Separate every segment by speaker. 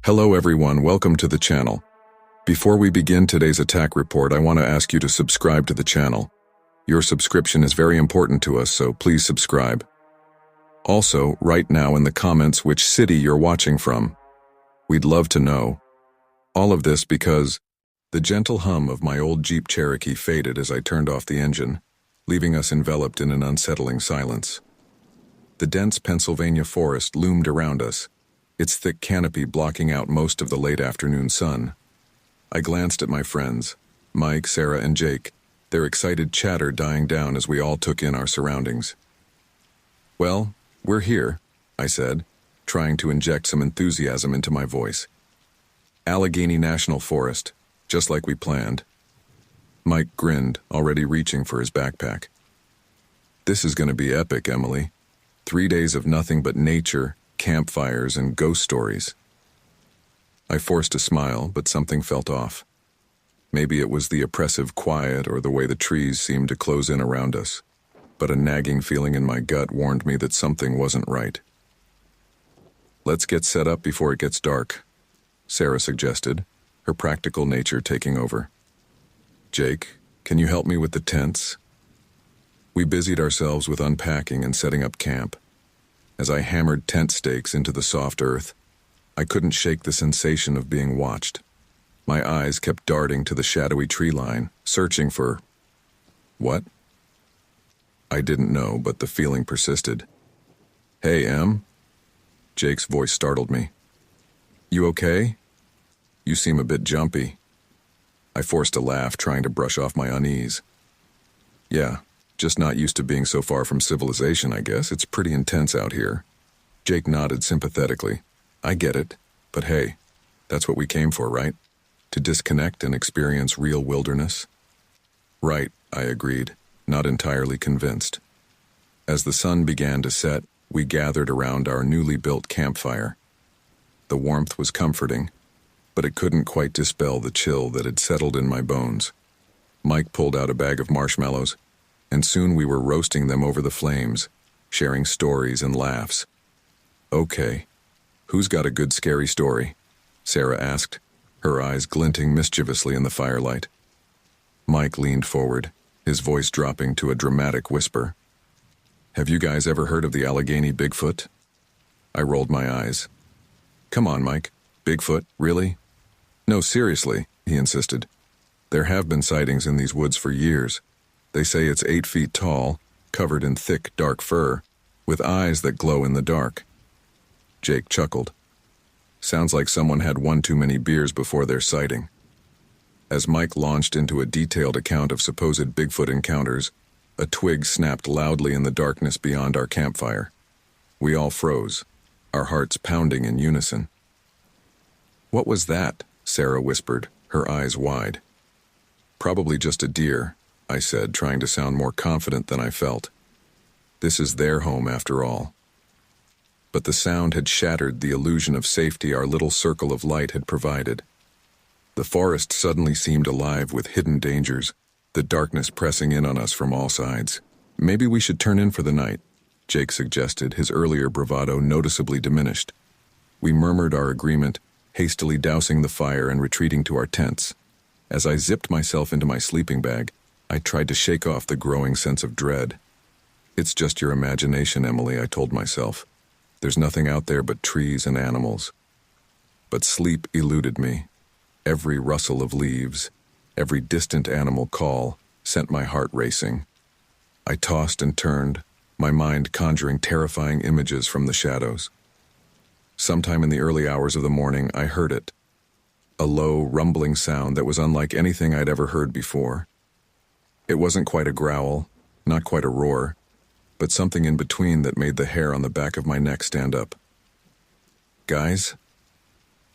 Speaker 1: Hello everyone, welcome to the channel. Before we begin today's attack report, I want to ask you to subscribe to the channel. Your subscription is very important to us, so please subscribe. Also, write now in the comments which city you're watching from. We'd love to know. All of this because the gentle hum of my old Jeep Cherokee faded as I turned off the engine, leaving us enveloped in an unsettling silence. The dense Pennsylvania forest loomed around us, its thick canopy blocking out most of the late afternoon sun. I glanced at my friends, Mike, Sarah, and Jake, their excited chatter dying down as we all took in our surroundings. "Well, we're here," I said, trying to inject some enthusiasm into my voice. "Allegheny National Forest, just like we planned." Mike grinned, already reaching for his backpack. "This is going to be epic, Emily. 3 days of nothing but nature, campfires, and ghost stories." I forced a smile, but something felt off. Maybe it was the oppressive quiet or the way the trees seemed to close in around us, but a nagging feeling in my gut warned me that something wasn't right. "Let's get set up before it gets dark," Sarah suggested, her practical nature taking over. "Jake, can you help me with the tents?" We busied ourselves with unpacking and setting up camp. As I hammered tent stakes into the soft earth, I couldn't shake the sensation of being watched. My eyes kept darting to the shadowy tree line, searching for... what? I didn't know, but the feeling persisted. "Hey, Em?" Jake's voice startled me. "You okay? You seem a bit jumpy." I forced a laugh, trying to brush off my unease. "Yeah. Just not used to being so far from civilization, I guess. It's pretty intense out here." Jake nodded sympathetically. "I get it, but hey, that's what we came for, right? To disconnect and experience real wilderness?" "Right," I agreed, not entirely convinced. As the sun began to set, we gathered around our newly built campfire. The warmth was comforting, but it couldn't quite dispel the chill that had settled in my bones. Mike pulled out a bag of marshmallows, and soon we were roasting them over the flames, sharing stories and laughs. "Okay, who's got a good scary story?" Sarah asked, her eyes glinting mischievously in the firelight. Mike leaned forward, his voice dropping to a dramatic whisper. "Have you guys ever heard of the Allegheny Bigfoot?" I rolled my eyes. "Come on, Mike. Bigfoot, really?" "No, seriously," he insisted. "There have been sightings in these woods for years. They say it's 8 feet tall, covered in thick, dark fur, with eyes that glow in the dark." Jake chuckled. "Sounds like someone had one too many beers before their sighting." As Mike launched into a detailed account of supposed Bigfoot encounters, a twig snapped loudly in the darkness beyond our campfire. We all froze, our hearts pounding in unison. "What was that?" Sarah whispered, her eyes wide. "Probably just a deer," I said, trying to sound more confident than I felt. This is their home after all. But the sound had shattered the illusion of safety our little circle of light had provided. The forest suddenly seemed alive with hidden dangers, the darkness pressing in on us from all sides. "Maybe we should turn in for the night," Jake suggested, his earlier bravado noticeably diminished. We murmured our agreement, hastily dousing the fire and retreating to our tents. As I zipped myself into my sleeping bag, I tried to shake off the growing sense of dread. "It's just your imagination, Emily," I told myself. "There's nothing out there but trees and animals." But sleep eluded me. Every rustle of leaves, every distant animal call, sent my heart racing. I tossed and turned, my mind conjuring terrifying images from the shadows. Sometime in the early hours of the morning, I heard it. A low, rumbling sound that was unlike anything I'd ever heard before. It wasn't quite a growl, not quite a roar, but something in between that made the hair on the back of my neck stand up. "Guys?"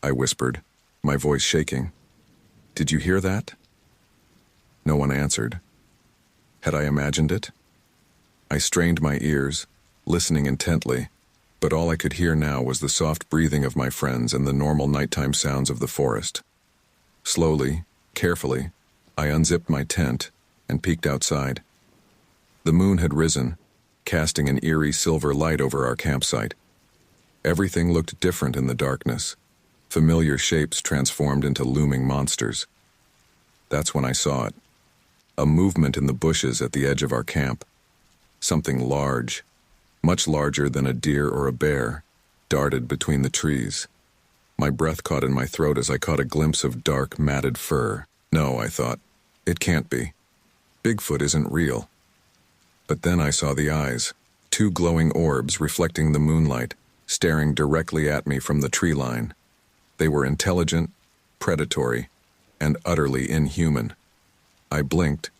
Speaker 1: I whispered, my voice shaking. "Did you hear that?" No one answered. Had I imagined it? I strained my ears, listening intently, but all I could hear now was the soft breathing of my friends and the normal nighttime sounds of the forest. Slowly, carefully, I unzipped my tent and peeked outside. The moon had risen, casting an eerie silver light over our campsite. Everything looked different in the darkness. Familiar shapes transformed into looming monsters. That's when I saw it. A movement in the bushes at the edge of our camp. Something large, much larger than a deer or a bear, darted between the trees. My breath caught in my throat as I caught a glimpse of dark, matted fur. No, I thought. It can't be. Bigfoot isn't real. But then I saw the eyes, two glowing orbs reflecting the moonlight, staring directly at me from the tree line. They were intelligent, predatory, and utterly inhuman. I blinked,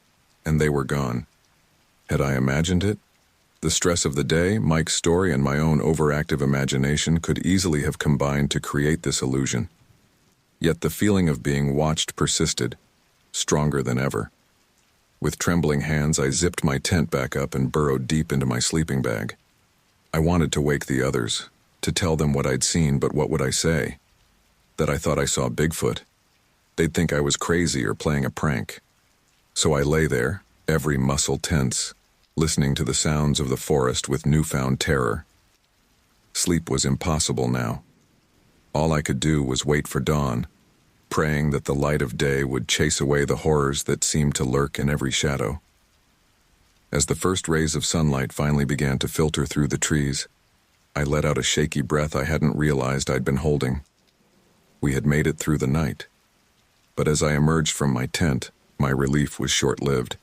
Speaker 1: and they were gone. Had I imagined it? The stress of the day, Mike's story, and my own overactive imagination could easily have combined to create this illusion. Yet the feeling of being watched persisted, stronger than ever. With trembling hands, I zipped my tent back up and burrowed deep into my sleeping bag. I wanted to wake the others, to tell them what I'd seen, but what would I say? That I thought I saw Bigfoot. They'd think I was crazy or playing a prank. So I lay there, every muscle tense, listening to the sounds of the forest with newfound terror. Sleep was impossible now. All I could do was wait for dawn, praying that the light of day would chase away the horrors that seemed to lurk in every shadow. As the first rays of sunlight finally began to filter through the trees, I let out a shaky breath I hadn't realized I'd been holding. We had made it through the night. But as I emerged from my tent, my relief was short-lived.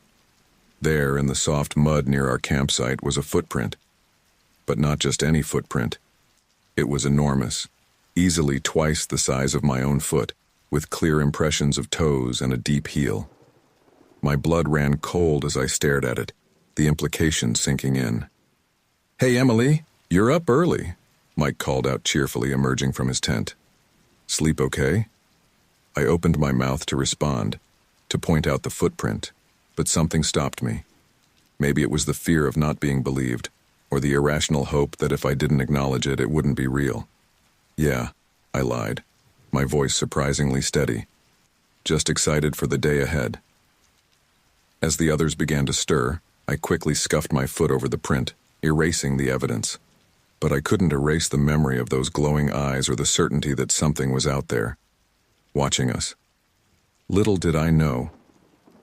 Speaker 1: There, in the soft mud near our campsite, was a footprint. But not just any footprint. It was enormous, easily twice the size of my own foot, with clear impressions of toes and a deep heel. My blood ran cold as I stared at it, the implications sinking in. "Hey, Emily, you're up early," Mike called out cheerfully, emerging from his tent. "Sleep okay?" I opened my mouth to respond, to point out the footprint, but something stopped me. Maybe it was the fear of not being believed, or the irrational hope that if I didn't acknowledge it, it wouldn't be real. "Yeah," I lied, my voice surprisingly steady, just excited for the day ahead. As the others began to stir, I quickly scuffed my foot over the print, erasing the evidence. But I couldn't erase the memory of those glowing eyes or the certainty that something was out there, watching us. Little did I know,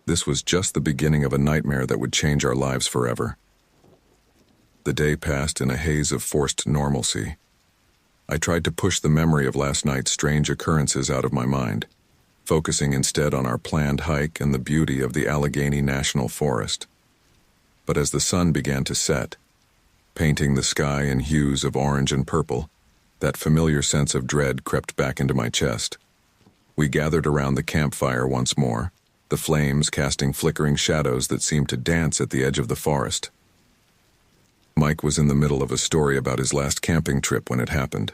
Speaker 1: this was just the beginning of a nightmare that would change our lives forever. The day passed in a haze of forced normalcy. I tried to push the memory of last night's strange occurrences out of my mind, focusing instead on our planned hike and the beauty of the Allegheny National Forest. But as the sun began to set, painting the sky in hues of orange and purple, that familiar sense of dread crept back into my chest. We gathered around the campfire once more, the flames casting flickering shadows that seemed to dance at the edge of the forest. Mike was in the middle of a story about his last camping trip when it happened.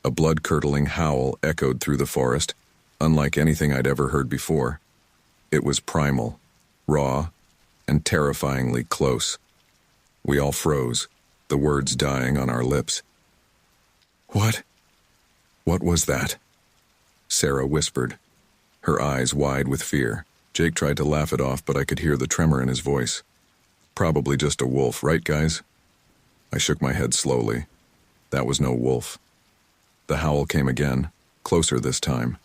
Speaker 1: A blood-curdling howl echoed through the forest, unlike anything I'd ever heard before. It was primal, raw, and terrifyingly close. We all froze, the words dying on our lips. "What? What was that?" Sarah whispered, her eyes wide with fear. Jake tried to laugh it off, but I could hear the tremor in his voice. "Probably just a wolf, right, guys?" I shook my head slowly. That was no wolf. The howl came again, closer this time.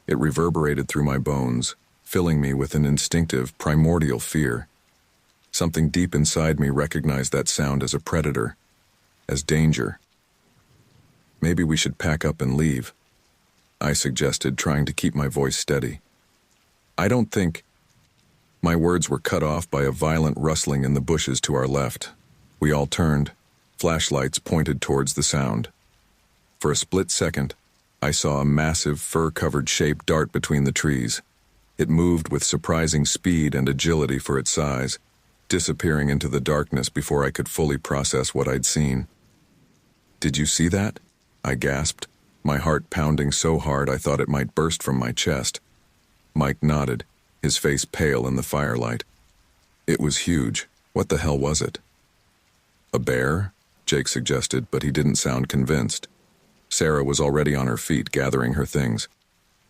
Speaker 1: It reverberated through my bones, filling me with an instinctive, primordial fear. Something deep inside me recognized that sound as a predator, as danger. "Maybe we should pack up and leave," I suggested, trying to keep my voice steady. "I don't think—" My words were cut off by a violent rustling in the bushes to our left. We all turned, flashlights pointed towards the sound. For a split second, I saw a massive fur-covered shape dart between the trees. It moved with surprising speed and agility for its size, disappearing into the darkness before I could fully process what I'd seen. "Did you see that?" I gasped, my heart pounding so hard I thought it might burst from my chest. Mike nodded, his face pale in the firelight. "It was huge. What the hell was it?" "A bear?" Jake suggested, but he didn't sound convinced. Sarah was already on her feet, gathering her things.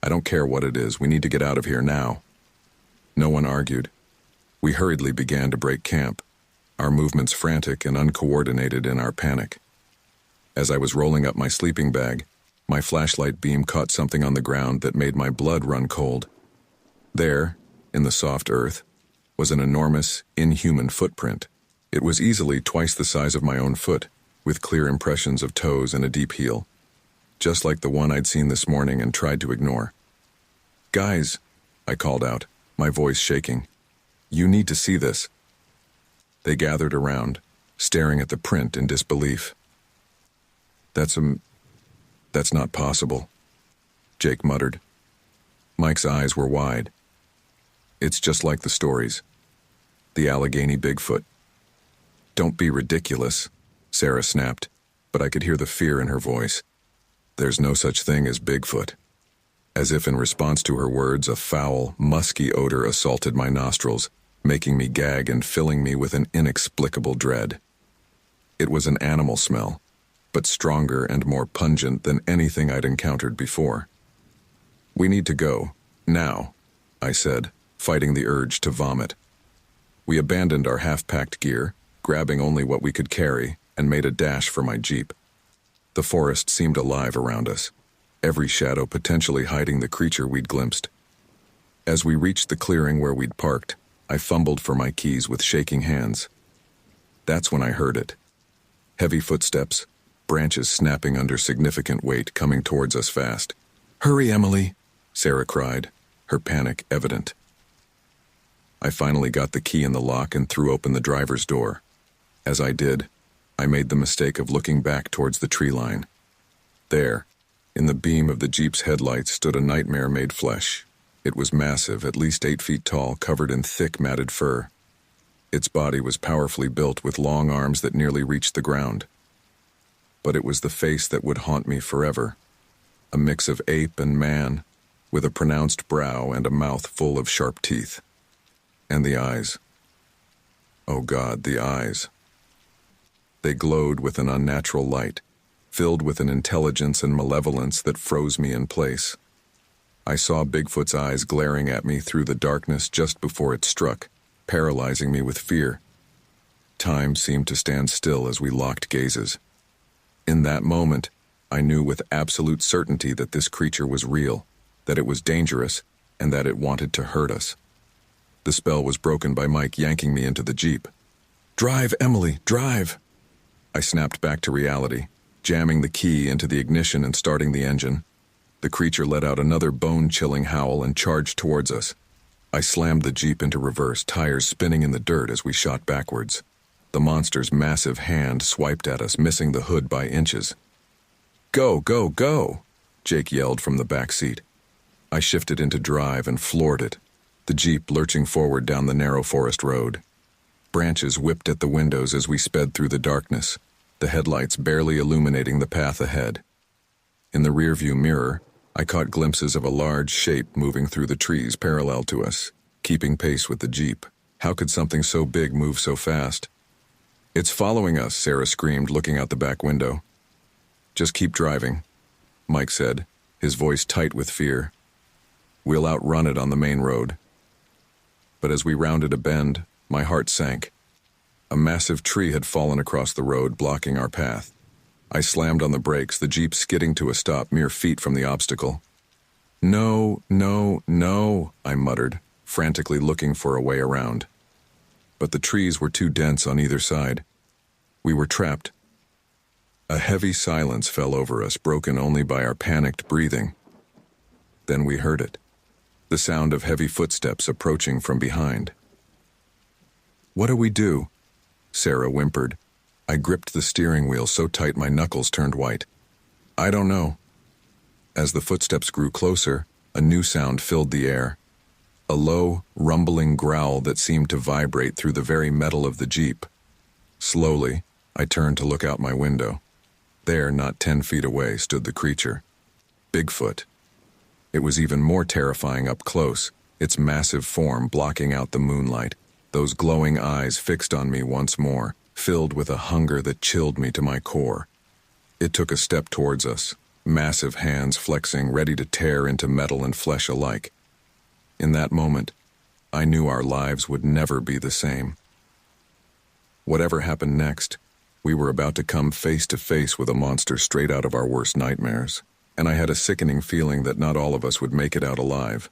Speaker 1: "I don't care what it is, we need to get out of here now." No one argued. We hurriedly began to break camp, our movements frantic and uncoordinated in our panic. As I was rolling up my sleeping bag, My flashlight beam caught something on the ground that made my blood run cold. There, in the soft earth, was an enormous, inhuman footprint. It was easily twice the size of my own foot, with clear impressions of toes and a deep heel, just like the one I'd seen this morning and tried to ignore. "Guys," I called out, my voice shaking. "You need to see this." They gathered around, staring at the print in disbelief. That's not possible," Jake muttered. Mike's eyes were wide. "It's just like the stories. The Allegheny Bigfoot." "Don't be ridiculous," Sarah snapped, but I could hear the fear in her voice. "There's no such thing as Bigfoot." As if in response to her words, a foul, musky odor assaulted my nostrils, making me gag and filling me with an inexplicable dread. It was an animal smell, but stronger and more pungent than anything I'd encountered before. "We need to go, now," I said, fighting the urge to vomit. We abandoned our half-packed gear, grabbing only what we could carry, and made a dash for my Jeep. The forest seemed alive around us, every shadow potentially hiding the creature we'd glimpsed. As we reached the clearing where we'd parked, I fumbled for my keys with shaking hands. That's when I heard it. Heavy footsteps, branches snapping under significant weight coming towards us fast. "Hurry, Emily," Sarah cried, her panic evident. I finally got the key in the lock and threw open the driver's door. As I did, I made the mistake of looking back towards the tree line. There, in the beam of the Jeep's headlights, stood a nightmare made flesh. It was massive, at least 8 feet tall, covered in thick matted fur. Its body was powerfully built with long arms that nearly reached the ground. But it was the face that would haunt me forever. A mix of ape and man, with a pronounced brow and a mouth full of sharp teeth. And the eyes. Oh God, the eyes. They glowed with an unnatural light, filled with an intelligence and malevolence that froze me in place. I saw Bigfoot's eyes glaring at me through the darkness just before it struck, paralyzing me with fear. Time seemed to stand still as we locked gazes. In that moment, I knew with absolute certainty that this creature was real, that it was dangerous, and that it wanted to hurt us. The spell was broken by Mike yanking me into the Jeep. "Drive, Emily, drive!" I snapped back to reality, jamming the key into the ignition and starting the engine. The creature let out another bone-chilling howl and charged towards us. I slammed the Jeep into reverse, tires spinning in the dirt as we shot backwards. The monster's massive hand swiped at us, missing the hood by inches. "Go, go, go!" Jake yelled from the back seat. I shifted into drive and floored it, the Jeep lurching forward down the narrow forest road. Branches whipped at the windows as we sped through the darkness, the headlights barely illuminating the path ahead. In the rearview mirror, I caught glimpses of a large shape moving through the trees parallel to us, keeping pace with the Jeep. How could something so big move so fast? "It's following us," Sarah screamed, looking out the back window. "Just keep driving," Mike said, his voice tight with fear. "We'll outrun it on the main road." But as we rounded a bend, my heart sank. A massive tree had fallen across the road, blocking our path. I slammed on the brakes, the Jeep skidding to a stop mere feet from the obstacle. "No, no, no," I muttered, frantically looking for a way around. But the trees were too dense on either side. We were trapped. A heavy silence fell over us, broken only by our panicked breathing. Then we heard it, the sound of heavy footsteps approaching from behind. "What do we do?" Sarah whimpered. I gripped the steering wheel so tight my knuckles turned white. "I don't know." As the footsteps grew closer, a new sound filled the air. A low, rumbling growl that seemed to vibrate through the very metal of the Jeep. Slowly, I turned to look out my window. There, not 10 feet away, stood the creature. Bigfoot. It was even more terrifying up close, its massive form blocking out the moonlight, those glowing eyes fixed on me once more, filled with a hunger that chilled me to my core. It took a step towards us, massive hands flexing, ready to tear into metal and flesh alike. In that moment, I knew our lives would never be the same. Whatever happened next, we were about to come face to face with a monster straight out of our worst nightmares. and I had a sickening feeling that not all of us would make it out alive.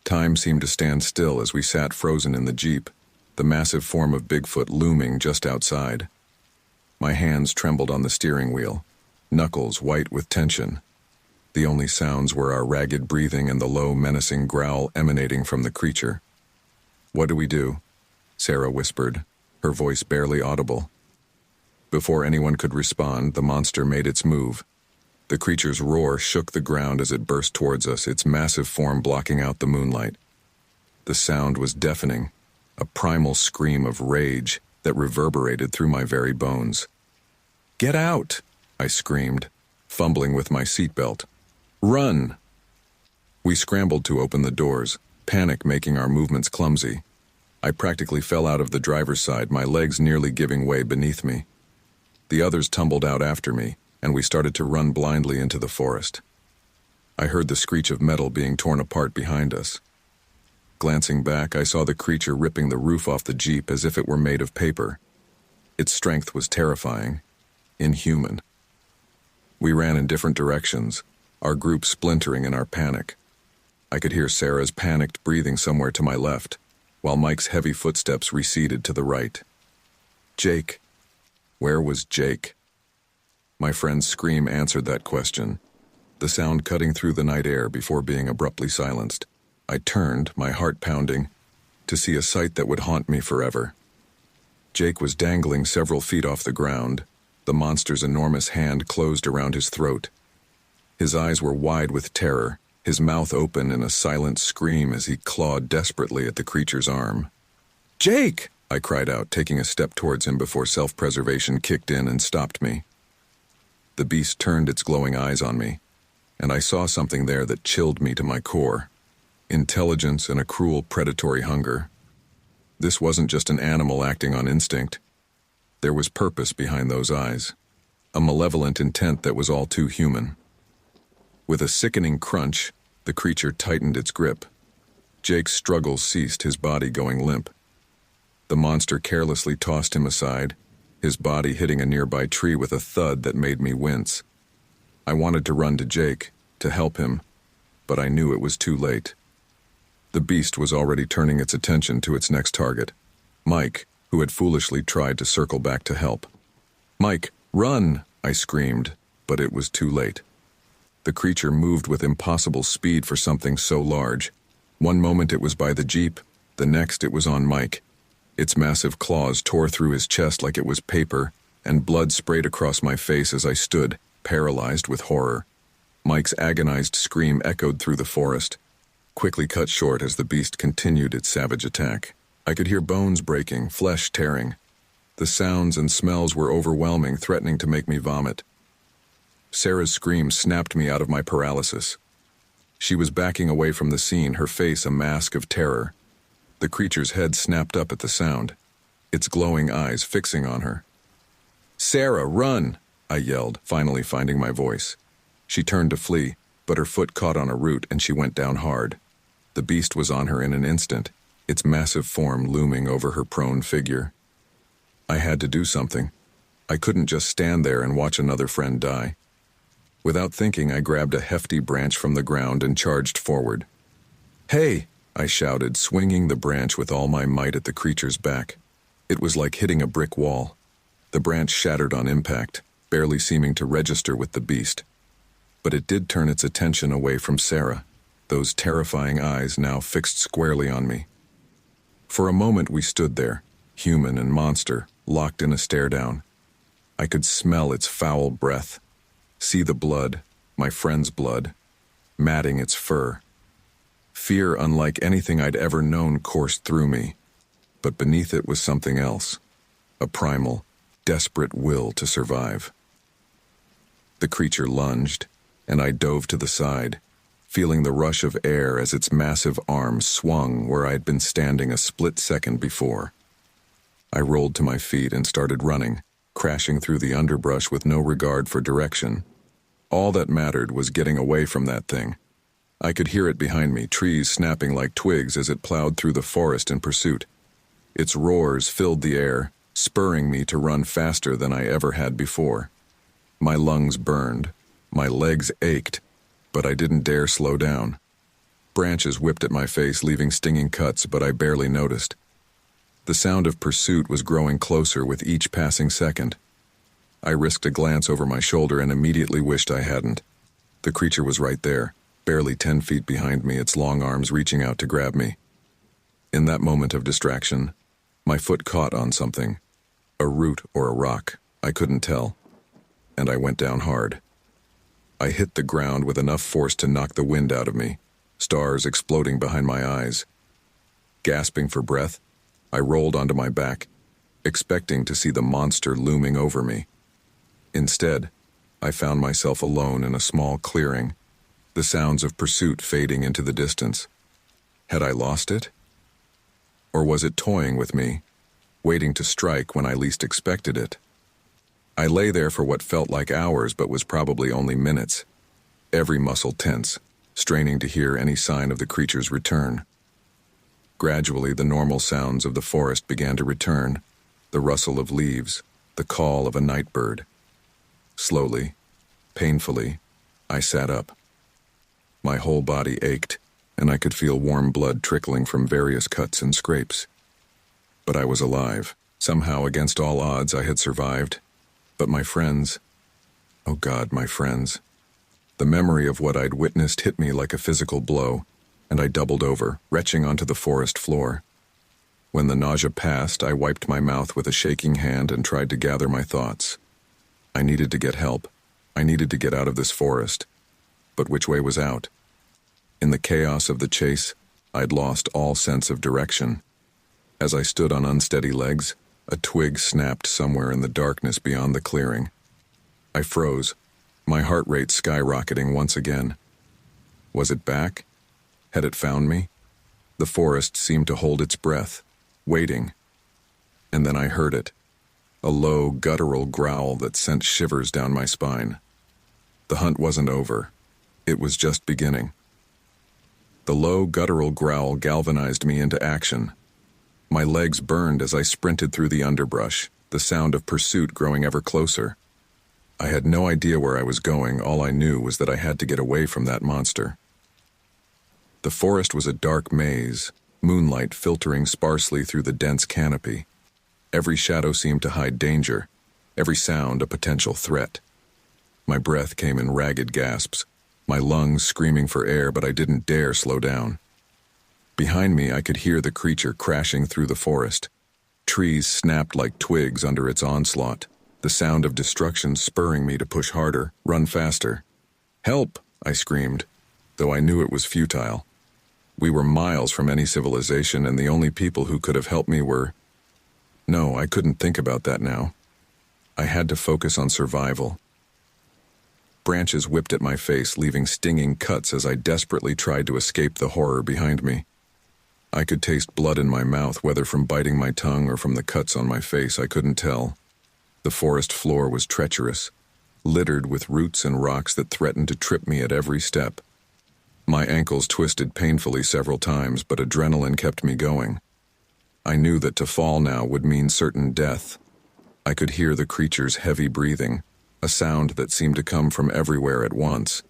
Speaker 1: Time seemed to stand still as we sat frozen in the Jeep, the massive form of Bigfoot looming just outside. My hands trembled on the steering wheel, knuckles white with tension. The only sounds were our ragged breathing and the low, menacing growl emanating from the creature. "What do we do?" Sarah whispered, her voice barely audible. Before anyone could respond, the monster made its move. The creature's roar shook the ground as it burst towards us, its massive form blocking out the moonlight. The sound was deafening, a primal scream of rage that reverberated through my very bones. "Get out!" I screamed, fumbling with my seatbelt. "Run!" We scrambled to open the doors, panic making our movements clumsy. I practically fell out of the driver's side, my legs nearly giving way beneath me. The others tumbled out after me, and we started to run blindly into the forest. I heard the screech of metal being torn apart behind us. Glancing back, I saw the creature ripping the roof off the Jeep as if it were made of paper. Its strength was terrifying, inhuman. We ran in different directions, our group splintering in our panic. I could hear Sarah's panicked breathing somewhere to my left, while Mike's heavy footsteps receded to the right. Jake. Where was Jake? My friend's scream answered that question, the sound cutting through the night air before being abruptly silenced. I turned, my heart pounding, to see a sight that would haunt me forever. Jake was dangling several feet off the ground, the monster's enormous hand closed around his throat. His eyes were wide with terror, his mouth open in a silent scream as he clawed desperately at the creature's arm. "Jake!" I cried out, taking a step towards him before self-preservation kicked in and stopped me. The beast turned its glowing eyes on me, and I saw something there that chilled me to my core. Intelligence and a cruel predatory hunger. This wasn't just an animal acting on instinct. There was purpose behind those eyes, a malevolent intent that was all too human. With a sickening crunch, the creature tightened its grip. Jake's struggles ceased, his body going limp. The monster carelessly tossed him aside, his body hitting a nearby tree with a thud that made me wince. I wanted to run to Jake, to help him, but I knew it was too late. The beast was already turning its attention to its next target, Mike, who had foolishly tried to circle back to help. "Mike, run!" I screamed, but it was too late. The creature moved with impossible speed for something so large. One moment it was by the Jeep, the next it was on Mike. Its massive claws tore through his chest like it was paper, and blood sprayed across my face as I stood, paralyzed with horror. Mike's agonized scream echoed through the forest, quickly cut short as the beast continued its savage attack. I could hear bones breaking, flesh tearing. The sounds and smells were overwhelming, threatening to make me vomit. Sarah's scream snapped me out of my paralysis. She was backing away from the scene, her face a mask of terror. The creature's head snapped up at the sound, its glowing eyes fixing on her. "Sarah, run!" I yelled, finally finding my voice. She turned to flee, but her foot caught on a root and she went down hard. The beast was on her in an instant, its massive form looming over her prone figure. I had to do something. I couldn't just stand there and watch another friend die. Without thinking, I grabbed a hefty branch from the ground and charged forward. "Hey!" I shouted, swinging the branch with all my might at the creature's back. It was like hitting a brick wall. The branch shattered on impact, barely seeming to register with the beast. But it did turn its attention away from Sarah, those terrifying eyes now fixed squarely on me. For a moment we stood there, human and monster, locked in a stare-down. I could smell its foul breath, see the blood, my friend's blood, matting its fur. Fear unlike anything I'd ever known coursed through me, but beneath it was something else, a primal, desperate will to survive. The creature lunged, and I dove to the side, feeling the rush of air as its massive arms swung where I had been standing a split second before. I rolled to my feet and started running, crashing through the underbrush with no regard for direction. All that mattered was getting away from that thing. I could hear it behind me, trees snapping like twigs as it plowed through the forest in pursuit. Its roars filled the air, spurring me to run faster than I ever had before. My lungs burned, My legs ached, but I didn't dare slow down. Branches whipped at my face, leaving stinging cuts, but I barely noticed. The sound of pursuit was growing closer with each passing second. I risked a glance over my shoulder and immediately wished I hadn't. The creature was right there, barely 10 feet behind me, its long arms reaching out to grab me. In that moment of distraction, my foot caught on something. A root or a rock, I couldn't tell. And I went down hard. I hit the ground with enough force to knock the wind out of me, stars exploding behind my eyes. Gasping for breath, I rolled onto my back, expecting to see the monster looming over me. Instead, I found myself alone in a small clearing, the sounds of pursuit fading into the distance. Had I lost it? Or was it toying with me, waiting to strike when I least expected it? I lay there for what felt like hours but was probably only minutes, every muscle tense, straining to hear any sign of the creature's return. Gradually, the normal sounds of the forest began to return, the rustle of leaves, the call of a night bird. Slowly, painfully, I sat up. My whole body ached, and I could feel warm blood trickling from various cuts and scrapes. But I was alive. Somehow, against all odds, I had survived. But my friends, oh God, my friends. The memory of what I'd witnessed hit me like a physical blow, and I doubled over, retching onto the forest floor. When the nausea passed, I wiped my mouth with a shaking hand and tried to gather my thoughts. I needed to get help. I needed to get out of this forest. But which way was out? In the chaos of the chase, I'd lost all sense of direction. As I stood on unsteady legs, a twig snapped somewhere in the darkness beyond the clearing. I froze, my heart rate skyrocketing once again. Was it back? Had it found me? The forest seemed to hold its breath, waiting. And then I heard it, a low, guttural growl that sent shivers down my spine. The hunt wasn't over. It was just beginning. The low, guttural growl galvanized me into action. My legs burned as I sprinted through the underbrush, the sound of pursuit growing ever closer. I had no idea where I was going. All I knew was that I had to get away from that monster. The forest was a dark maze, moonlight filtering sparsely through the dense canopy. Every shadow seemed to hide danger, every sound a potential threat. My breath came in ragged gasps, my lungs screaming for air, but I didn't dare slow down. Behind me, I could hear the creature crashing through the forest. Trees snapped like twigs under its onslaught, the sound of destruction spurring me to push harder, run faster. "Help!" I screamed, though I knew it was futile. We were miles from any civilization, and the only people who could have helped me were... No, I couldn't think about that now. I had to focus on survival. Branches whipped at my face, leaving stinging cuts as I desperately tried to escape the horror behind me. I could taste blood in my mouth, whether from biting my tongue or from the cuts on my face, I couldn't tell. The forest floor was treacherous, littered with roots and rocks that threatened to trip me at every step. My ankles twisted painfully several times, but adrenaline kept me going. I knew that to fall now would mean certain death. I could hear the creature's heavy breathing, a sound that seemed to come from everywhere at once.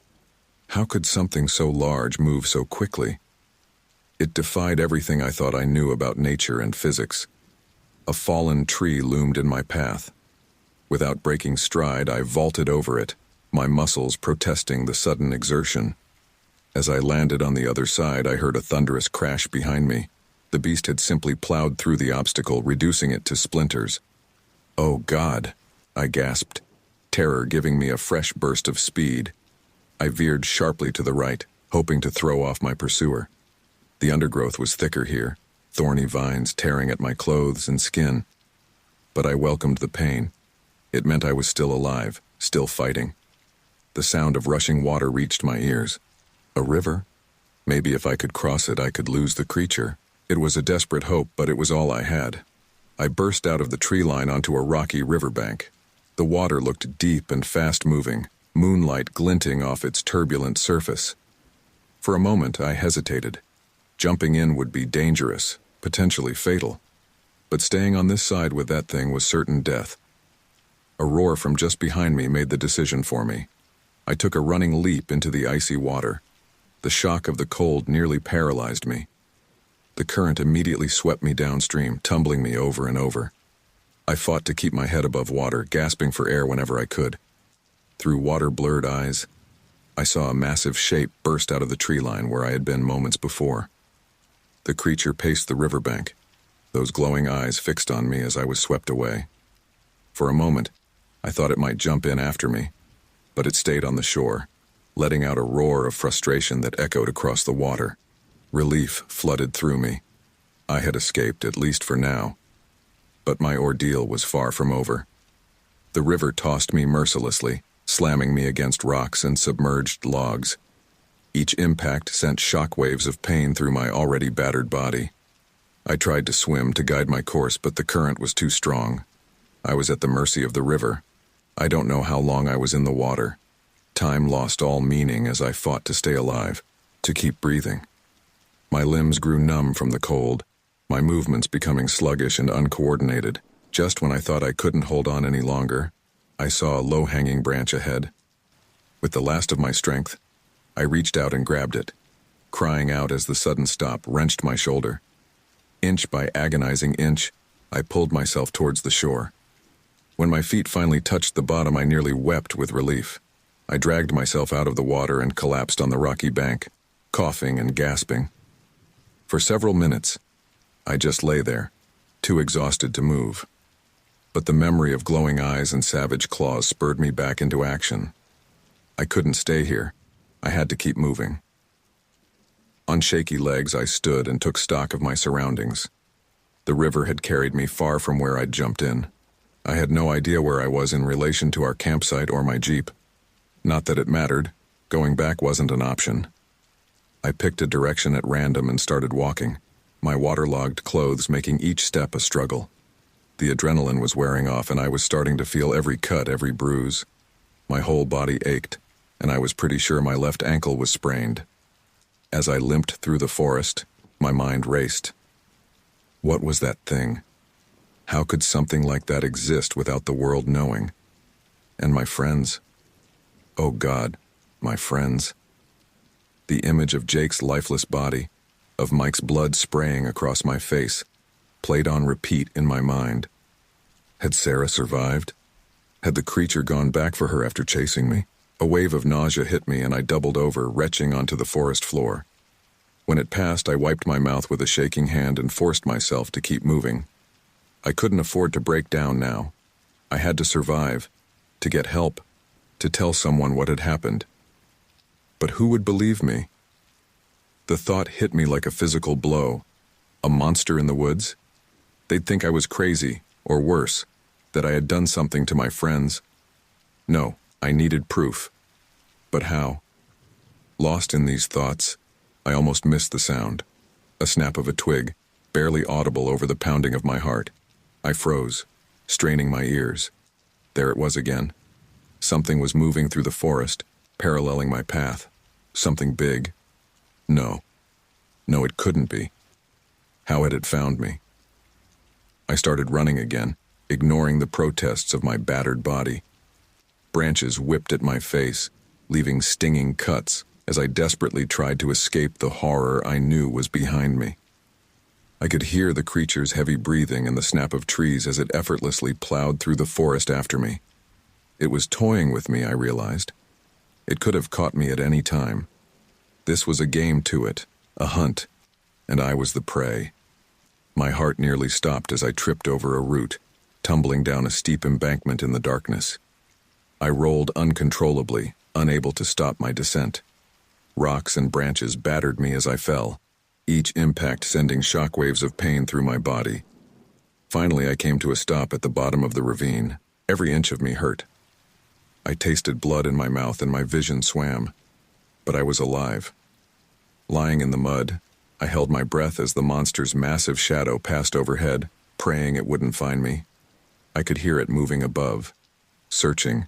Speaker 1: How could something so large move so quickly? It defied everything I thought I knew about nature and physics. A fallen tree loomed in my path. Without breaking stride, I vaulted over it, my muscles protesting the sudden exertion. As I landed on the other side, I heard a thunderous crash behind me. The beast had simply plowed through the obstacle, reducing it to splinters. "Oh God," I gasped, terror giving me a fresh burst of speed. I veered sharply to the right, hoping to throw off my pursuer. The undergrowth was thicker here, thorny vines tearing at my clothes and skin. But I welcomed the pain. It meant I was still alive, still fighting. The sound of rushing water reached my ears. A river? Maybe if I could cross it, I could lose the creature. It was a desperate hope, but it was all I had. I burst out of the tree line onto a rocky riverbank. The water looked deep and fast-moving, moonlight glinting off its turbulent surface. For a moment, I hesitated. Jumping in would be dangerous, potentially fatal. But staying on this side with that thing was certain death. A roar from just behind me made the decision for me. I took a running leap into the icy water. The shock of the cold nearly paralyzed me. The current immediately swept me downstream, tumbling me over and over. I fought to keep my head above water, gasping for air whenever I could. Through water-blurred eyes, I saw a massive shape burst out of the tree line where I had been moments before. The creature paced the riverbank, those glowing eyes fixed on me as I was swept away. For a moment, I thought it might jump in after me, but it stayed on the shore, letting out a roar of frustration that echoed across the water. Relief flooded through me. I had escaped, at least for now. But my ordeal was far from over. The river tossed me mercilessly, slamming me against rocks and submerged logs. Each impact sent shockwaves of pain through my already battered body. I tried to swim to guide my course, but the current was too strong. I was at the mercy of the river. I don't know how long I was in the water. Time lost all meaning as I fought to stay alive, to keep breathing. My limbs grew numb from the cold, my movements becoming sluggish and uncoordinated. Just when I thought I couldn't hold on any longer, I saw a low-hanging branch ahead. With the last of my strength, I reached out and grabbed it, crying out as the sudden stop wrenched my shoulder. Inch by agonizing inch, I pulled myself towards the shore. When my feet finally touched the bottom, I nearly wept with relief. I dragged myself out of the water and collapsed on the rocky bank, coughing and gasping. For several minutes, I just lay there, too exhausted to move. But the memory of glowing eyes and savage claws spurred me back into action. I couldn't stay here. I had to keep moving. On shaky legs, I stood and took stock of my surroundings. The river had carried me far from where I'd jumped in. I had no idea where I was in relation to our campsite or my jeep. Not that it mattered. Going back wasn't an option. I picked a direction at random and started walking, my waterlogged clothes making each step a struggle. The adrenaline was wearing off, and I was starting to feel every cut, every bruise. My whole body ached, and I was pretty sure my left ankle was sprained. As I limped through the forest, my mind raced. What was that thing? How could something like that exist without the world knowing? And my friends? Oh God, my friends. The image of Jake's lifeless body, of Mike's blood spraying across my face, played on repeat in my mind. Had Sarah survived? Had the creature gone back for her after chasing me? A wave of nausea hit me and I doubled over, retching onto the forest floor. When it passed, I wiped my mouth with a shaking hand and forced myself to keep moving. I couldn't afford to break down now. I had to survive, to get help, to tell someone what had happened. But who would believe me? The thought hit me like a physical blow. A monster in the woods? They'd think I was crazy, or worse, that I had done something to my friends. No, I needed proof. But how? Lost in these thoughts, I almost missed the sound. A snap of a twig, barely audible over the pounding of my heart. I froze, straining my ears. There it was again. Something was moving through the forest, paralleling my path. Something big. No, it couldn't be. How had it found me? I started running again, ignoring the protests of my battered body. Branches whipped at my face, leaving stinging cuts as I desperately tried to escape the horror I knew was behind me. I could hear the creature's heavy breathing and the snap of trees as it effortlessly plowed through the forest after me. It was toying with me, I realized. It could have caught me at any time. This was a game to it, a hunt, and I was the prey. My heart nearly stopped as I tripped over a root, tumbling down a steep embankment in the darkness. I rolled uncontrollably, unable to stop my descent. Rocks and branches battered me as I fell, each impact sending shockwaves of pain through my body. Finally, I came to a stop at the bottom of the ravine. Every inch of me hurt. I tasted blood in my mouth and my vision swam, but I was alive. Lying in the mud, I held my breath as the monster's massive shadow passed overhead, praying it wouldn't find me. I could hear it moving above, searching.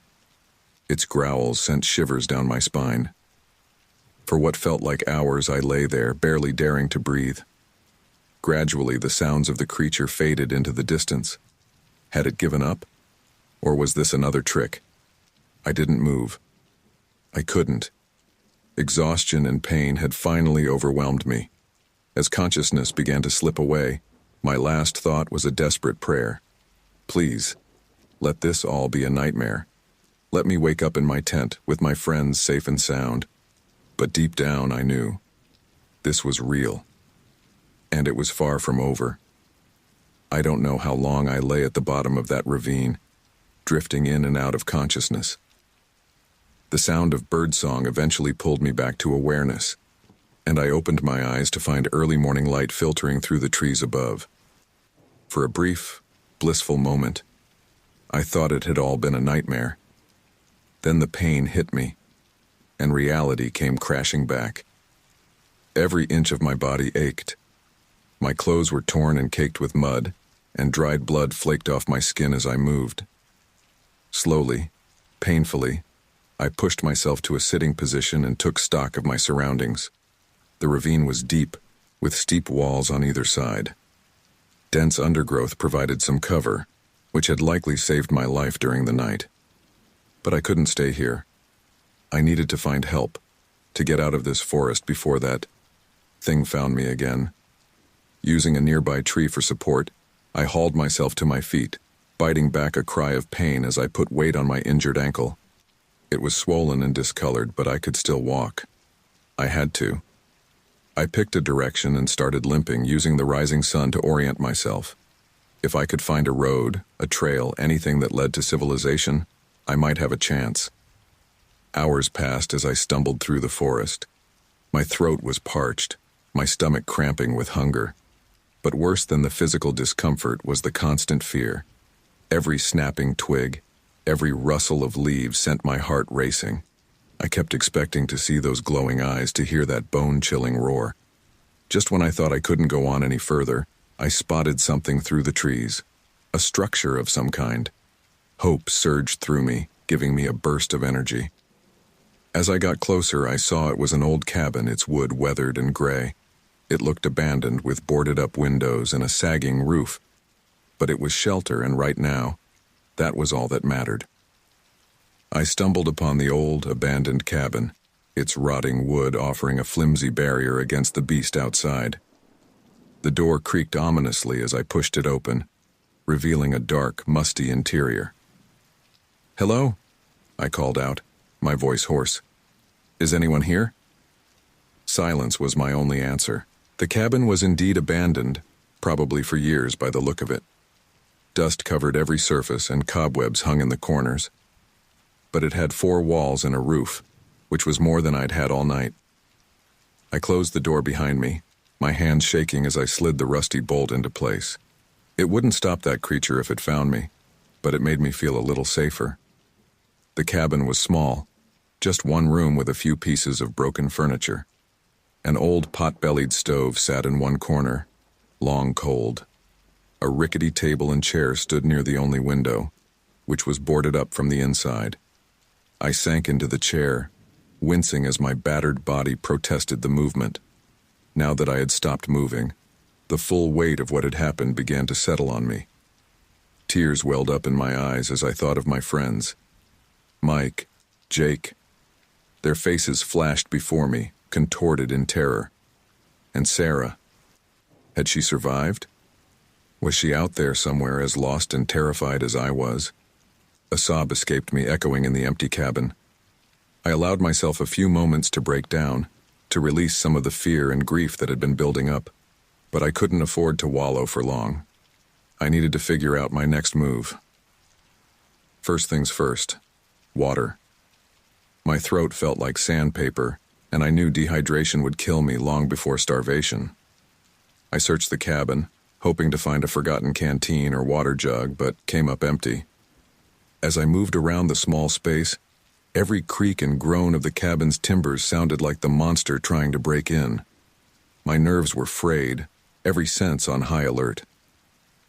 Speaker 1: Its growls sent shivers down my spine. For what felt like hours, I lay there, barely daring to breathe. Gradually, the sounds of the creature faded into the distance. Had it given up? Or was this another trick? I didn't move. I couldn't. Exhaustion and pain had finally overwhelmed me. As consciousness began to slip away, my last thought was a desperate prayer. Please, let this all be a nightmare. Let me wake up in my tent with my friends safe and sound. But deep down I knew this was real. And it was far from over. I don't know how long I lay at the bottom of that ravine, drifting in and out of consciousness. The sound of birdsong eventually pulled me back to awareness, and I opened my eyes to find early morning light filtering through the trees above. For a brief, blissful moment, I thought it had all been a nightmare. Then the pain hit me, and reality came crashing back. Every inch of my body ached. My clothes were torn and caked with mud, and dried blood flaked off my skin as I moved. Slowly, painfully, I pushed myself to a sitting position and took stock of my surroundings. The ravine was deep, with steep walls on either side. Dense undergrowth provided some cover, which had likely saved my life during the night. But I couldn't stay here. I needed to find help, to get out of this forest before that thing found me again. Using a nearby tree for support, I hauled myself to my feet, biting back a cry of pain as I put weight on my injured ankle. It was swollen and discolored, but I could still walk. I had to. I picked a direction and started limping, using the rising sun to orient myself. If I could find a road, a trail, anything that led to civilization, I might have a chance. Hours passed as I stumbled through the forest. My throat was parched, my stomach cramping with hunger. But worse than the physical discomfort was the constant fear. Every snapping twig, every rustle of leaves sent my heart racing. I kept expecting to see those glowing eyes, to hear that bone-chilling roar. Just when I thought I couldn't go on any further, I spotted something through the trees. A structure of some kind. Hope surged through me, giving me a burst of energy. As I got closer, I saw it was an old cabin, its wood weathered and gray. It looked abandoned, with boarded-up windows and a sagging roof. But it was shelter, and right now, that was all that mattered. I stumbled upon the old, abandoned cabin, its rotting wood offering a flimsy barrier against the beast outside. The door creaked ominously as I pushed it open, revealing a dark, musty interior. "Hello?" I called out, my voice hoarse. "Is anyone here?" Silence was my only answer. The cabin was indeed abandoned, probably for years by the look of it. Dust covered every surface and cobwebs hung in the corners. But it had 4 walls and a roof, which was more than I'd had all night. I closed the door behind me, my hands shaking as I slid the rusty bolt into place. It wouldn't stop that creature if it found me, but it made me feel a little safer. The cabin was small, just one room with a few pieces of broken furniture. An old pot-bellied stove sat in one corner, long cold. A rickety table and chair stood near the only window, which was boarded up from the inside. I sank into the chair, wincing as my battered body protested the movement. Now that I had stopped moving, the full weight of what had happened began to settle on me. Tears welled up in my eyes as I thought of my friends. Mike, Jake. Their faces flashed before me, contorted in terror. And Sarah. Had she survived? Was she out there somewhere as lost and terrified as I was? A sob escaped me, echoing in the empty cabin. I allowed myself a few moments to break down, to release some of the fear and grief that had been building up. But I couldn't afford to wallow for long. I needed to figure out my next move. First things first, water. My throat felt like sandpaper, and I knew dehydration would kill me long before starvation. I searched the cabin, hoping to find a forgotten canteen or water jug, but came up empty. As I moved around the small space, every creak and groan of the cabin's timbers sounded like the monster trying to break in. My nerves were frayed, every sense on high alert.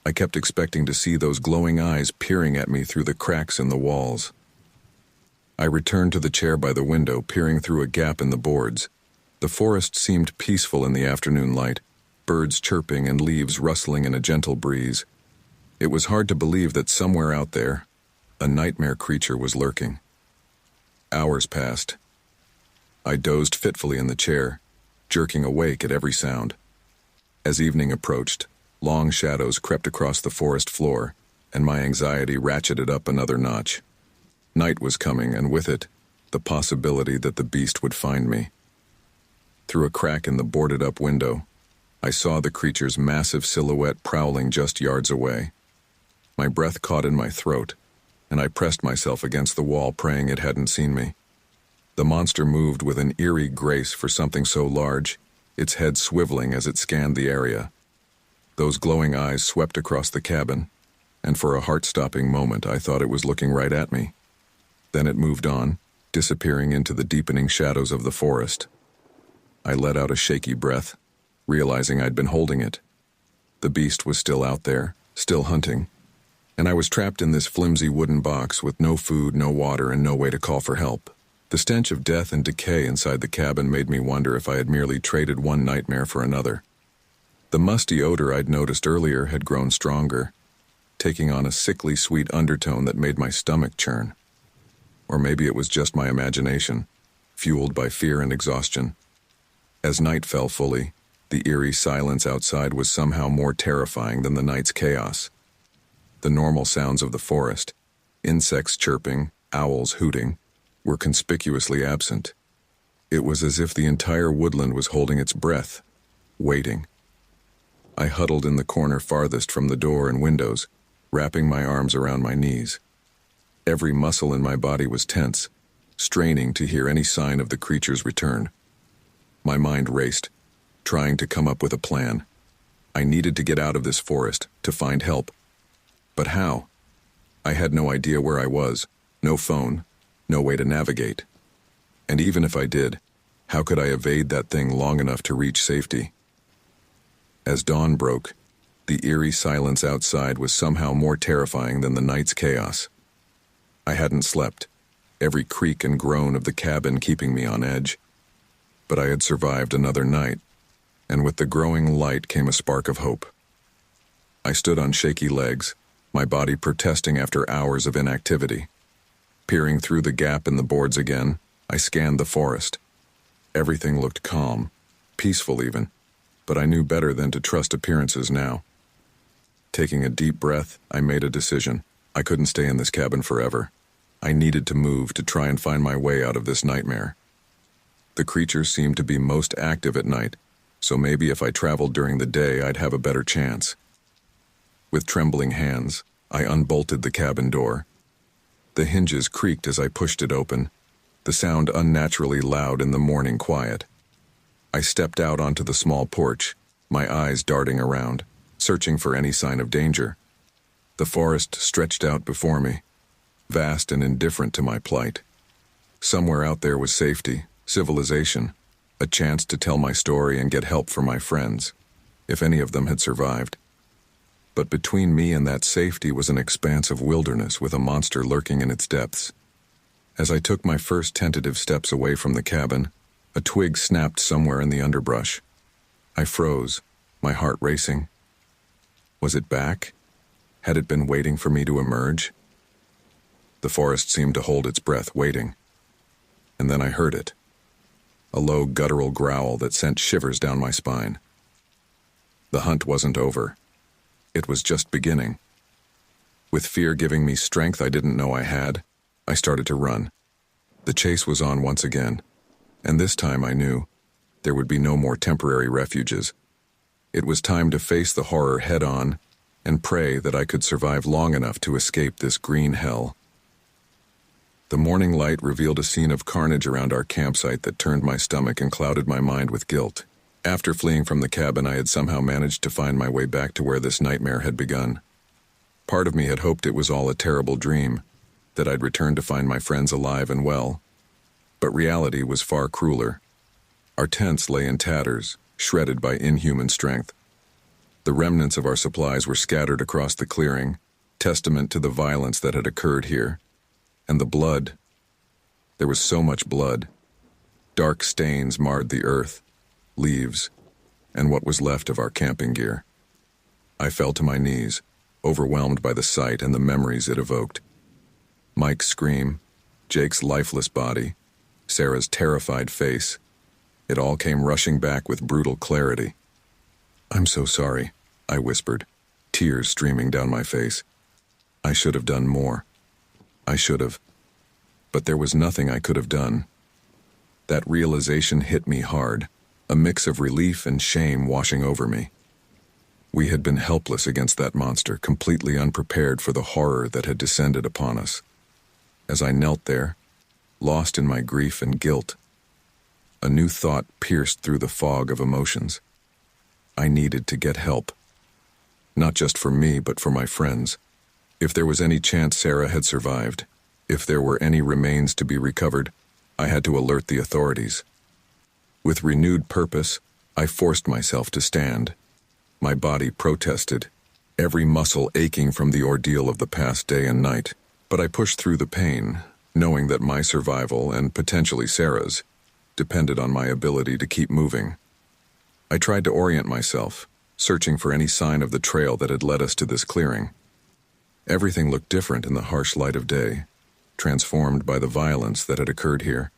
Speaker 1: I kept expecting to see those glowing eyes peering at me through the cracks in the walls. I returned to the chair by the window, peering through a gap in the boards. The forest seemed peaceful in the afternoon light, birds chirping and leaves rustling in a gentle breeze. It was hard to believe that somewhere out there, a nightmare creature was lurking. Hours passed, I dozed fitfully in the chair, jerking awake at every sound. As evening approached, long shadows crept across the forest floor, and my anxiety ratcheted up another notch. Night was coming, and with it, the possibility that the beast would find me. Through a crack in the boarded-up window, I saw the creature's massive silhouette prowling just yards away. My breath caught in my throat, and I pressed myself against the wall, praying it hadn't seen me. The monster moved with an eerie grace for something so large, its head swiveling as it scanned the area. Those glowing eyes swept across the cabin, and for a heart-stopping moment I thought it was looking right at me. Then it moved on, disappearing into the deepening shadows of the forest. I let out a shaky breath, realizing I'd been holding it. The beast was still out there, still hunting, and I was trapped in this flimsy wooden box with no food, no water, and no way to call for help. The stench of death and decay inside the cabin made me wonder if I had merely traded one nightmare for another. The musty odor I'd noticed earlier had grown stronger, taking on a sickly sweet undertone that made my stomach churn. Or maybe it was just my imagination, fueled by fear and exhaustion. As night fell fully, the eerie silence outside was somehow more terrifying than the night's chaos. The normal sounds of the forest, insects chirping, owls hooting, were conspicuously absent. It was as if the entire woodland was holding its breath, waiting. I huddled in the corner farthest from the door and windows, wrapping my arms around my knees. Every muscle in my body was tense, straining to hear any sign of the creature's return. My mind raced, trying to come up with a plan. I needed to get out of this forest, to find help. But how? I had no idea where I was, no phone, no way to navigate. And even if I did, how could I evade that thing long enough to reach safety? As dawn broke, the eerie silence outside was somehow more terrifying than the night's chaos. I hadn't slept, every creak and groan of the cabin keeping me on edge. But I had survived another night, and with the growing light came a spark of hope. I stood on shaky legs, my body protesting after hours of inactivity. Peering through the gap in the boards again, I scanned the forest. Everything looked calm, peaceful even, but I knew better than to trust appearances now. Taking a deep breath, I made a decision. I couldn't stay in this cabin forever. I needed to move to try and find my way out of this nightmare. The creatures seemed to be most active at night, so maybe if I traveled during the day, I'd have a better chance. With trembling hands, I unbolted the cabin door. The hinges creaked as I pushed it open, the sound unnaturally loud in the morning quiet. I stepped out onto the small porch, my eyes darting around, searching for any sign of danger. The forest stretched out before me, vast and indifferent to my plight. Somewhere out there was safety, civilization, a chance to tell my story and get help from my friends, if any of them had survived. But between me and that safety was an expanse of wilderness with a monster lurking in its depths. As I took my first tentative steps away from the cabin, a twig snapped somewhere in the underbrush. I froze, my heart racing. Was it back? Had it been waiting for me to emerge? The forest seemed to hold its breath, waiting. And then I heard it. A low guttural growl that sent shivers down my spine. The hunt wasn't over. It was just beginning. With fear giving me strength I didn't know I had, I started to run. The chase was on once again, and this time I knew there would be no more temporary refuges. It was time to face the horror head-on and pray that I could survive long enough to escape this green hell. The morning light revealed a scene of carnage around our campsite that turned my stomach and clouded my mind with guilt. After fleeing from the cabin, I had somehow managed to find my way back to where this nightmare had begun. Part of me had hoped it was all a terrible dream, that I'd return to find my friends alive and well. But reality was far crueler. Our tents lay in tatters, shredded by inhuman strength. The remnants of our supplies were scattered across the clearing, testament to the violence that had occurred here. And the blood. There was so much blood. Dark stains marred the earth, leaves, and what was left of our camping gear. I fell to my knees, overwhelmed by the sight and the memories it evoked. Mike's scream, Jake's lifeless body, Sarah's terrified face. It all came rushing back with brutal clarity. "I'm so sorry," I whispered, tears streaming down my face. "I should have done more. I should have." But there was nothing I could have done. That realization hit me hard, a mix of relief and shame washing over me. We had been helpless against that monster, completely unprepared for the horror that had descended upon us. As I knelt there, lost in my grief and guilt, a new thought pierced through the fog of emotions. I needed to get help. Not just for me, but for my friends. If there was any chance Sarah had survived, if there were any remains to be recovered, I had to alert the authorities. With renewed purpose, I forced myself to stand. My body protested, every muscle aching from the ordeal of the past day and night. But I pushed through the pain, knowing that my survival, and potentially Sarah's, depended on my ability to keep moving. I tried to orient myself, searching for any sign of the trail that had led us to this clearing. Everything looked different in the harsh light of day, transformed by the violence that had occurred here.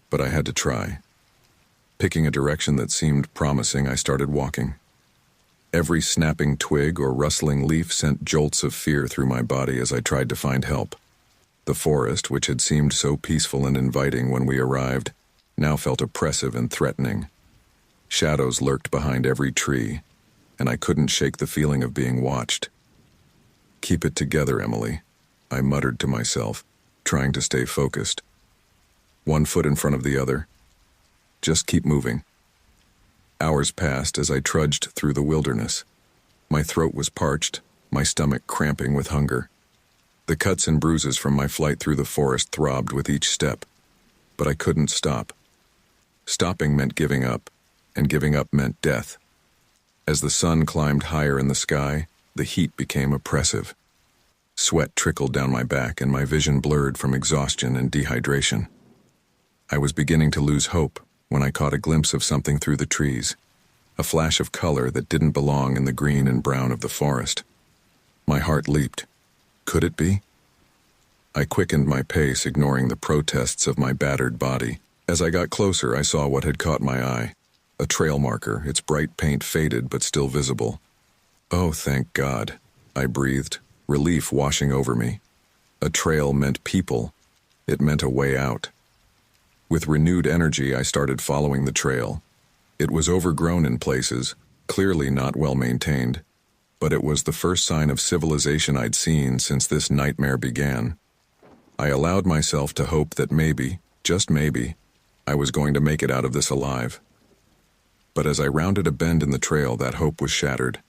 Speaker 1: But I had to try. Picking a direction that seemed promising, I started walking. Every snapping twig or rustling leaf sent jolts of fear through my body as I tried to find help. The forest, which had seemed so peaceful and inviting when we arrived, now felt oppressive and threatening. Shadows lurked behind every tree, and I couldn't shake the feeling of being watched. "Keep it together, Emily," I muttered to myself, trying to stay focused. One foot in front of the other. Just keep moving. Hours passed as I trudged through the wilderness. My throat was parched, my stomach cramping with hunger. The cuts and bruises from my flight through the forest throbbed with each step, but I couldn't stop. Stopping meant giving up, and giving up meant death. As the sun climbed higher in the sky, the heat became oppressive. Sweat trickled down my back and my vision blurred from exhaustion and dehydration. I was beginning to lose hope when I caught a glimpse of something through the trees, a flash of color that didn't belong in the green and brown of the forest. My heart leaped. Could it be? I quickened my pace, ignoring the protests of my battered body. As I got closer, I saw what had caught my eye. A trail marker, its bright paint faded but still visible. "Oh, thank God," I breathed, relief washing over me. A trail meant people. It meant a way out. With renewed energy, I started following the trail. It was overgrown in places, clearly not well maintained, but it was the first sign of civilization I'd seen since this nightmare began. I allowed myself to hope that maybe, just maybe, I was going to make it out of this alive. But as I rounded a bend in the trail, that hope was shattered.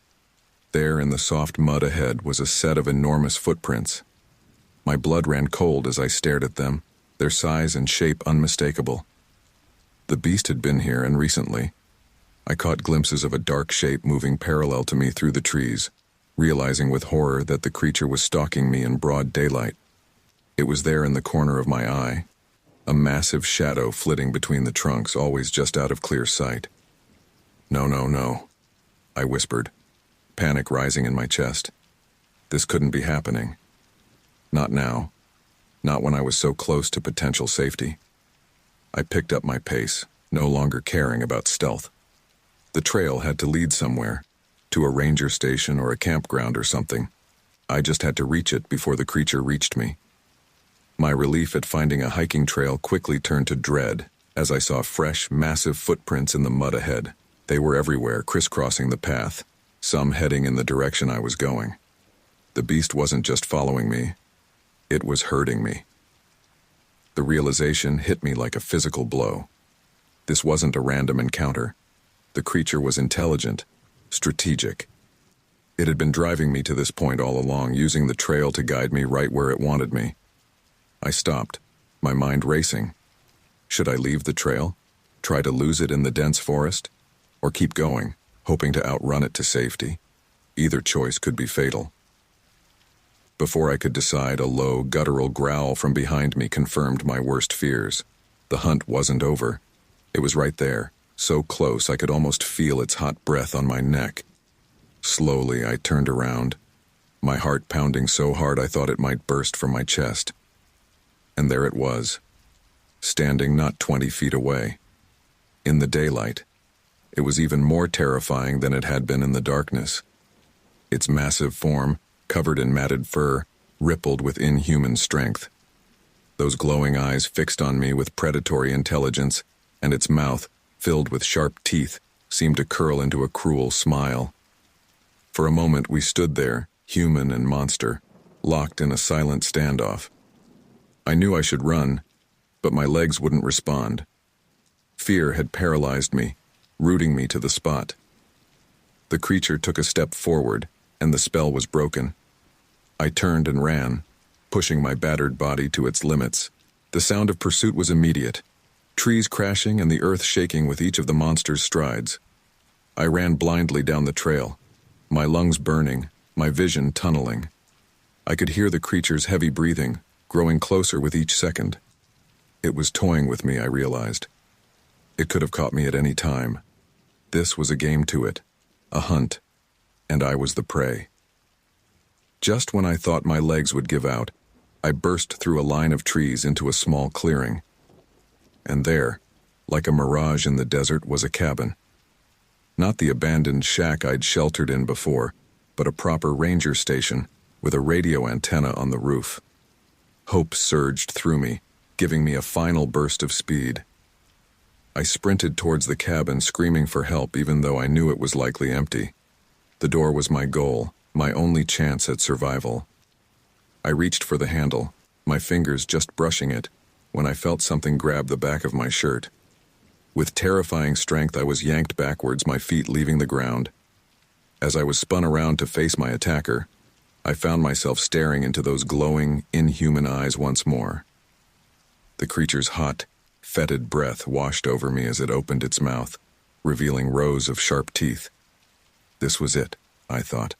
Speaker 1: There in the soft mud ahead was a set of enormous footprints. My blood ran cold as I stared at them, their size and shape unmistakable. The beast had been here, and recently. I caught glimpses of a dark shape moving parallel to me through the trees, realizing with horror that the creature was stalking me in broad daylight. It was there in the corner of my eye, a massive shadow flitting between the trunks, always just out of clear sight. "No, no, no," I whispered, panic rising in my chest. This couldn't be happening. Not now. Not when I was so close to potential safety. I picked up my pace, no longer caring about stealth. The trail had to lead somewhere, to a ranger station or a campground or something. I just had to reach it before the creature reached me. My relief at finding a hiking trail quickly turned to dread as I saw fresh, massive footprints in the mud ahead. They were everywhere, crisscrossing the path, some heading in the direction I was going. The beast wasn't just following me. It was hurting me. The realization hit me like a physical blow. This wasn't a random encounter. The creature was intelligent, strategic. It had been driving me to this point all along, using the trail to guide me right where it wanted me. I stopped, my mind racing. Should I leave the trail? Try to lose it in the dense forest? Or keep going, hoping to outrun it to safety? Either choice could be fatal. Before I could decide, a low, guttural growl from behind me confirmed my worst fears. The hunt wasn't over. It was right there, so close I could almost feel its hot breath on my neck. Slowly, I turned around, my heart pounding so hard I thought it might burst from my chest. And there it was, standing not 20 feet away. In the daylight, it was even more terrifying than it had been in the darkness. Its massive form, covered in matted fur, rippled with inhuman strength. Those glowing eyes fixed on me with predatory intelligence, and its mouth, filled with sharp teeth, seemed to curl into a cruel smile. For a moment we stood there, human and monster, locked in a silent standoff. I knew I should run, but my legs wouldn't respond. Fear had paralyzed me, rooting me to the spot. The creature took a step forward, and the spell was broken. I turned and ran, pushing my battered body to its limits. The sound of pursuit was immediate, trees crashing and the earth shaking with each of the monster's strides. I ran blindly down the trail, my lungs burning, my vision tunneling. I could hear the creature's heavy breathing, growing closer with each second. It was toying with me, I realized. It could have caught me at any time. This was a game to it, a hunt, and I was the prey. Just when I thought my legs would give out, I burst through a line of trees into a small clearing. And there, like a mirage in the desert, was a cabin. Not the abandoned shack I'd sheltered in before, but a proper ranger station with a radio antenna on the roof. Hope surged through me, giving me a final burst of speed. I sprinted towards the cabin, screaming for help even though I knew it was likely empty. The door was my goal, my only chance at survival. I reached for the handle, my fingers just brushing it, when I felt something grab the back of my shirt. With terrifying strength, I was yanked backwards, my feet leaving the ground. As I was spun around to face my attacker, I found myself staring into those glowing, inhuman eyes once more. The creature's hot, fetid breath washed over me as it opened its mouth, revealing rows of sharp teeth. This was it, I thought.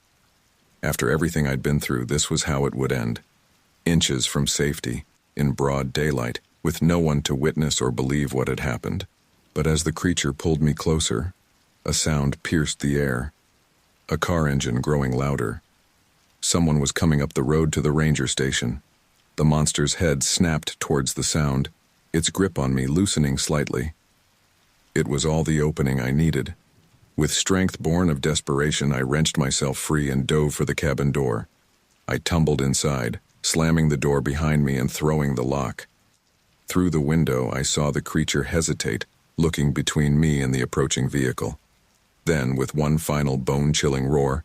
Speaker 1: After everything I'd been through, this was how it would end. Inches from safety, in broad daylight, with no one to witness or believe what had happened. But as the creature pulled me closer, a sound pierced the air. A car engine growing louder. Someone was coming up the road to the ranger station. The monster's head snapped towards the sound, its grip on me loosening slightly. It was all the opening I needed. With strength born of desperation, I wrenched myself free and dove for the cabin door. I tumbled inside, slamming the door behind me and throwing the lock. Through the window, I saw the creature hesitate, looking between me and the approaching vehicle. Then, with one final bone-chilling roar,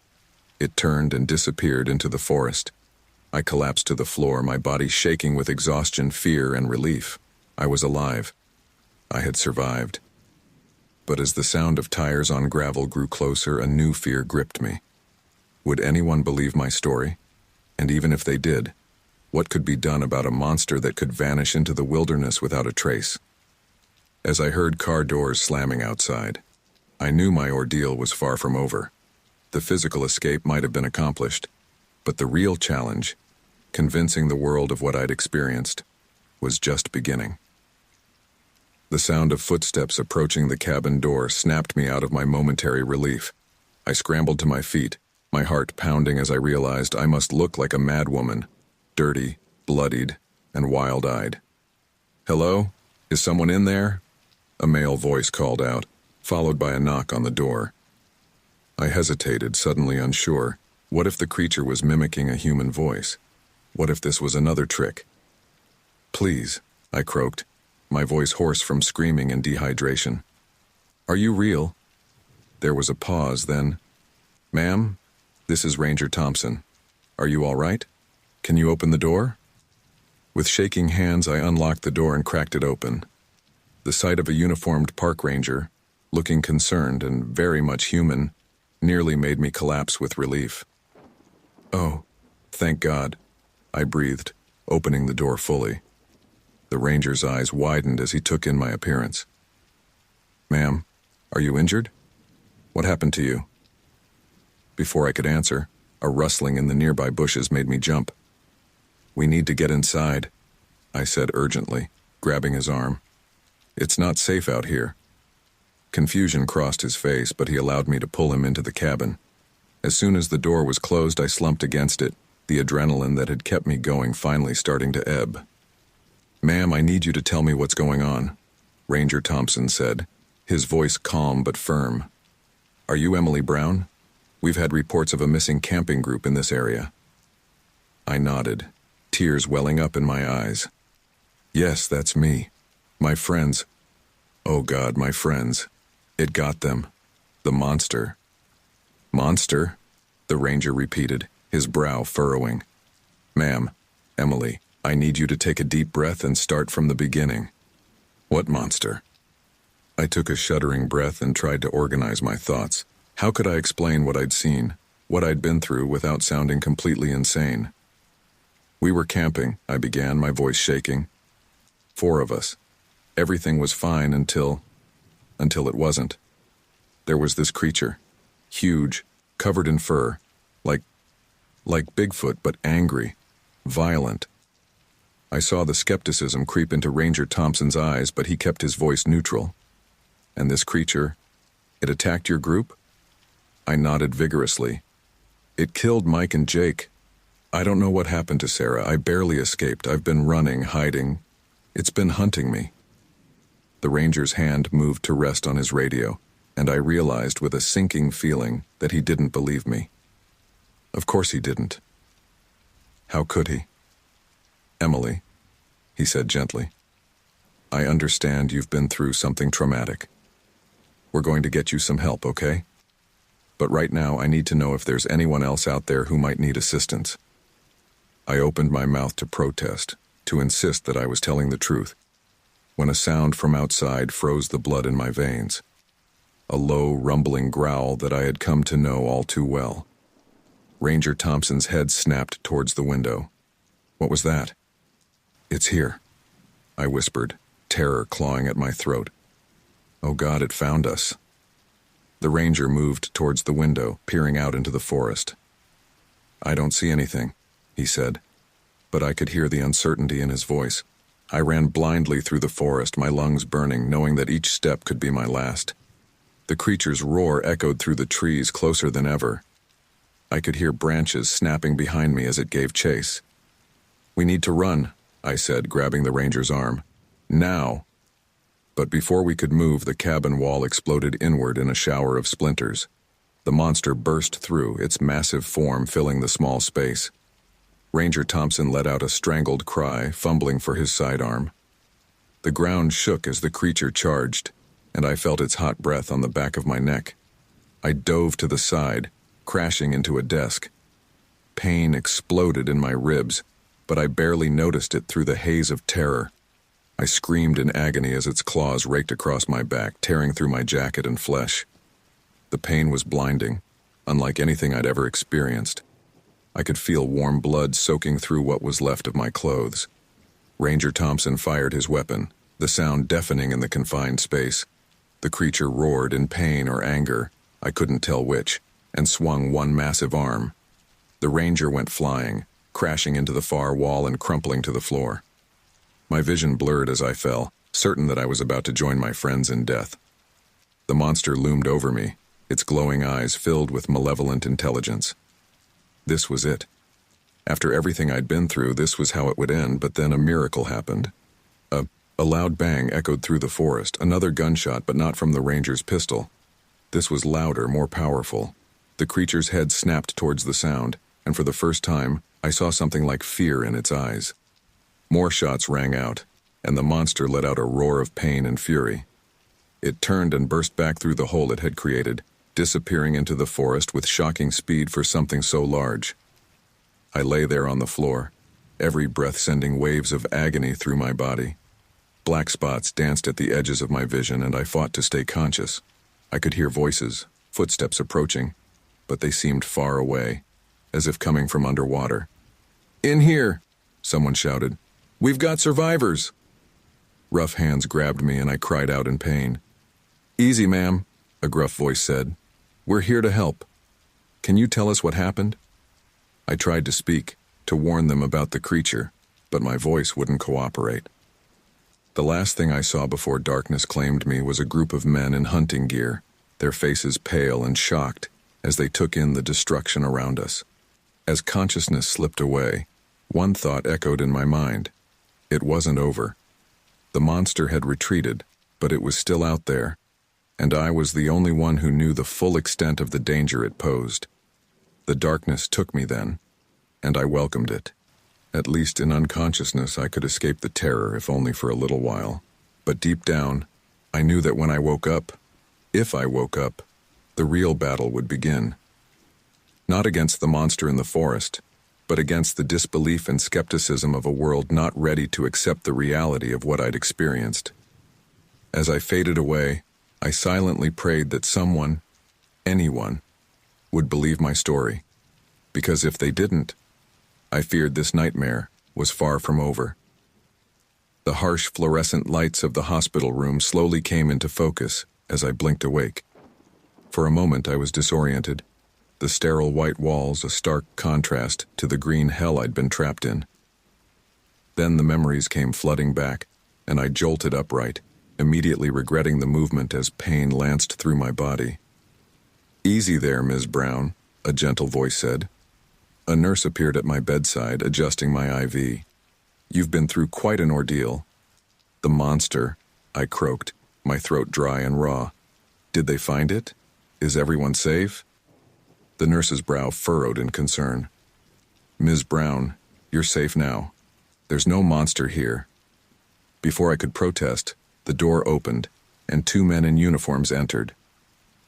Speaker 1: it turned and disappeared into the forest. I collapsed to the floor, my body shaking with exhaustion, fear, and relief. I was alive. I had survived. But as the sound of tires on gravel grew closer, a new fear gripped me. Would anyone believe my story? And even if they did, what could be done about a monster that could vanish into the wilderness without a trace? As I heard car doors slamming outside, I knew my ordeal was far from over. The physical escape might have been accomplished, but the real challenge, convincing the world of what I'd experienced, was just beginning. The sound of footsteps approaching the cabin door snapped me out of my momentary relief. I scrambled to my feet, my heart pounding as I realized I must look like a madwoman, dirty, bloodied, and wild-eyed. "Hello? Is someone in there?" A male voice called out, followed by a knock on the door. I hesitated, suddenly unsure. What if the creature was mimicking a human voice? What if this was another trick? "Please," I croaked, my voice hoarse from screaming and dehydration. "Are you real?" There was a pause, then, "Ma'am, this is Ranger Thompson. Are you all right? Can you open the door?" With shaking hands, I unlocked the door and cracked it open. The sight of a uniformed park ranger, looking concerned and very much human, nearly made me collapse with relief. "Oh, thank God," I breathed, opening the door fully. The ranger's eyes widened as he took in my appearance. "Ma'am, are you injured? What happened to you?" Before I could answer, a rustling in the nearby bushes made me jump. "We need to get inside," I said urgently, grabbing his arm. "It's not safe out here." Confusion crossed his face, but he allowed me to pull him into the cabin. As soon as the door was closed, I slumped against it, the adrenaline that had kept me going finally starting to ebb. "Ma'am, I need you to tell me what's going on," Ranger Thompson said, his voice calm but firm. "Are you Emily Brown? We've had reports of a missing camping group in this area." I nodded, tears welling up in my eyes. "Yes, that's me. My friends. Oh God, my friends. It got them. The monster." "Monster?" the ranger repeated, his brow furrowing. "Ma'am, Emily, I need you to take a deep breath and start from the beginning." "What monster?" I took a shuddering breath and tried to organize my thoughts. How could I explain what I'd seen, what I'd been through, without sounding completely insane? "We were camping," I began, my voice shaking. 4 of us. Everything was fine until it wasn't. There was this creature, huge, covered in fur, like Bigfoot, but angry, violent. I saw the skepticism creep into Ranger Thompson's eyes, but he kept his voice neutral. "And this creature, it attacked your group?" I nodded vigorously. "It killed Mike and Jake. I don't know what happened to Sarah. I barely escaped. I've been running, hiding. It's been hunting me." The ranger's hand moved to rest on his radio, and I realized with a sinking feeling that he didn't believe me. Of course he didn't. How could he? "Emily," he said gently, "I understand you've been through something traumatic. We're going to get you some help, okay? But right now I need to know if there's anyone else out there who might need assistance." I opened my mouth to protest, to insist that I was telling the truth, when a sound from outside froze the blood in my veins. A low, rumbling growl that I had come to know all too well. Ranger Thompson's head snapped towards the window. "What was that?" "It's here," I whispered, terror clawing at my throat. "Oh God, it found us." The ranger moved towards the window, peering out into the forest. "I don't see anything," he said, but I could hear the uncertainty in his voice. I ran blindly through the forest, my lungs burning, knowing that each step could be my last. The creature's roar echoed through the trees, closer than ever. I could hear branches snapping behind me as it gave chase. "We need to run," I said, grabbing the ranger's arm. "Now!" But before we could move, the cabin wall exploded inward in a shower of splinters. The monster burst through, its massive form filling the small space. Ranger Thompson let out a strangled cry, fumbling for his sidearm. The ground shook as the creature charged, and I felt its hot breath on the back of my neck. I dove to the side, crashing into a desk. Pain exploded in my ribs, but I barely noticed it through the haze of terror. I screamed in agony as its claws raked across my back, tearing through my jacket and flesh. The pain was blinding, unlike anything I'd ever experienced. I could feel warm blood soaking through what was left of my clothes. Ranger Thompson fired his weapon, the sound deafening in the confined space. The creature roared in pain or anger, I couldn't tell which, and swung one massive arm. The ranger went flying, crashing into the far wall and crumpling to the floor. My vision blurred as I fell, certain that I was about to join my friends in death. The monster loomed over me, its glowing eyes filled with malevolent intelligence. This was it. After everything I'd been through, this was how it would end, but then a miracle happened. A loud bang echoed through the forest, another gunshot, but not from the ranger's pistol. This was louder, more powerful. The creature's head snapped towards the sound, and for the first time, I saw something like fear in its eyes. More shots rang out, and the monster let out a roar of pain and fury. It turned and burst back through the hole it had created, disappearing into the forest with shocking speed for something so large. I lay there on the floor, every breath sending waves of agony through my body. Black spots danced at the edges of my vision, and I fought to stay conscious. I could hear voices, footsteps approaching, but they seemed far away, as if coming from underwater. "In here!" someone shouted. "We've got survivors!" Rough hands grabbed me, and I cried out in pain. "Easy, ma'am," a gruff voice said. "We're here to help. Can you tell us what happened?" I tried to speak, to warn them about the creature, but my voice wouldn't cooperate. The last thing I saw before darkness claimed me was a group of men in hunting gear, their faces pale and shocked as they took in the destruction around us. As consciousness slipped away, one thought echoed in my mind. It wasn't over. The monster had retreated, but it was still out there, and I was the only one who knew the full extent of the danger it posed. The darkness took me then, and I welcomed it. At least in unconsciousness I could escape the terror, if only for a little while. But deep down, I knew that when I woke up, if I woke up, the real battle would begin. Not against the monster in the forest, but against the disbelief and skepticism of a world not ready to accept the reality of what I'd experienced. As I faded away, I silently prayed that someone, anyone, would believe my story, because if they didn't, I feared this nightmare was far from over. The harsh fluorescent lights of the hospital room slowly came into focus as I blinked awake. For a moment I was disoriented, the sterile white walls a stark contrast to the green hell I'd been trapped in. Then the memories came flooding back, and I jolted upright, immediately regretting the movement as pain lanced through my body. "Easy there, Ms. Brown," a gentle voice said. A nurse appeared at my bedside, adjusting my IV. "You've been through quite an ordeal." "The monster," I croaked, my throat dry and raw. "Did they find it? Is everyone safe?" The nurse's brow furrowed in concern. "Ms. Brown, you're safe now. There's no monster here." Before I could protest, the door opened, and two men in uniforms entered.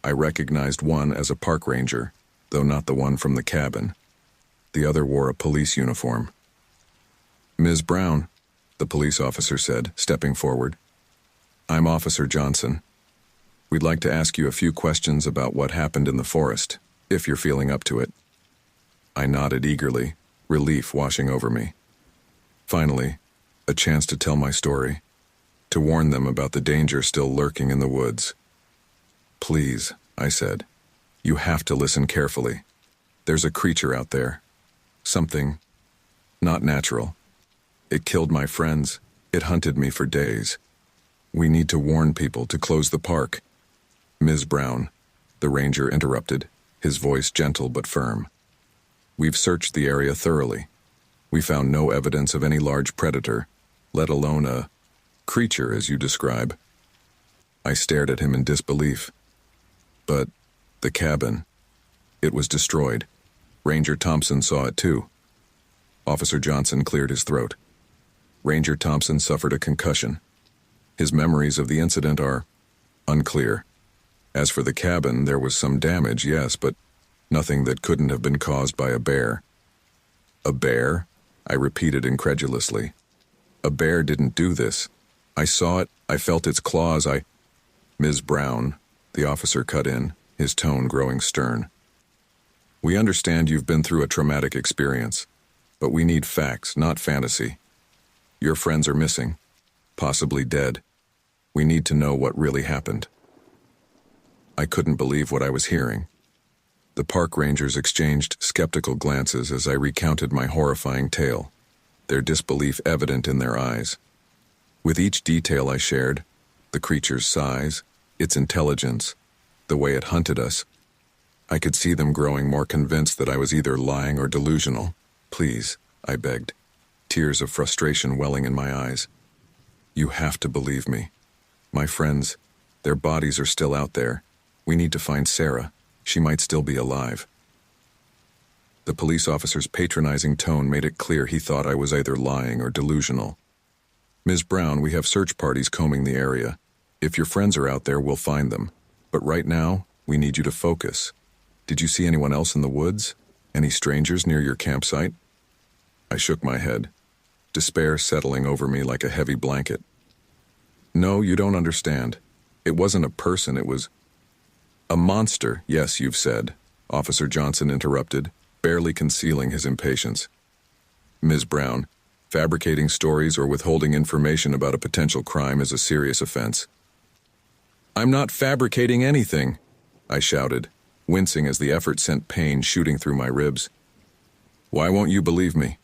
Speaker 1: I recognized one as a park ranger, though not the one from the cabin. The other wore a police uniform. "Ms. Brown," the police officer said, stepping forward. "I'm Officer Johnson. We'd like to ask you a few questions about what happened in the forest, if you're feeling up to it." I nodded eagerly, relief washing over me. Finally, a chance to tell my story, to warn them about the danger still lurking in the woods. "Please," I said, "you have to listen carefully. There's a creature out there. Something not natural. It killed my friends. It hunted me for days. We need to warn people to close the park." "Ms. Brown," the ranger interrupted, his voice gentle but firm. "We've searched the area thoroughly. We found no evidence of any large predator, let alone a creature as you describe." I stared at him in disbelief. "But the cabin, it was destroyed. Ranger Thompson saw it too." Officer Johnson cleared his throat. "Ranger Thompson suffered a concussion. His memories of the incident are unclear. As for the cabin, there was some damage, yes, but nothing that couldn't have been caused by a bear." "A bear?" I repeated incredulously. "A bear didn't do this. I saw it, I felt its claws, "Ms. Brown," the officer cut in, his tone growing stern. "We understand you've been through a traumatic experience, but we need facts, not fantasy. Your friends are missing, possibly dead. We need to know what really happened." I couldn't believe what I was hearing. The park rangers exchanged skeptical glances as I recounted my horrifying tale, their disbelief evident in their eyes. With each detail I shared, the creature's size, its intelligence, the way it hunted us, I could see them growing more convinced that I was either lying or delusional. "Please," I begged, tears of frustration welling in my eyes. "You have to believe me. My friends, their bodies are still out there. We need to find Sarah. She might still be alive." The police officer's patronizing tone made it clear he thought I was either lying or delusional. "Ms. Brown, we have search parties combing the area. If your friends are out there, we'll find them. But right now, we need you to focus. Did you see anyone else in the woods? Any strangers near your campsite?" I shook my head, despair settling over me like a heavy blanket. "No, you don't understand. It wasn't a person, it was—" "A monster, yes, you've said," Officer Johnson interrupted, barely concealing his impatience. "Ms. Brown, fabricating stories or withholding information about a potential crime is a serious offense." "I'm not fabricating anything," I shouted, wincing as the effort sent pain shooting through my ribs. "Why won't you believe me?"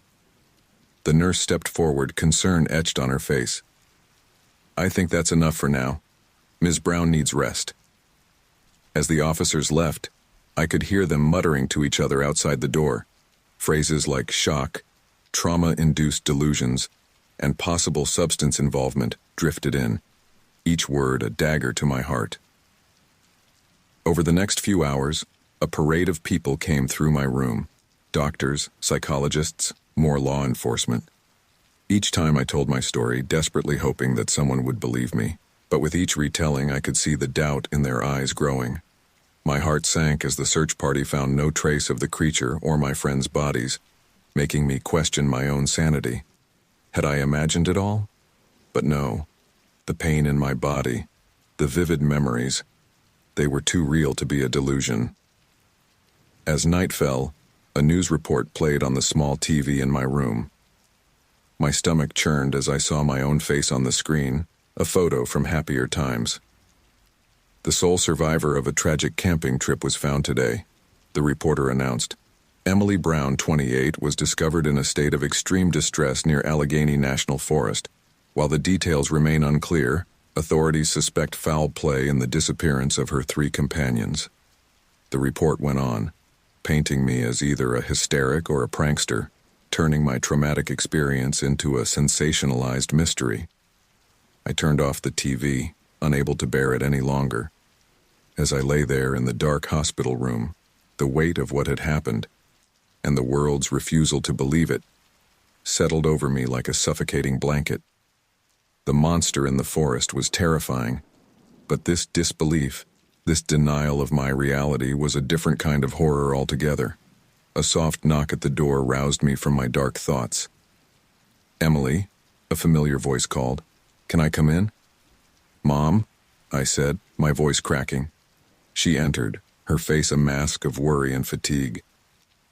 Speaker 1: The nurse stepped forward, concern etched on her face. "I think that's enough for now. Ms. Brown needs rest." As the officers left, I could hear them muttering to each other outside the door, phrases like shock, trauma-induced delusions, and possible substance involvement drifted in, each word a dagger to my heart. Over the next few hours, a parade of people came through my room. Doctors, psychologists, more law enforcement. Each time I told my story, desperately hoping that someone would believe me, but with each retelling I could see the doubt in their eyes growing. My heart sank as the search party found no trace of the creature or my friends' bodies, making me question my own sanity. Had I imagined it all? But no. The pain in my body, the vivid memories, they were too real to be a delusion. As night fell, a news report played on the small TV in my room. My stomach churned as I saw my own face on the screen, a photo from happier times. The sole survivor of a tragic camping trip was found today, the reporter announced. Emily Brown, 28, was discovered in a state of extreme distress near Allegheny National Forest. While the details remain unclear, authorities suspect foul play in the disappearance of her 3 companions. The report went on, painting me as either a hysteric or a prankster, turning my traumatic experience into a sensationalized mystery. I turned off the TV, unable to bear it any longer. As I lay there in the dark hospital room, the weight of what had happened, and the world's refusal to believe it, settled over me like a suffocating blanket. The monster in the forest was terrifying, but this disbelief, this denial of my reality was a different kind of horror altogether. A soft knock at the door roused me from my dark thoughts. "Emily," a familiar voice called. "Can I come in?" "Mom," I said, my voice cracking. She entered, her face a mask of worry and fatigue.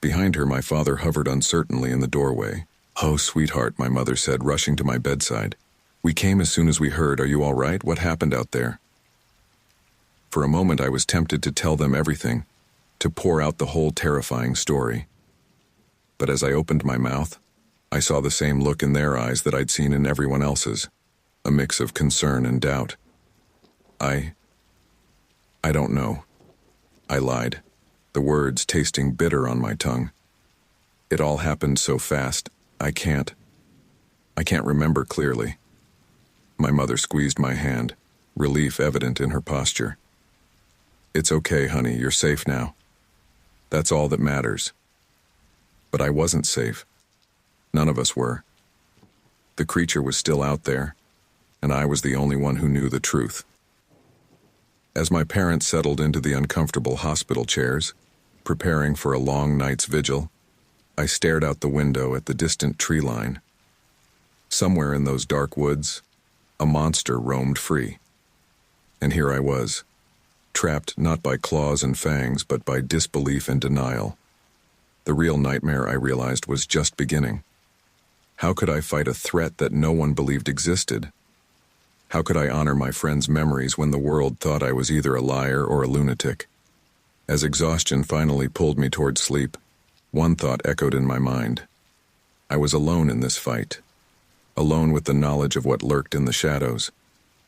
Speaker 1: Behind her, my father hovered uncertainly in the doorway. "Oh, sweetheart," my mother said, rushing to my bedside. "We came as soon as we heard. Are you all right? What happened out there?" For a moment I was tempted to tell them everything, to pour out the whole terrifying story. But as I opened my mouth, I saw the same look in their eyes that I'd seen in everyone else's, a mix of concern and doubt. I don't know. I lied, the words tasting bitter on my tongue. It all happened so fast, I can't remember clearly. My mother squeezed my hand, relief evident in her posture. "It's okay, honey, you're safe now. That's all that matters." But I wasn't safe. None of us were. The creature was still out there, and I was the only one who knew the truth. As my parents settled into the uncomfortable hospital chairs, preparing for a long night's vigil, I stared out the window at the distant tree line. Somewhere in those dark woods, a monster roamed free. And here I was, trapped not by claws and fangs, but by disbelief and denial. The real nightmare, I realized, was just beginning. How could I fight a threat that no one believed existed? How could I honor my friends' memories when the world thought I was either a liar or a lunatic? As exhaustion finally pulled me toward sleep, one thought echoed in my mind. I was alone in this fight, alone with the knowledge of what lurked in the shadows,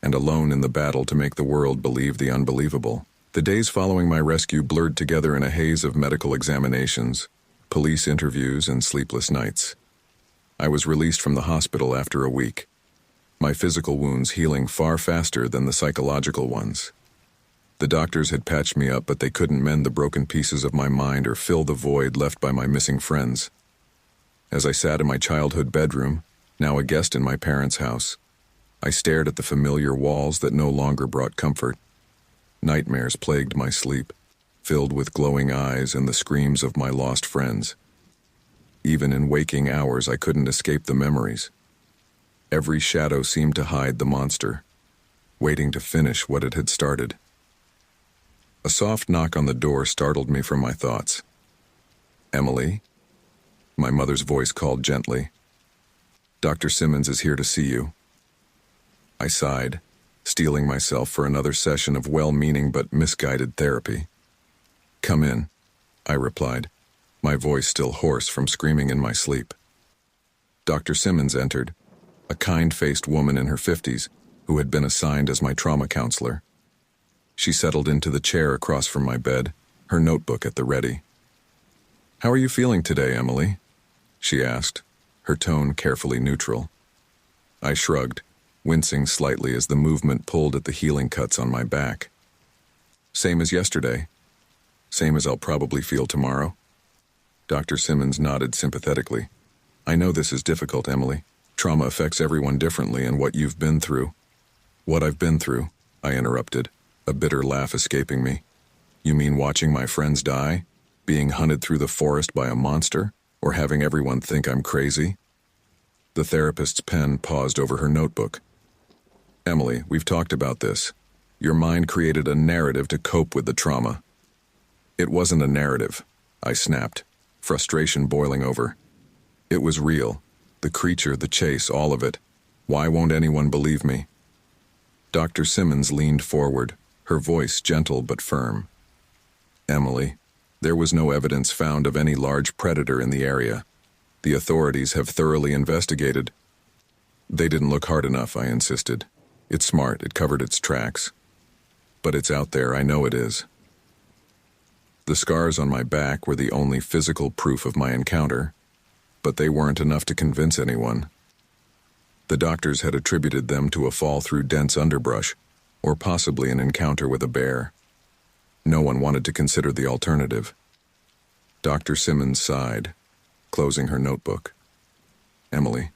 Speaker 1: and alone in the battle to make the world believe the unbelievable. The days following my rescue blurred together in a haze of medical examinations, police interviews, and sleepless nights. I was released from the hospital after a week, my physical wounds healing far faster than the psychological ones. The doctors had patched me up, but they couldn't mend the broken pieces of my mind or fill the void left by my missing friends. As I sat in my childhood bedroom, now a guest in my parents' house, I stared at the familiar walls that no longer brought comfort. Nightmares plagued my sleep, filled with glowing eyes and the screams of my lost friends. Even in waking hours, I couldn't escape the memories. Every shadow seemed to hide the monster, waiting to finish what it had started. A soft knock on the door startled me from my thoughts. "Emily?" My mother's voice called gently. "Dr. Simmons is here to see you." I sighed, steeling myself for another session of well-meaning but misguided therapy. "Come in," I replied, my voice still hoarse from screaming in my sleep. Dr. Simmons entered, a kind-faced woman in her 50s who had been assigned as my trauma counselor. She settled into the chair across from my bed, her notebook at the ready. "How are you feeling today, Emily?" she asked, her tone carefully neutral. I shrugged, wincing slightly as the movement pulled at the healing cuts on my back. Same as yesterday. Same as I'll probably feel tomorrow. Dr. Simmons nodded sympathetically. I know this is difficult, Emily. Trauma affects everyone differently, and what you've been through. What I've been through, I interrupted, a bitter laugh escaping me. You mean watching my friends die? Being hunted through the forest by a monster? Or having everyone think I'm crazy? The therapist's pen paused over her notebook. Emily, we've talked about this. Your mind created a narrative to cope with the trauma. It wasn't a narrative, I snapped, frustration boiling over. It was real. The creature, the chase, all of it. Why won't anyone believe me? Dr. Simmons leaned forward, her voice gentle but firm. Emily, there was no evidence found of any large predator in the area. The authorities have thoroughly investigated. They didn't look hard enough, I insisted. It's smart, it covered its tracks. But it's out there, I know it is. The scars on my back were the only physical proof of my encounter, but they weren't enough to convince anyone. The doctors had attributed them to a fall through dense underbrush, or possibly an encounter with a bear. No one wanted to consider the alternative. Dr. Simmons sighed, closing her notebook. Emily,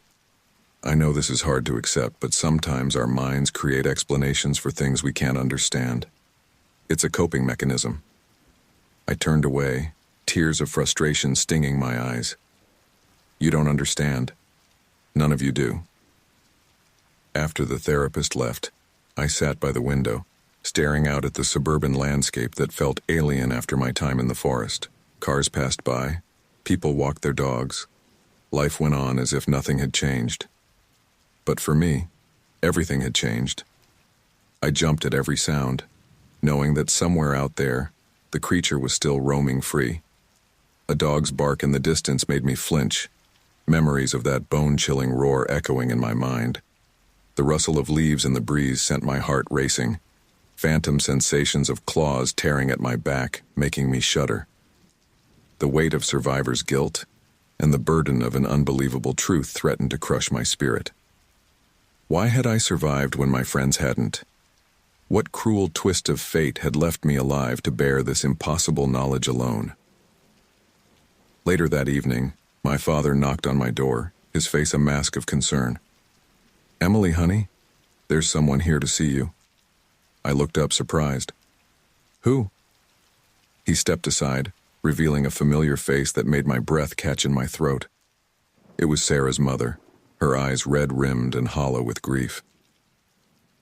Speaker 1: I know this is hard to accept, but sometimes our minds create explanations for things we can't understand. It's a coping mechanism. I turned away, tears of frustration stinging my eyes. You don't understand. None of you do. After the therapist left, I sat by the window, staring out at the suburban landscape that felt alien after my time in the forest. Cars passed by, people walked their dogs. Life went on as if nothing had changed. But for me, everything had changed. I jumped at every sound, knowing that somewhere out there, the creature was still roaming free. A dog's bark in the distance made me flinch, memories of that bone-chilling roar echoing in my mind. The rustle of leaves in the breeze sent my heart racing, phantom sensations of claws tearing at my back, making me shudder. The weight of survivor's guilt and the burden of an unbelievable truth threatened to crush my spirit. Why had I survived when my friends hadn't? What cruel twist of fate had left me alive to bear this impossible knowledge alone? Later that evening, my father knocked on my door, his face a mask of concern. Emily, honey, there's someone here to see you. I looked up surprised. Who? He stepped aside, revealing a familiar face that made my breath catch in my throat. It was Sarah's mother, her eyes red-rimmed and hollow with grief.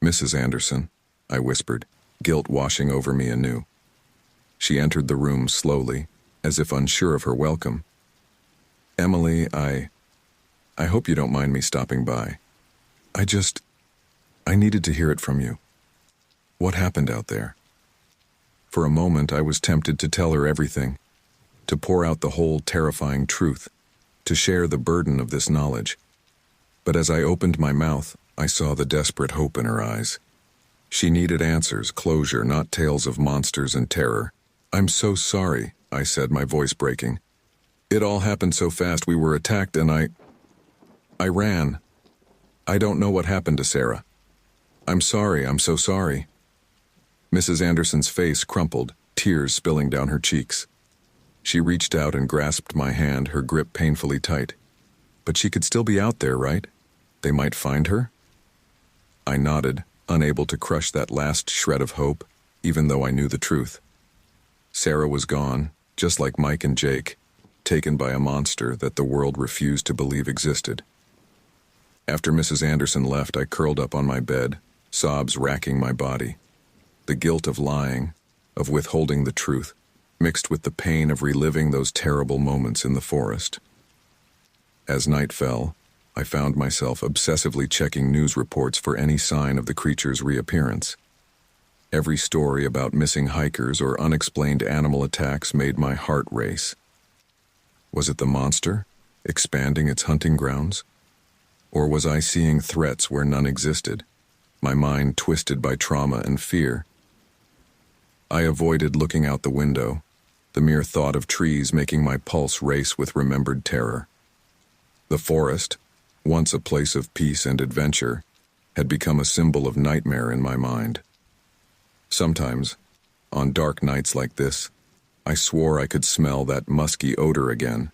Speaker 1: Mrs. Anderson, I whispered, guilt washing over me anew. She entered the room slowly, as if unsure of her welcome. Emily, I hope you don't mind me stopping by. I needed to hear it from you. What happened out there? For a moment, I was tempted to tell her everything, to pour out the whole terrifying truth, to share the burden of this knowledge. But as I opened my mouth, I saw the desperate hope in her eyes. She needed answers, closure, not tales of monsters and terror. I'm so sorry, I said, my voice breaking. It all happened so fast, we were attacked and I ran. I don't know what happened to Sarah. I'm sorry, I'm so sorry. Mrs. Anderson's face crumpled, tears spilling down her cheeks. She reached out and grasped my hand, her grip painfully tight. But she could still be out there, right? They might find her? I nodded, unable to crush that last shred of hope, even though I knew the truth. Sarah was gone, just like Mike and Jake, taken by a monster that the world refused to believe existed. After Mrs. Anderson left, I curled up on my bed, sobs racking my body. The guilt of lying, of withholding the truth, mixed with the pain of reliving those terrible moments in the forest. As night fell, I found myself obsessively checking news reports for any sign of the creature's reappearance. Every story about missing hikers or unexplained animal attacks made my heart race. Was it the monster, expanding its hunting grounds? Or was I seeing threats where none existed, my mind twisted by trauma and fear? I avoided looking out the window, the mere thought of trees making my pulse race with remembered terror. The forest, once a place of peace and adventure, had become a symbol of nightmare in my mind. Sometimes, on dark nights like this, I swore I could smell that musky odor again,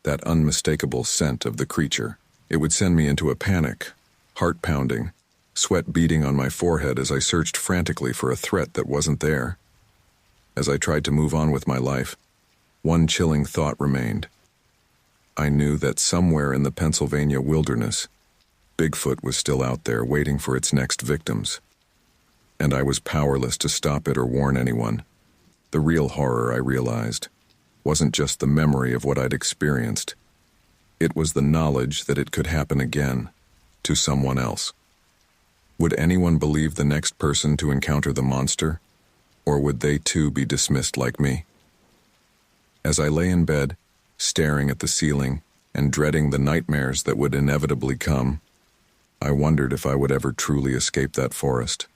Speaker 1: that unmistakable scent of the creature. It would send me into a panic, heart pounding, sweat beading on my forehead as I searched frantically for a threat that wasn't there. As I tried to move on with my life, one chilling thought remained. I knew that somewhere in the Pennsylvania wilderness, Bigfoot was still out there waiting for its next victims. And I was powerless to stop it or warn anyone. The real horror, I realized, wasn't just the memory of what I'd experienced. It was the knowledge that it could happen again, to someone else. Would anyone believe the next person to encounter the monster, or would they too be dismissed like me? As I lay in bed, staring at the ceiling and dreading the nightmares that would inevitably come, I wondered if I would ever truly escape that forest.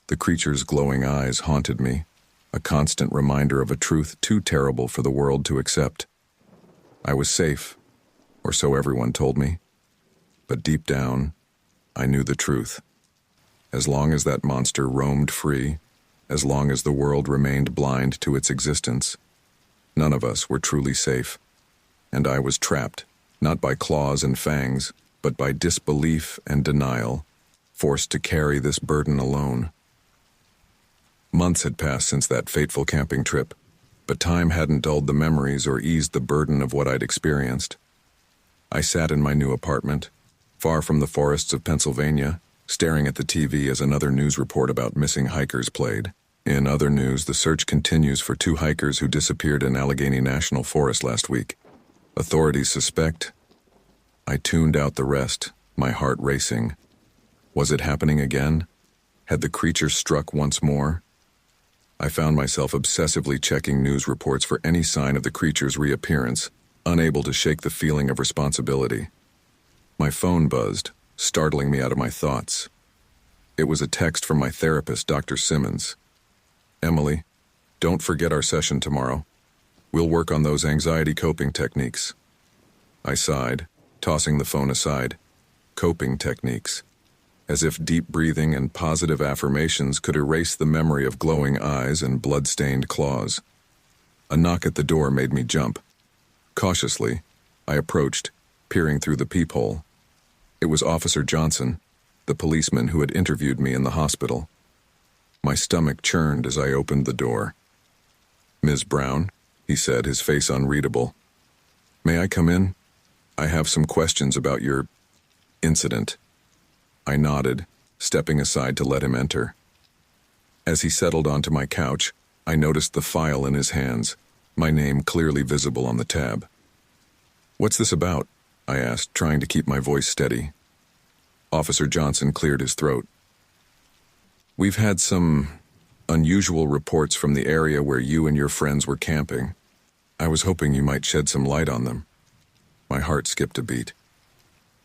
Speaker 1: The creature's glowing eyes haunted me, a constant reminder of a truth too terrible for the world to accept. I was safe, or so everyone told me, but deep down, I knew the truth. As long as that monster roamed free, as long as the world remained blind to its existence, none of us were truly safe, and I was trapped, not by claws and fangs, but by disbelief and denial, forced to carry this burden alone. Months had passed since that fateful camping trip, but time hadn't dulled the memories or eased the burden of what I'd experienced. I sat in my new apartment, far from the forests of Pennsylvania, staring at the TV as another news report about missing hikers played. In other news, the search continues for 2 hikers who disappeared in Allegheny National Forest last week. Authorities suspect. I tuned out the rest, my heart racing. Was it happening again? Had the creature struck once more? I found myself obsessively checking news reports for any sign of the creature's reappearance, unable to shake the feeling of responsibility. My phone buzzed, startling me out of my thoughts. It was a text from my therapist, Dr. Simmons. "Emily, don't forget our session tomorrow. We'll work on those anxiety coping techniques." I sighed, tossing the phone aside. Coping techniques. As if deep breathing and positive affirmations could erase the memory of glowing eyes and blood-stained claws. A knock at the door made me jump. Cautiously, I approached, peering through the peephole. It was Officer Johnson, the policeman who had interviewed me in the hospital. My stomach churned as I opened the door. "Ms. Brown," he said, his face unreadable. "May I come in? I have some questions about your incident." I nodded, stepping aside to let him enter. As he settled onto my couch, I noticed the file in his hands, my name clearly visible on the tab. "What's this about?" I asked, trying to keep my voice steady. Officer Johnson cleared his throat. "We've had some unusual reports from the area where you and your friends were camping. I was hoping you might shed some light on them." My heart skipped a beat.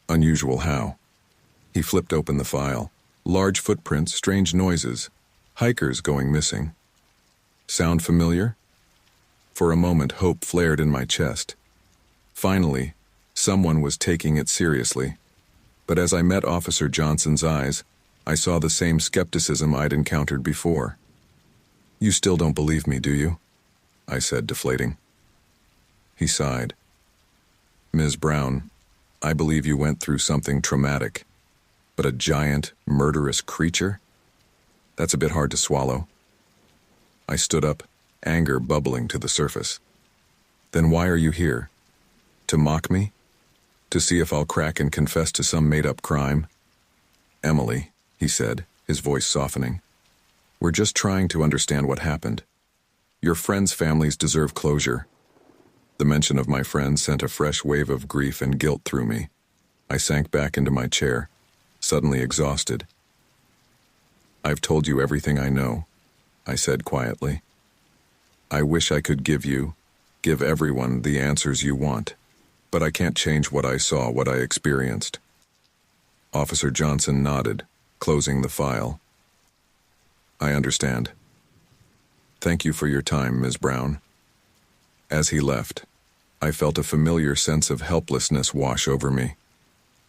Speaker 1: "Unusual how?" He flipped open the file. "Large footprints, strange noises, hikers going missing. Sound familiar?" For a moment, hope flared in my chest. Finally, someone was taking it seriously. But as I met Officer Johnson's eyes, I saw the same skepticism I'd encountered before. "You still don't believe me, do you?" I said, deflating. He sighed. "Ms. Brown, I believe you went through something traumatic. But a giant, murderous creature? That's a bit hard to swallow." I stood up, anger bubbling to the surface. "Then why are you here? To mock me? To see if I'll crack and confess to some made-up crime?" "Emily," he said, his voice softening, "we're just trying to understand what happened. Your friends' families deserve closure." The mention of my friends sent a fresh wave of grief and guilt through me. I sank back into my chair, suddenly exhausted. "I've told you everything I know," I said quietly. "I wish I could give everyone the answers you want, but I can't change what I saw, what I experienced." Officer Johnson nodded, closing the file. "I understand. Thank you for your time, Ms. Brown." As he left, I felt a familiar sense of helplessness wash over me.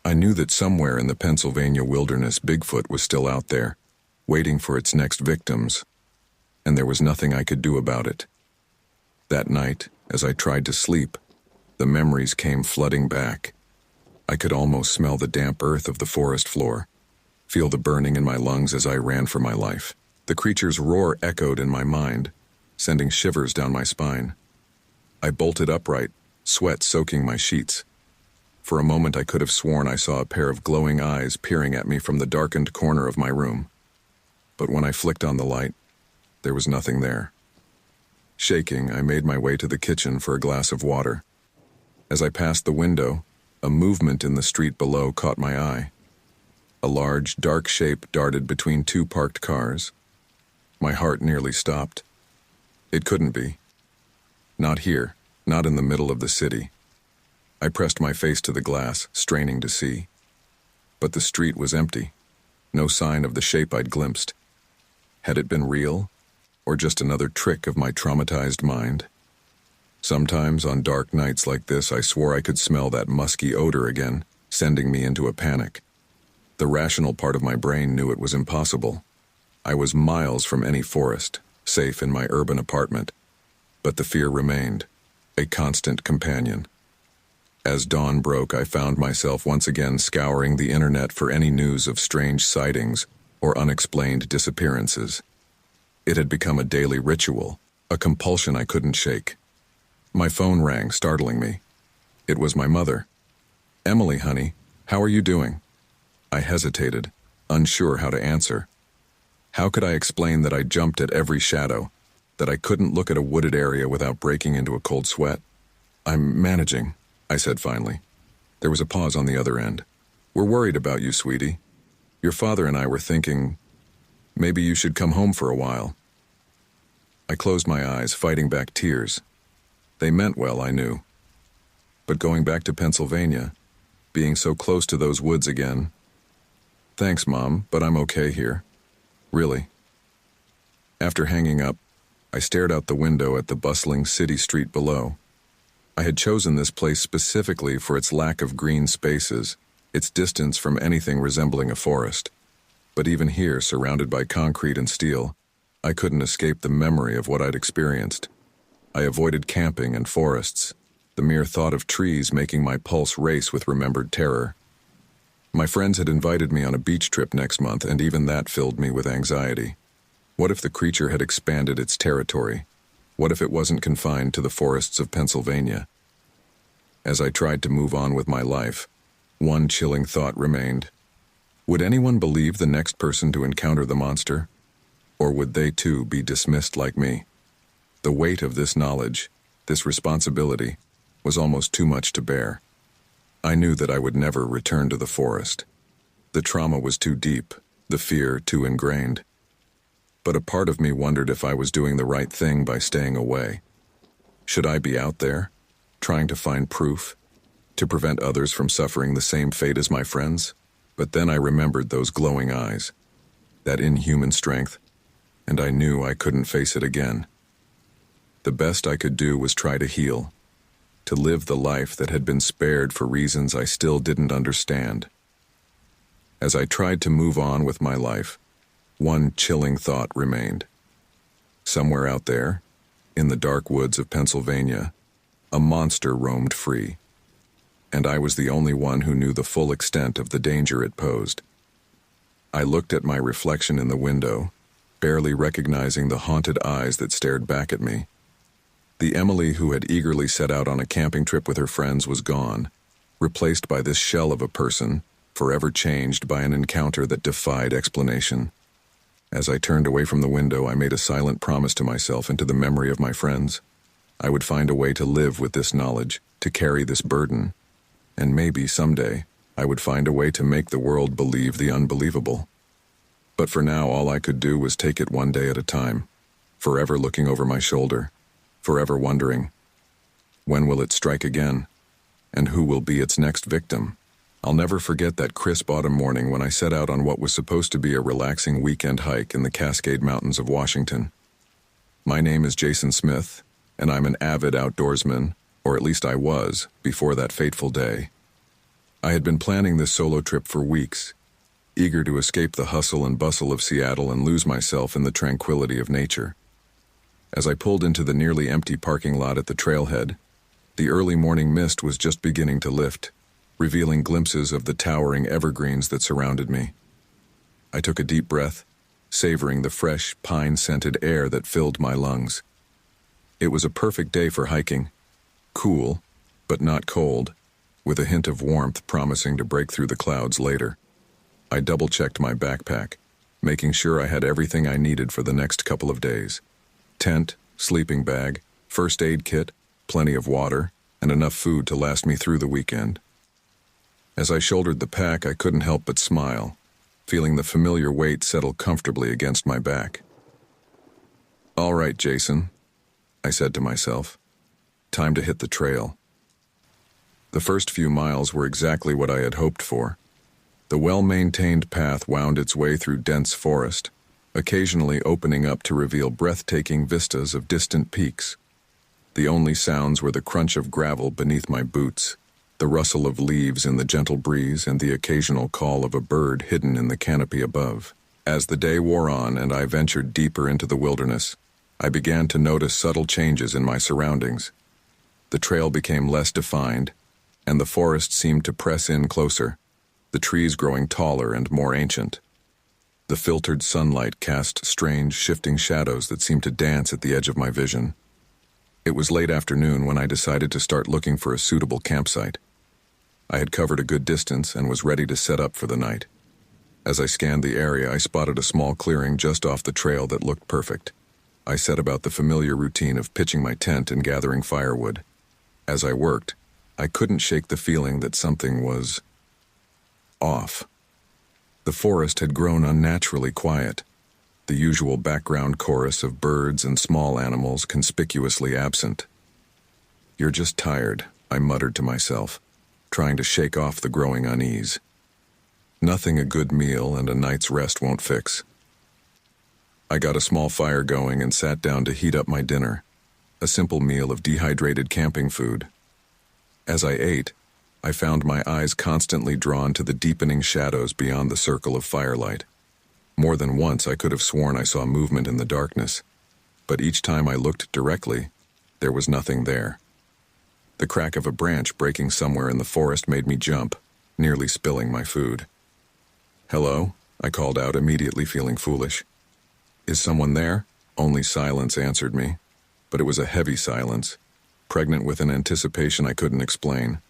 Speaker 1: I knew that somewhere in the Pennsylvania wilderness Bigfoot was still out there, waiting for its next victims, and there was nothing I could do about it. That night, as I tried to sleep, the memories came flooding back. I could almost smell the damp earth of the forest floor, feel the burning in my lungs as I ran for my life. The creature's roar echoed in my mind, sending shivers down my spine. I bolted upright, sweat soaking my sheets. For a moment I could have sworn I saw a pair of glowing eyes peering at me from the darkened corner of my room. But when I flicked on the light, there was nothing there. Shaking, I made my way to the kitchen for a glass of water. As I passed the window, a movement in the street below caught my eye. A large, dark shape darted between two parked cars. My heart nearly stopped. It couldn't be. Not here, not in the middle of the city. I pressed my face to the glass, straining to see. But the street was empty. No sign of the shape I'd glimpsed. Had it been real, or just another trick of my traumatized mind? Sometimes on dark nights like this, I swore I could smell that musky odor again, sending me into a panic. The rational part of my brain knew it was impossible. I was miles from any forest, safe in my urban apartment. But the fear remained, a constant companion. As dawn broke, I found myself once again scouring the internet for any news of strange sightings or unexplained disappearances. It had become a daily ritual, a compulsion I couldn't shake. My phone rang, startling me. It was my mother. "Emily, honey, how are you doing?" I hesitated, unsure how to answer. How could I explain that I jumped at every shadow, that I couldn't look at a wooded area without breaking into a cold sweat? "I'm managing," I said finally. There was a pause on the other end. "We're worried about you, sweetie. Your father and I were thinking, maybe you should come home for a while." I closed my eyes, fighting back tears. They meant well, I knew. But going back to Pennsylvania, being so close to those woods again... "Thanks, Mom, but I'm okay here. Really." After hanging up, I stared out the window at the bustling city street below. I had chosen this place specifically for its lack of green spaces, its distance from anything resembling a forest. But even here, surrounded by concrete and steel, I couldn't escape the memory of what I'd experienced. I avoided camping and forests, the mere thought of trees making my pulse race with remembered terror. My friends had invited me on a beach trip next month, and even that filled me with anxiety. What if the creature had expanded its territory? What if it wasn't confined to the forests of Pennsylvania? As I tried to move on with my life, one chilling thought remained. Would anyone believe the next person to encounter the monster? Or would they too be dismissed like me? The weight of this knowledge, this responsibility, was almost too much to bear. I knew that I would never return to the forest. The trauma was too deep, the fear too ingrained. But a part of me wondered if I was doing the right thing by staying away. Should I be out there, trying to find proof, to prevent others from suffering the same fate as my friends? But then I remembered those glowing eyes, that inhuman strength, and I knew I couldn't face it again. The best I could do was try to heal, to live the life that had been spared for reasons I still didn't understand. As I tried to move on with my life, one chilling thought remained. Somewhere out there, in the dark woods of Pennsylvania, a monster roamed free, and I was the only one who knew the full extent of the danger it posed. I looked at my reflection in the window, barely recognizing the haunted eyes that stared back at me. The Emily who had eagerly set out on a camping trip with her friends was gone, replaced by this shell of a person, forever changed by an encounter that defied explanation. As I turned away from the window, I made a silent promise to myself and to the memory of my friends. I would find a way to live with this knowledge, to carry this burden, and maybe someday I would find a way to make the world believe the unbelievable. But for now, all I could do was take it one day at a time, forever looking over my shoulder, forever wondering, when will it strike again, and who will be its next victim? I'll never forget that crisp autumn morning when I set out on what was supposed to be a relaxing weekend hike in the Cascade Mountains of Washington. My name is Jason Smith, and I'm an avid outdoorsman, or at least I was, before that fateful day. I had been planning this solo trip for weeks, eager to escape the hustle and bustle of Seattle and lose myself in the tranquility of nature. As I pulled into the nearly empty parking lot at the trailhead, the early morning mist was just beginning to lift, revealing glimpses of the towering evergreens that surrounded me. I took a deep breath, savoring the fresh, pine-scented air that filled my lungs. It was a perfect day for hiking, cool, but not cold, with a hint of warmth promising to break through the clouds later. I double-checked my backpack, making sure I had everything I needed for the next couple of days. Tent, sleeping bag, first aid kit, plenty of water, and enough food to last me through the weekend. As I shouldered the pack, I couldn't help but smile, feeling the familiar weight settle comfortably against my back. "All right, Jason," I said to myself. "Time to hit the trail." The first few miles were exactly what I had hoped for. The well-maintained path wound its way through dense forest, occasionally opening up to reveal breathtaking vistas of distant peaks. The only sounds were the crunch of gravel beneath my boots, the rustle of leaves in the gentle breeze, and the occasional call of a bird hidden in the canopy above. As the day wore on and I ventured deeper into the wilderness, I began to notice subtle changes in my surroundings. The trail became less defined, and the forest seemed to press in closer, the trees growing taller and more ancient. The filtered sunlight cast strange, shifting shadows that seemed to dance at the edge of my vision. It was late afternoon when I decided to start looking for a suitable campsite. I had covered a good distance and was ready to set up for the night. As I scanned the area, I spotted a small clearing just off the trail that looked perfect. I set about the familiar routine of pitching my tent and gathering firewood. As I worked, I couldn't shake the feeling that something was off. The forest had grown unnaturally quiet, the usual background chorus of birds and small animals conspicuously absent. "You're just tired," I muttered to myself, trying to shake off the growing unease. Nothing a good meal and a night's rest won't fix. I got a small fire going and sat down to heat up my dinner, a simple meal of dehydrated camping food. As I ate, I found my eyes constantly drawn to the deepening shadows beyond the circle of firelight. More than once I could have sworn I saw movement in the darkness, but each time I looked directly, there was nothing there. The crack of a branch breaking somewhere in the forest made me jump, nearly spilling my food. "Hello?" I called out, immediately feeling foolish. "Is someone there?" Only silence answered me, but it was a heavy silence, pregnant with an anticipation I couldn't explain.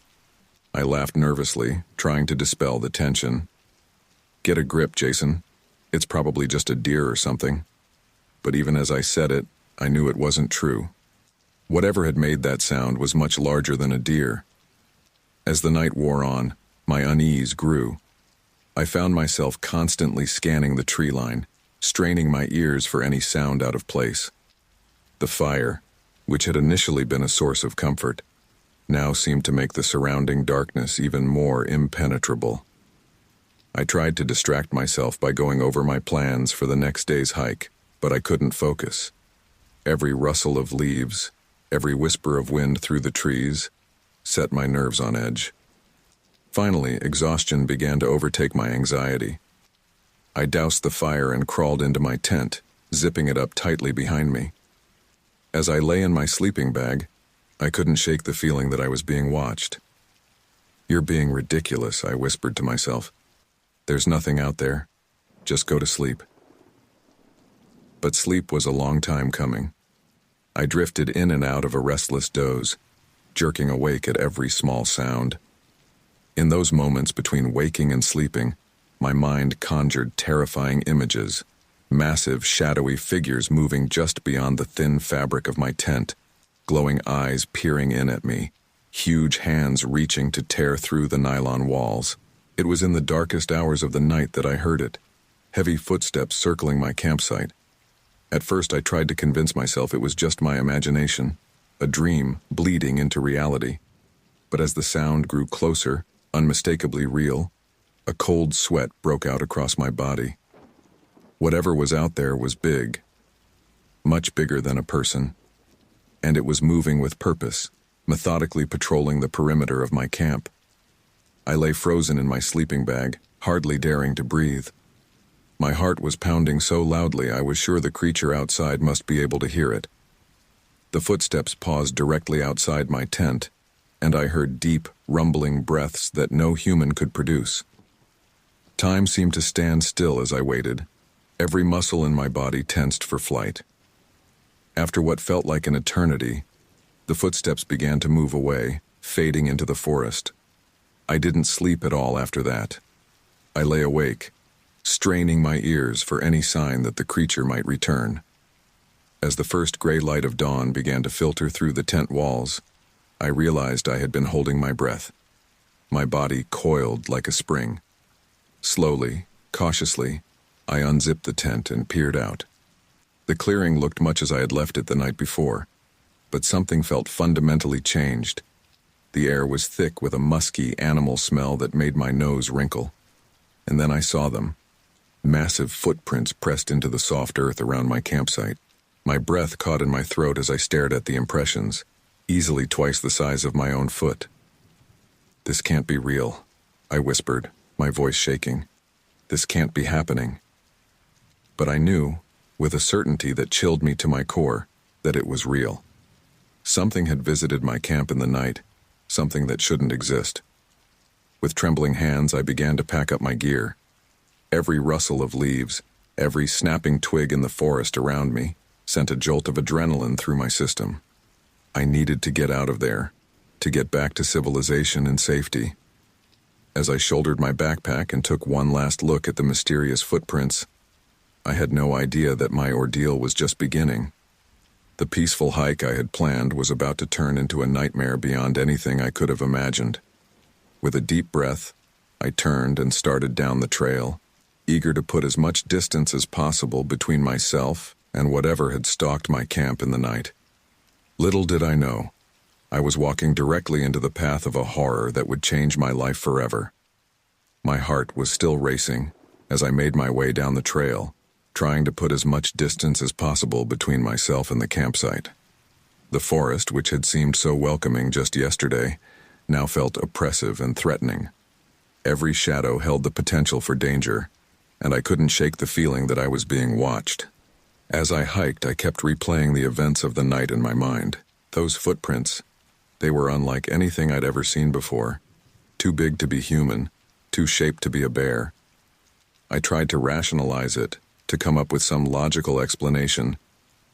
Speaker 1: I laughed nervously, trying to dispel the tension. "Get a grip, Jason. It's probably just a deer or something." But even as I said it, I knew it wasn't true. Whatever had made that sound was much larger than a deer. As the night wore on, my unease grew. I found myself constantly scanning the tree line, straining my ears for any sound out of place. The fire, which had initially been a source of comfort, now seemed to make the surrounding darkness even more impenetrable. I tried to distract myself by going over my plans for the next day's hike, but I couldn't focus. Every rustle of leaves, every whisper of wind through the trees, set my nerves on edge. Finally, exhaustion began to overtake my anxiety. I doused the fire and crawled into my tent, zipping it up tightly behind me. As I lay in my sleeping bag, I couldn't shake the feeling that I was being watched. "You're being ridiculous," I whispered to myself. "There's nothing out there. Just go to sleep." But sleep was a long time coming. I drifted in and out of a restless doze, jerking awake at every small sound. In those moments between waking and sleeping, my mind conjured terrifying images, massive, shadowy figures moving just beyond the thin fabric of my tent, glowing eyes peering in at me, huge hands reaching to tear through the nylon walls. It was in the darkest hours of the night that I heard it, heavy footsteps circling my campsite. At first I tried to convince myself it was just my imagination, a dream bleeding into reality. But as the sound grew closer, unmistakably real, a cold sweat broke out across my body. Whatever was out there was big, much bigger than a person, and it was moving with purpose, methodically patrolling the perimeter of my camp. I lay frozen in my sleeping bag, hardly daring to breathe. My heart was pounding so loudly I was sure the creature outside must be able to hear it. The footsteps paused directly outside my tent, and I heard deep, rumbling breaths that no human could produce. Time seemed to stand still as I waited, every muscle in my body tensed for flight. After what felt like an eternity, the footsteps began to move away, fading into the forest. I didn't sleep at all after that. I lay awake, straining my ears for any sign that the creature might return. As the first gray light of dawn began to filter through the tent walls, I realized I had been holding my breath. My body coiled like a spring. Slowly, cautiously, I unzipped the tent and peered out. The clearing looked much as I had left it the night before, but something felt fundamentally changed. The air was thick with a musky animal smell that made my nose wrinkle. And then I saw them. Massive footprints pressed into the soft earth around my campsite. My breath caught in my throat as I stared at the impressions, easily twice the size of my own foot. "This can't be real," I whispered, my voice shaking. "This can't be happening." But I knew, with a certainty that chilled me to my core, that it was real. Something had visited my camp in the night, something that shouldn't exist. With trembling hands, I began to pack up my gear. Every rustle of leaves, every snapping twig in the forest around me, sent a jolt of adrenaline through my system. I needed to get out of there, to get back to civilization and safety. As I shouldered my backpack and took one last look at the mysterious footprints, I had no idea that my ordeal was just beginning. The peaceful hike I had planned was about to turn into a nightmare beyond anything I could have imagined. With a deep breath, I turned and started down the trail, eager to put as much distance as possible between myself and whatever had stalked my camp in the night. Little did I know, I was walking directly into the path of a horror that would change my life forever. My heart was still racing as I made my way down the trail, trying to put as much distance as possible between myself and the campsite. The forest, which had seemed so welcoming just yesterday, now felt oppressive and threatening. Every shadow held the potential for danger, and I couldn't shake the feeling that I was being watched. As I hiked, I kept replaying the events of the night in my mind. Those footprints, they were unlike anything I'd ever seen before. Too big to be human, too shaped to be a bear. I tried to rationalize it, to come up with some logical explanation,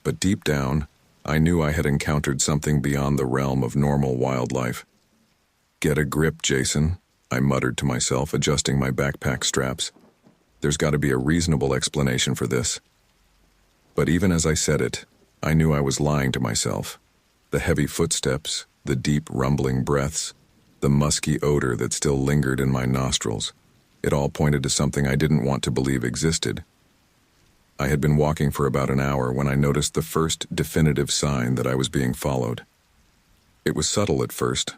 Speaker 1: but deep down, I knew I had encountered something beyond the realm of normal wildlife. "Get a grip, Jason," I muttered to myself, adjusting my backpack straps. "There's got to be a reasonable explanation for this." But even as I said it, I knew I was lying to myself. The heavy footsteps, the deep rumbling breaths, the musky odor that still lingered in my nostrils, it all pointed to something I didn't want to believe existed. I had been walking for about an hour when I noticed the first definitive sign that I was being followed. It was subtle at first,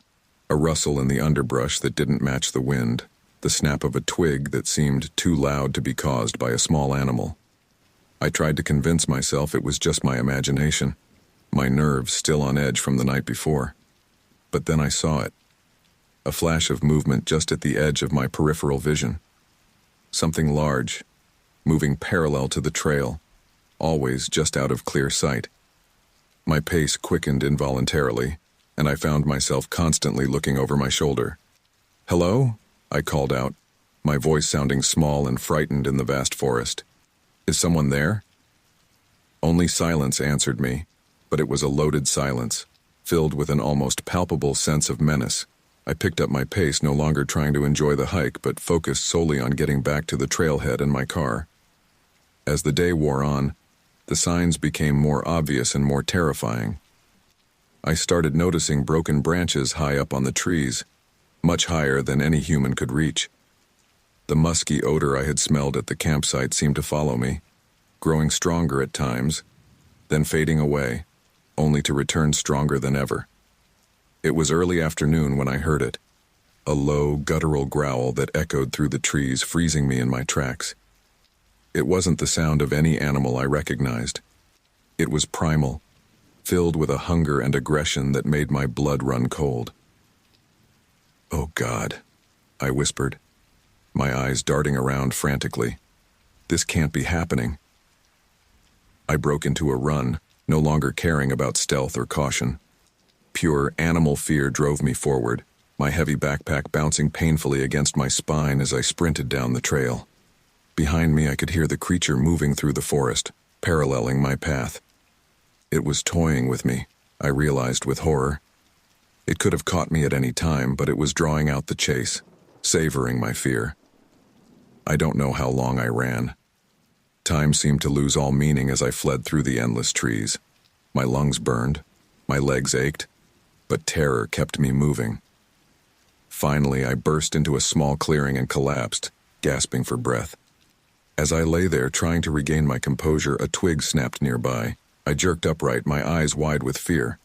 Speaker 1: a rustle in the underbrush that didn't match the wind, the snap of a twig that seemed too loud to be caused by a small animal. I tried to convince myself it was just my imagination, my nerves still on edge from the night before. But then I saw it. A flash of movement just at the edge of my peripheral vision. Something large, moving parallel to the trail, always just out of clear sight. My pace quickened involuntarily, and I found myself constantly looking over my shoulder. "Hello?" I called out, my voice sounding small and frightened in the vast forest. "Is someone there?" Only silence answered me, but it was a loaded silence, filled with an almost palpable sense of menace. I picked up my pace, no longer trying to enjoy the hike, but focused solely on getting back to the trailhead and my car. As the day wore on, the signs became more obvious and more terrifying. I started noticing broken branches high up on the trees, much higher than any human could reach. The musky odor I had smelled at the campsite seemed to follow me, growing stronger at times, then fading away, only to return stronger than ever. It was early afternoon when I heard it, a low, guttural growl that echoed through the trees, freezing me in my tracks. It wasn't the sound of any animal I recognized. It was primal, filled with a hunger and aggression that made my blood run cold. "Oh God," I whispered, my eyes darting around frantically. This can't be happening. I broke into a run, no longer caring about stealth or caution. Pure animal fear drove me forward, my heavy backpack bouncing painfully against my spine as I sprinted down the trail. Behind me, I could hear the creature moving through the forest, paralleling my path. It was toying with me, I realized with horror. It could have caught me at any time, but it was drawing out the chase, savoring my fear. I don't know how long I ran. Time seemed to lose all meaning as I fled through the endless trees. My lungs burned, my legs ached, but terror kept me moving. Finally, I burst into a small clearing and collapsed, gasping for breath. As I lay there trying to regain my composure, a twig snapped nearby. I jerked upright, my eyes wide with fear.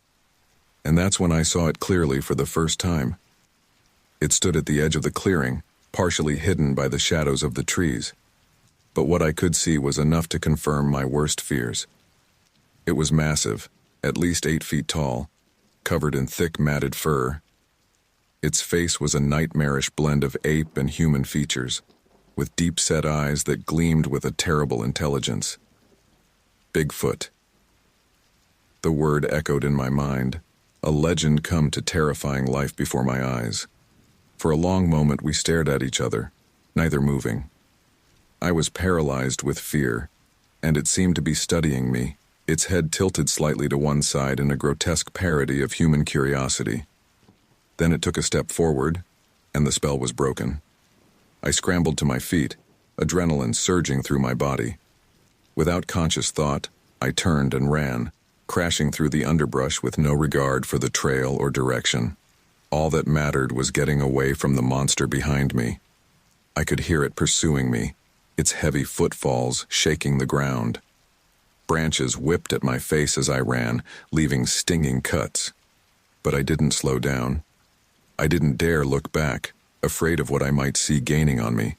Speaker 1: And that's when I saw it clearly for the first time. It stood at the edge of the clearing, partially hidden by the shadows of the trees. But what I could see was enough to confirm my worst fears. It was massive, at least 8 feet tall, covered in thick matted fur. Its face was a nightmarish blend of ape and human features, with deep-set eyes that gleamed with a terrible intelligence. Bigfoot. The word echoed in my mind, a legend come to terrifying life before my eyes. For a long moment we stared at each other, neither moving. I was paralyzed with fear, and it seemed to be studying me, its head tilted slightly to one side in a grotesque parody of human curiosity. Then it took a step forward, and the spell was broken. I scrambled to my feet, adrenaline surging through my body. Without conscious thought, I turned and ran, crashing through the underbrush with no regard for the trail or direction. All that mattered was getting away from the monster behind me. I could hear it pursuing me, its heavy footfalls shaking the ground. Branches whipped at my face as I ran, leaving stinging cuts. But I didn't slow down. I didn't dare look back, afraid of what I might see gaining on me.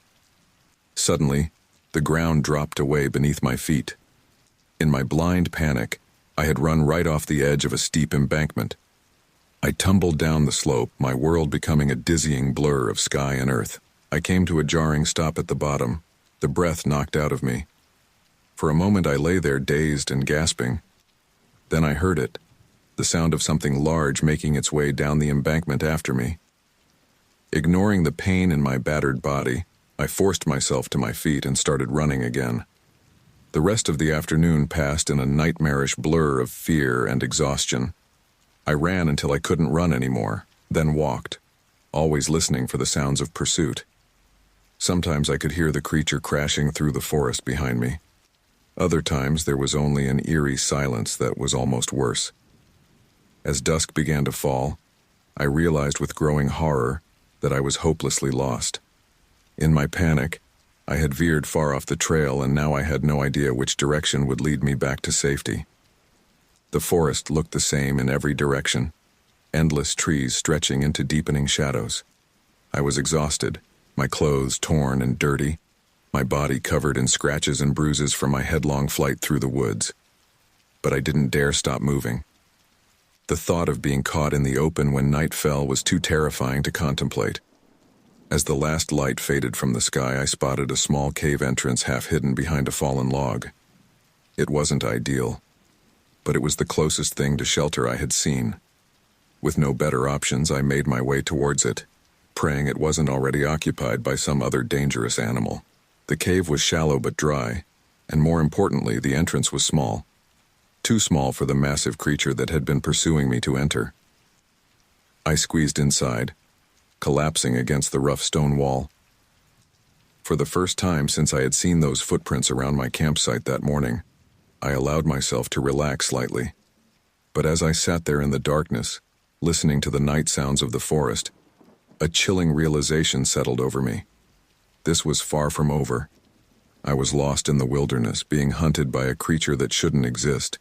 Speaker 1: Suddenly, the ground dropped away beneath my feet. In my blind panic, I had run right off the edge of a steep embankment. I tumbled down the slope, my world becoming a dizzying blur of sky and earth. I came to a jarring stop at the bottom, the breath knocked out of me. For a moment I lay there dazed and gasping. Then I heard it, the sound of something large making its way down the embankment after me. Ignoring the pain in my battered body, I forced myself to my feet and started running again. The rest of the afternoon passed in a nightmarish blur of fear and exhaustion. I ran until I couldn't run anymore, then walked, always listening for the sounds of pursuit. Sometimes I could hear the creature crashing through the forest behind me. Other times there was only an eerie silence that was almost worse. As dusk began to fall, I realized with growing horror that I was hopelessly lost. In my panic, I had veered far off the trail and now I had no idea which direction would lead me back to safety. The forest looked the same in every direction, endless trees stretching into deepening shadows. I was exhausted, my clothes torn and dirty, my body covered in scratches and bruises from my headlong flight through the woods. But I didn't dare stop moving. The thought of being caught in the open when night fell was too terrifying to contemplate. As the last light faded from the sky, I spotted a small cave entrance half hidden behind a fallen log. It wasn't ideal, but it was the closest thing to shelter I had seen. With no better options, I made my way towards it, praying it wasn't already occupied by some other dangerous animal. The cave was shallow but dry, and more importantly, the entrance was small. Too small for the massive creature that had been pursuing me to enter. I squeezed inside, collapsing against the rough stone wall. For the first time since I had seen those footprints around my campsite that morning, I allowed myself to relax slightly. But as I sat there in the darkness, listening to the night sounds of the forest, a chilling realization settled over me. This was far from over. I was lost in the wilderness, being hunted by a creature that shouldn't exist,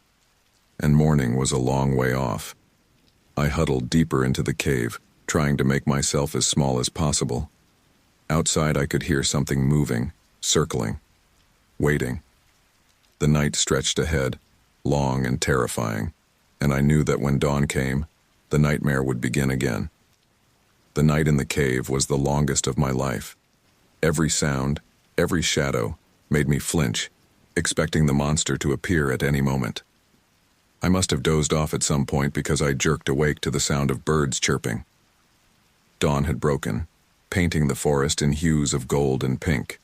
Speaker 1: and morning was a long way off. I huddled deeper into the cave, trying to make myself as small as possible. Outside I could hear something moving, circling, waiting. The night stretched ahead, long and terrifying, and I knew that when dawn came, the nightmare would begin again. The night in the cave was the longest of my life. Every sound, every shadow, made me flinch, expecting the monster to appear at any moment. I must have dozed off at some point because I jerked awake to the sound of birds chirping. Dawn had broken, painting the forest in hues of gold and pink.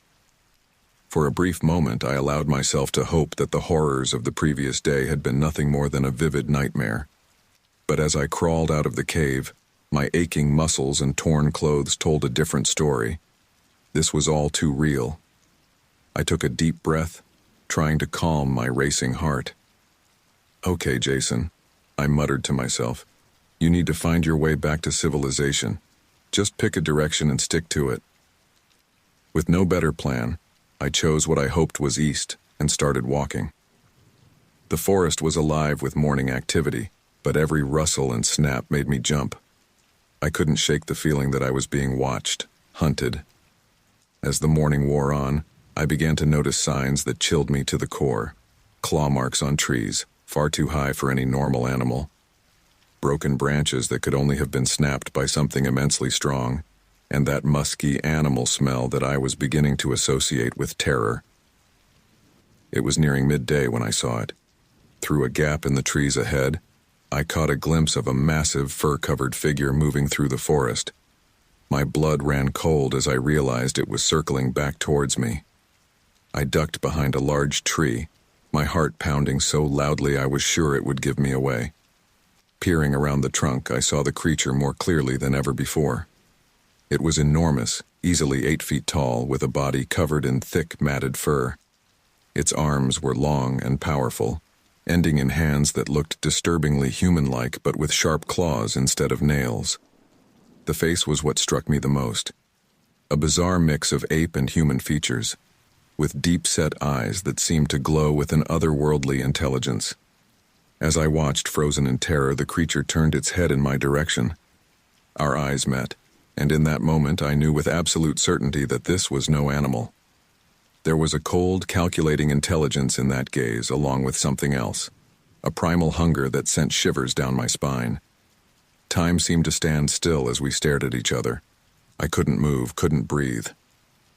Speaker 1: For a brief moment, I allowed myself to hope that the horrors of the previous day had been nothing more than a vivid nightmare. But as I crawled out of the cave, my aching muscles and torn clothes told a different story. This was all too real. I took a deep breath, trying to calm my racing heart. "Okay, Jason," I muttered to myself. "You need to find your way back to civilization. Just pick a direction and stick to it." With no better plan, I chose what I hoped was east and started walking. The forest was alive with morning activity, but every rustle and snap made me jump. I couldn't shake the feeling that I was being watched, hunted. As the morning wore on, I began to notice signs that chilled me to the core. Claw marks on trees, far too high for any normal animal. Broken branches that could only have been snapped by something immensely strong, and that musky animal smell that I was beginning to associate with terror. It was nearing midday when I saw it. Through a gap in the trees ahead, I caught a glimpse of a massive fur-covered figure moving through the forest. My blood ran cold as I realized it was circling back towards me. I ducked behind a large tree, my heart pounding so loudly I was sure it would give me away. Peering around the trunk, I saw the creature more clearly than ever before. It was enormous, easily 8 feet tall, with a body covered in thick, matted fur. Its arms were long and powerful, ending in hands that looked disturbingly human-like but with sharp claws instead of nails. The face was what struck me the most. A bizarre mix of ape and human features, with deep-set eyes that seemed to glow with an otherworldly intelligence. As I watched, frozen in terror, the creature turned its head in my direction. Our eyes met, and in that moment I knew with absolute certainty that this was no animal. There was a cold, calculating intelligence in that gaze, along with something else, a primal hunger that sent shivers down my spine. Time seemed to stand still as we stared at each other. I couldn't move, couldn't breathe.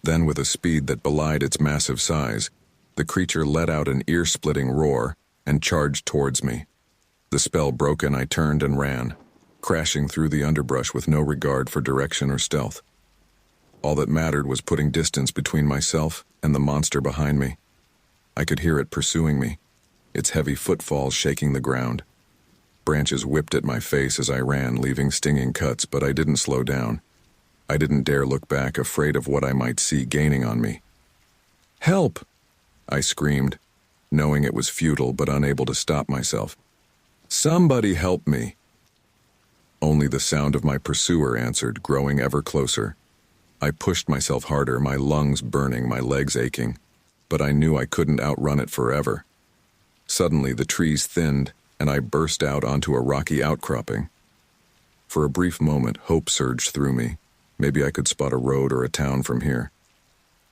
Speaker 1: Then, with a speed that belied its massive size, the creature let out an ear-splitting roar and charged towards me. The spell broken, I turned and ran, crashing through the underbrush with no regard for direction or stealth. All that mattered was putting distance between myself and the monster behind me. I could hear it pursuing me, its heavy footfalls shaking the ground. Branches whipped at my face as I ran, leaving stinging cuts, but I didn't slow down. I didn't dare look back, afraid of what I might see gaining on me. "Help!" I screamed, knowing it was futile but unable to stop myself. "Somebody help me!" Only the sound of my pursuer answered, growing ever closer. I pushed myself harder, my lungs burning, my legs aching, but I knew I couldn't outrun it forever. Suddenly, the trees thinned, and I burst out onto a rocky outcropping. For a brief moment, hope surged through me. Maybe I could spot a road or a town from here.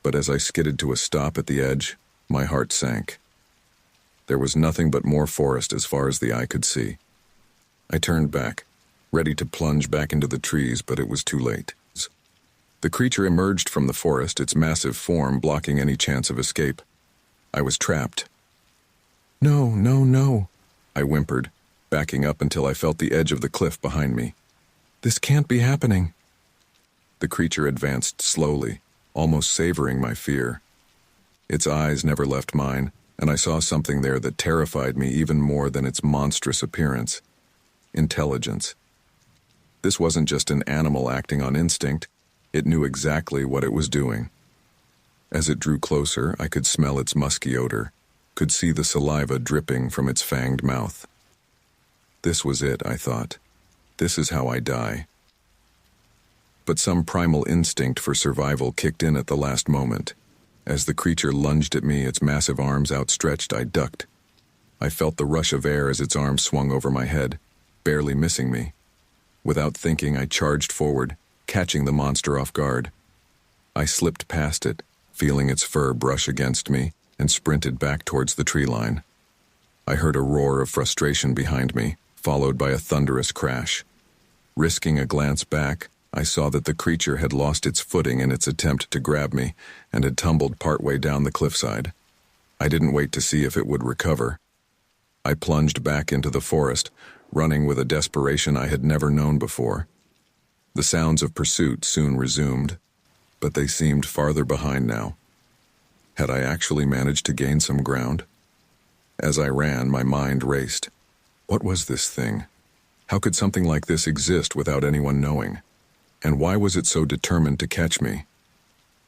Speaker 1: But as I skidded to a stop at the edge, my heart sank. There was nothing but more forest as far as the eye could see. I turned back, ready to plunge back into the trees, but it was too late. The creature emerged from the forest, its massive form blocking any chance of escape. I was trapped. "No, no, no," I whimpered, backing up until I felt the edge of the cliff behind me. "This can't be happening." The creature advanced slowly, almost savoring my fear. Its eyes never left mine, and I saw something there that terrified me even more than its monstrous appearance. Intelligence. This wasn't just an animal acting on instinct. It knew exactly what it was doing. As it drew closer, I could smell its musky odor, could see the saliva dripping from its fanged mouth. This was it, I thought. This is how I die. But some primal instinct for survival kicked in at the last moment. As the creature lunged at me, its massive arms outstretched, I ducked. I felt the rush of air as its arms swung over my head, barely missing me. Without thinking, I charged forward, catching the monster off guard. I slipped past it, feeling its fur brush against me, and sprinted back towards the tree line. I heard a roar of frustration behind me, followed by a thunderous crash. Risking a glance back, I saw that the creature had lost its footing in its attempt to grab me and had tumbled partway down the cliffside. I didn't wait to see if it would recover. I plunged back into the forest, running with a desperation I had never known before. The sounds of pursuit soon resumed, but they seemed farther behind now. Had I actually managed to gain some ground? As I ran, my mind raced. What was this thing? How could something like this exist without anyone knowing? And why was it so determined to catch me?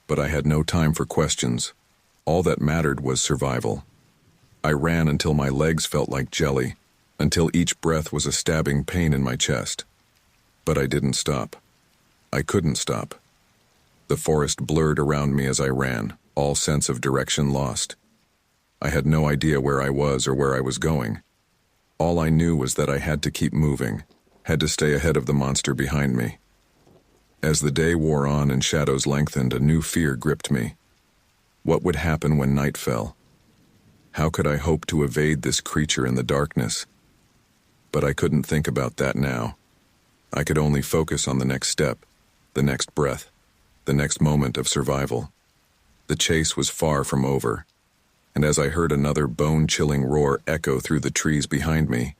Speaker 1: But I had no time for questions. All that mattered was survival. I ran until my legs felt like jelly, until each breath was a stabbing pain in my chest. But I didn't stop. I couldn't stop. The forest blurred around me as I ran, all sense of direction lost. I had no idea where I was or where I was going. All I knew was that I had to keep moving, had to stay ahead of the monster behind me. As the day wore on and shadows lengthened, a new fear gripped me. What would happen when night fell? How could I hope to evade this creature in the darkness? But I couldn't think about that now. I could only focus on the next step, the next breath, the next moment of survival. The chase was far from over, and as I heard another bone-chilling roar echo through the trees behind me,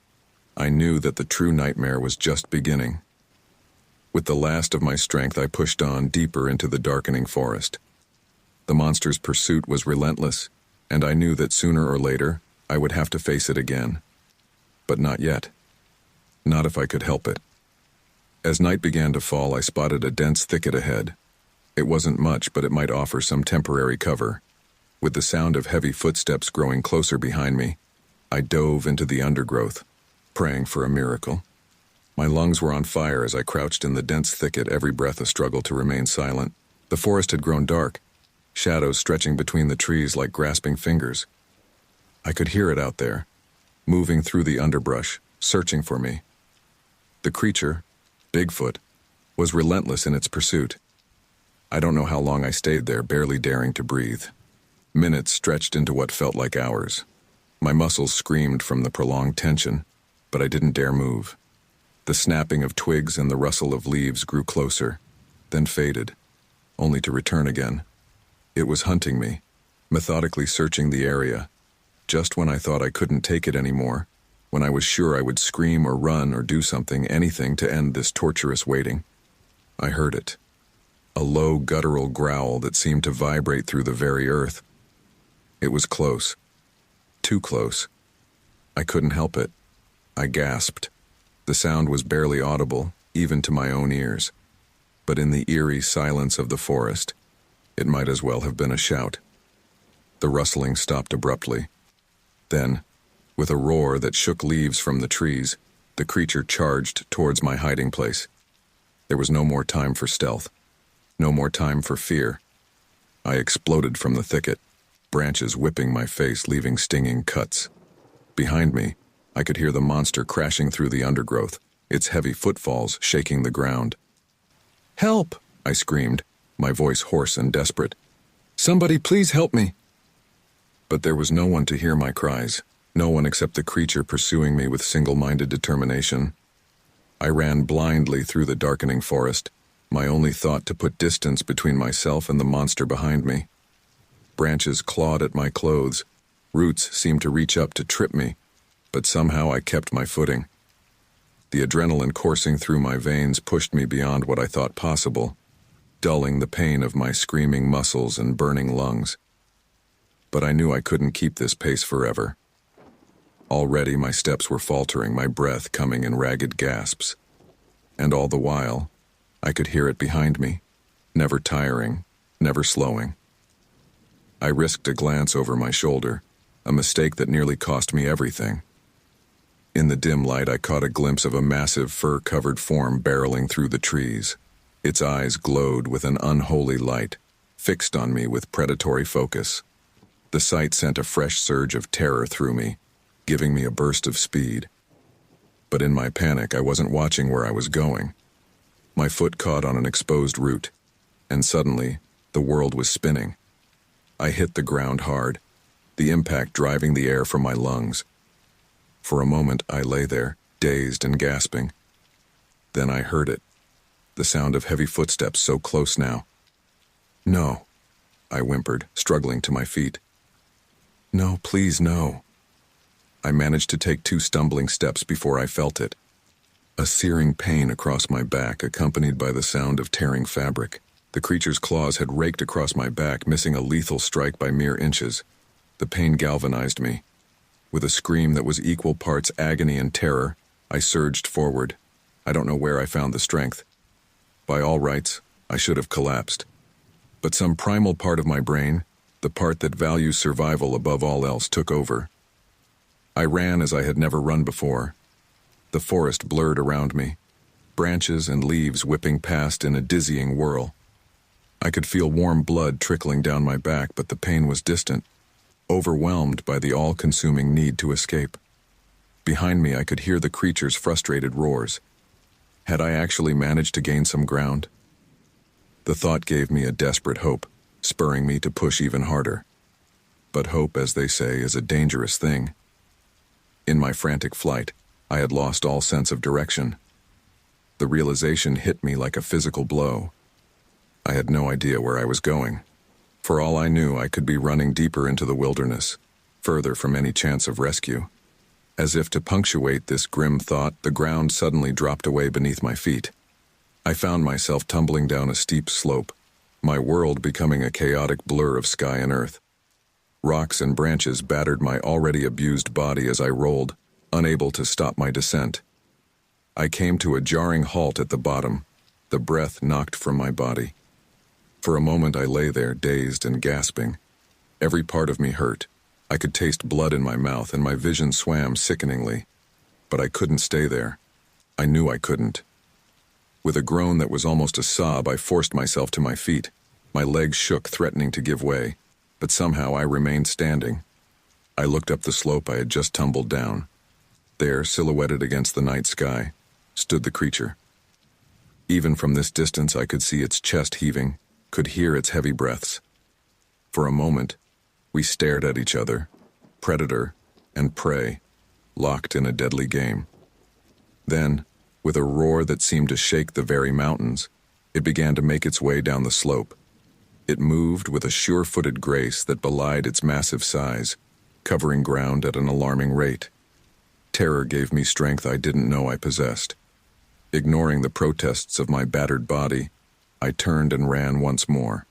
Speaker 1: I knew that the true nightmare was just beginning. With the last of my strength, I pushed on deeper into the darkening forest. The monster's pursuit was relentless, and I knew that sooner or later I would have to face it again. But not yet. Not if I could help it. As night began to fall, I spotted a dense thicket ahead. It wasn't much, but it might offer some temporary cover. With the sound of heavy footsteps growing closer behind me, I dove into the undergrowth, praying for a miracle. My lungs were on fire as I crouched in the dense thicket, every breath a struggle to remain silent. The forest had grown dark, shadows stretching between the trees like grasping fingers. I could hear it out there, moving through the underbrush, searching for me. The creature, Bigfoot, was relentless in its pursuit. I don't know how long I stayed there, barely daring to breathe. Minutes stretched into what felt like hours. My muscles screamed from the prolonged tension, but I didn't dare move. The snapping of twigs and the rustle of leaves grew closer, then faded, only to return again. It was hunting me, methodically searching the area. Just when I thought I couldn't take it anymore, when I was sure I would scream or run or do something, anything to end this torturous waiting, I heard it. A low, guttural growl that seemed to vibrate through the very earth. It was close. Too close. I couldn't help it. I gasped. The sound was barely audible, even to my own ears. But in the eerie silence of the forest, it might as well have been a shout. The rustling stopped abruptly. Then, with a roar that shook leaves from the trees, the creature charged towards my hiding place. There was no more time for stealth. No more time for fear. I exploded from the thicket, branches whipping my face, leaving stinging cuts. Behind me, I could hear the monster crashing through the undergrowth, its heavy footfalls shaking the ground. "Help!" I screamed, my voice hoarse and desperate. "Somebody please help me!" But there was no one to hear my cries, no one except the creature pursuing me with single-minded determination. I ran blindly through the darkening forest, my only thought to put distance between myself and the monster behind me. Branches clawed at my clothes, roots seemed to reach up to trip me, but somehow I kept my footing. The adrenaline coursing through my veins pushed me beyond what I thought possible, dulling the pain of my screaming muscles and burning lungs. But I knew I couldn't keep this pace forever. Already my steps were faltering, my breath coming in ragged gasps. And all the while, I could hear it behind me, never tiring, never slowing. I risked a glance over my shoulder, a mistake that nearly cost me everything. In the dim light, I caught a glimpse of a massive fur-covered form barreling through the trees. Its eyes glowed with an unholy light, fixed on me with predatory focus. The sight sent a fresh surge of terror through me, giving me a burst of speed. But in my panic, I wasn't watching where I was going. My foot caught on an exposed root, and suddenly, the world was spinning. I hit the ground hard, the impact driving the air from my lungs. For a moment, I lay there, dazed and gasping. Then I heard it. the sound of heavy footsteps so close now. "No," I whimpered, struggling to my feet. "No, please, no." I managed to take 2 stumbling steps before I felt it. A searing pain across my back, accompanied by the sound of tearing fabric. The creature's claws had raked across my back, missing a lethal strike by mere inches. The pain galvanized me. With a scream that was equal parts agony and terror, I surged forward. I don't know where I found the strength. By all rights, I should have collapsed. But some primal part of my brain, the part that values survival above all else, took over. I ran as I had never run before. The forest blurred around me, branches and leaves whipping past in a dizzying whirl. I could feel warm blood trickling down my back, but the pain was distant, overwhelmed by the all-consuming need to escape. Behind me, I could hear the creature's frustrated roars. Had I actually managed to gain some ground? The thought gave me a desperate hope, spurring me to push even harder. But hope, as they say, is a dangerous thing. In my frantic flight, I had lost all sense of direction. The realization hit me like a physical blow. I had no idea where I was going. For all I knew, I could be running deeper into the wilderness, further from any chance of rescue. As if to punctuate this grim thought, the ground suddenly dropped away beneath my feet. I found myself tumbling down a steep slope, my world becoming a chaotic blur of sky and earth. Rocks and branches battered my already abused body as I rolled, unable to stop my descent. I came to a jarring halt at the bottom, the breath knocked from my body. For a moment I lay there, dazed and gasping. Every part of me hurt. I could taste blood in my mouth and my vision swam sickeningly. But I couldn't stay there. I knew I couldn't. With a groan that was almost a sob, I forced myself to my feet. My legs shook, threatening to give way, but somehow I remained standing. I looked up the slope I had just tumbled down. There, silhouetted against the night sky, stood the creature. Even from this distance I could see its chest heaving, could hear its heavy breaths. For a moment, we stared at each other, predator and prey, locked in a deadly game. Then, with a roar that seemed to shake the very mountains, it began to make its way down the slope. It moved with a sure-footed grace that belied its massive size, covering ground at an alarming rate. Terror gave me strength I didn't know I possessed. Ignoring the protests of my battered body, I turned and ran once more.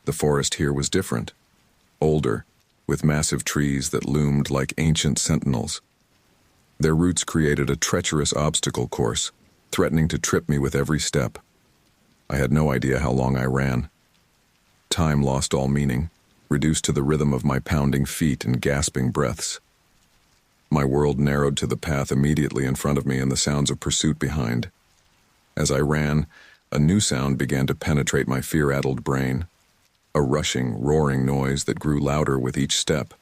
Speaker 1: The forest here was different, older, with massive trees that loomed like ancient sentinels. Their roots created a treacherous obstacle course, threatening to trip me with every step. I had no idea how long I ran. Time lost all meaning, reduced to the rhythm of my pounding feet and gasping breaths. My world narrowed to the path immediately in front of me and the sounds of pursuit behind. As I ran, a new sound began to penetrate my fear-addled brain, a rushing, roaring noise that grew louder with each step.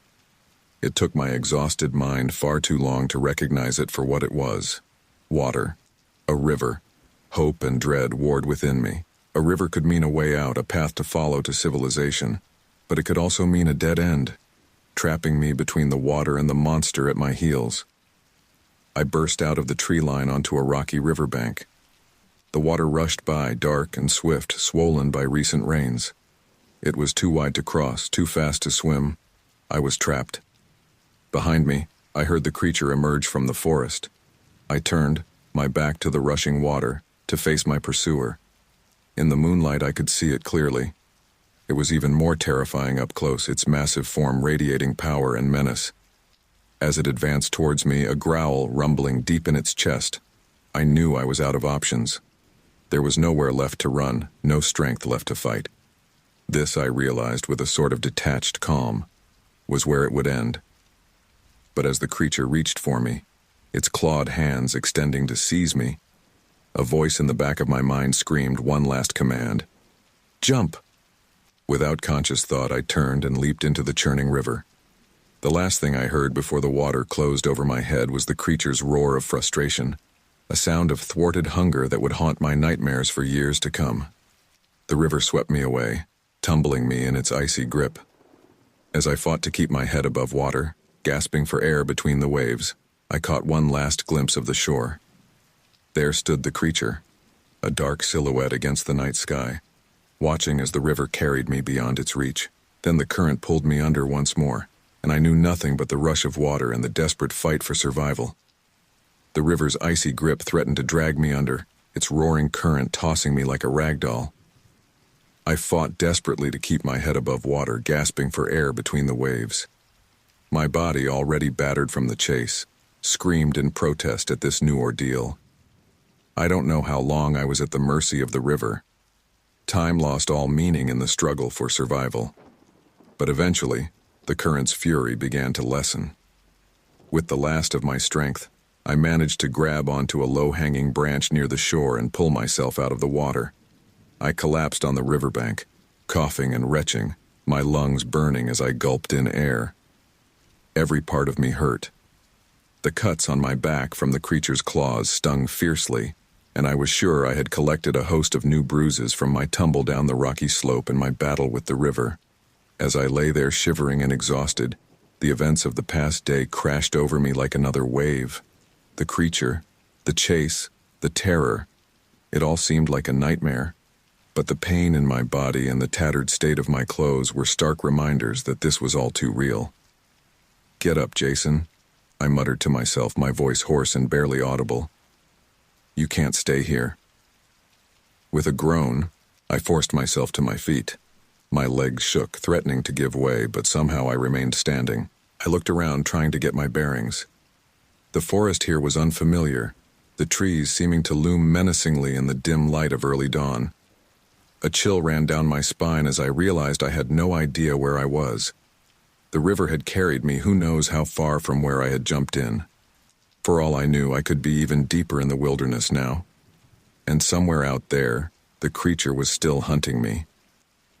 Speaker 1: It took my exhausted mind far too long to recognize it for what it was. Water. A river. Hope and dread warred within me. A river could mean a way out, a path to follow to civilization, but it could also mean a dead end, trapping me between the water and the monster at my heels. I burst out of the tree line onto a rocky riverbank. The water rushed by, dark and swift, swollen by recent rains. It was too wide to cross, too fast to swim. I was trapped. Behind me, I heard the creature emerge from the forest. I turned, my back to the rushing water, to face my pursuer. In the moonlight, I could see it clearly. It was even more terrifying up close, its massive form radiating power and menace. As it advanced towards me, a growl rumbling deep in its chest. I knew I was out of options. There was nowhere left to run, no strength left to fight. This, I realized with a sort of detached calm, was where it would end. But as the creature reached for me, its clawed hands extending to seize me, a voice in the back of my mind screamed one last command. "Jump!" Without conscious thought, I turned and leaped into the churning river. The last thing I heard before the water closed over my head was the creature's roar of frustration, a sound of thwarted hunger that would haunt my nightmares for years to come. The river swept me away, tumbling me in its icy grip. As I fought to keep my head above water, gasping for air between the waves, I caught one last glimpse of the shore. There stood the creature, a dark silhouette against the night sky, watching as the river carried me beyond its reach. Then the current pulled me under once more, and I knew nothing but the rush of water and the desperate fight for survival. The river's icy grip threatened to drag me under, its roaring current tossing me like a rag doll. I fought desperately to keep my head above water, gasping for air between the waves. My body, already battered from the chase, screamed in protest at this new ordeal. I don't know how long I was at the mercy of the river. Time lost all meaning in the struggle for survival. But eventually, the current's fury began to lessen. With the last of my strength, I managed to grab onto a low-hanging branch near the shore and pull myself out of the water. I collapsed on the riverbank, coughing and retching, my lungs burning as I gulped in air. Every part of me hurt. The cuts on my back from the creature's claws stung fiercely, and I was sure I had collected a host of new bruises from my tumble down the rocky slope and my battle with the river. As I lay there shivering and exhausted, the events of the past day crashed over me like another wave. The creature, the chase, the terror, it all seemed like a nightmare. But the pain in my body and the tattered state of my clothes were stark reminders that this was all too real. "Get up, Jason," I muttered to myself, my voice hoarse and barely audible. "You can't stay here." With a groan, I forced myself to my feet. My legs shook, threatening to give way, but somehow I remained standing. I looked around, trying to get my bearings. The forest here was unfamiliar, the trees seeming to loom menacingly in the dim light of early dawn. A chill ran down my spine as I realized I had no idea where I was. The river had carried me who knows how far from where I had jumped in. For all I knew, I could be even deeper in the wilderness now. And somewhere out there, the creature was still hunting me.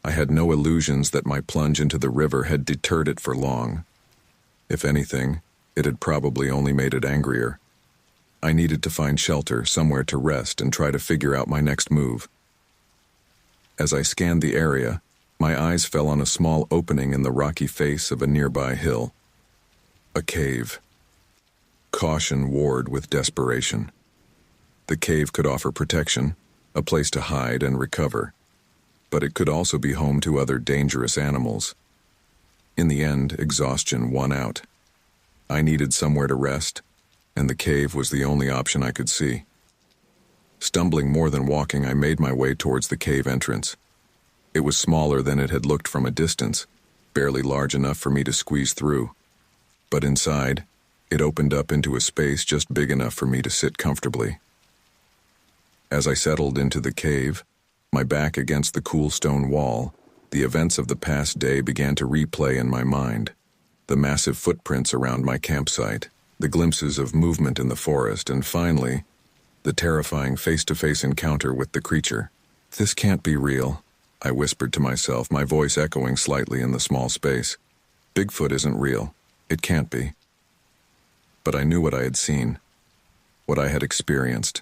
Speaker 1: I had no illusions that my plunge into the river had deterred it for long. If anything, it had probably only made it angrier. I needed to find shelter, somewhere to rest, and try to figure out my next move. As I scanned the area, my eyes fell on a small opening in the rocky face of a nearby hill. A cave. Caution warred with desperation. The cave could offer protection, a place to hide and recover. But it could also be home to other dangerous animals. In the end, exhaustion won out. I needed somewhere to rest, and the cave was the only option I could see. Stumbling more than walking, I made my way towards the cave entrance. It was smaller than it had looked from a distance, barely large enough for me to squeeze through. But inside, it opened up into a space just big enough for me to sit comfortably. As I settled into the cave, my back against the cool stone wall, the events of the past day began to replay in my mind. The massive footprints around my campsite, the glimpses of movement in the forest, and finally, the terrifying face-to-face encounter with the creature. "This can't be real," I whispered to myself, my voice echoing slightly in the small space. "Bigfoot isn't real. It can't be." But I knew what I had seen, what I had experienced.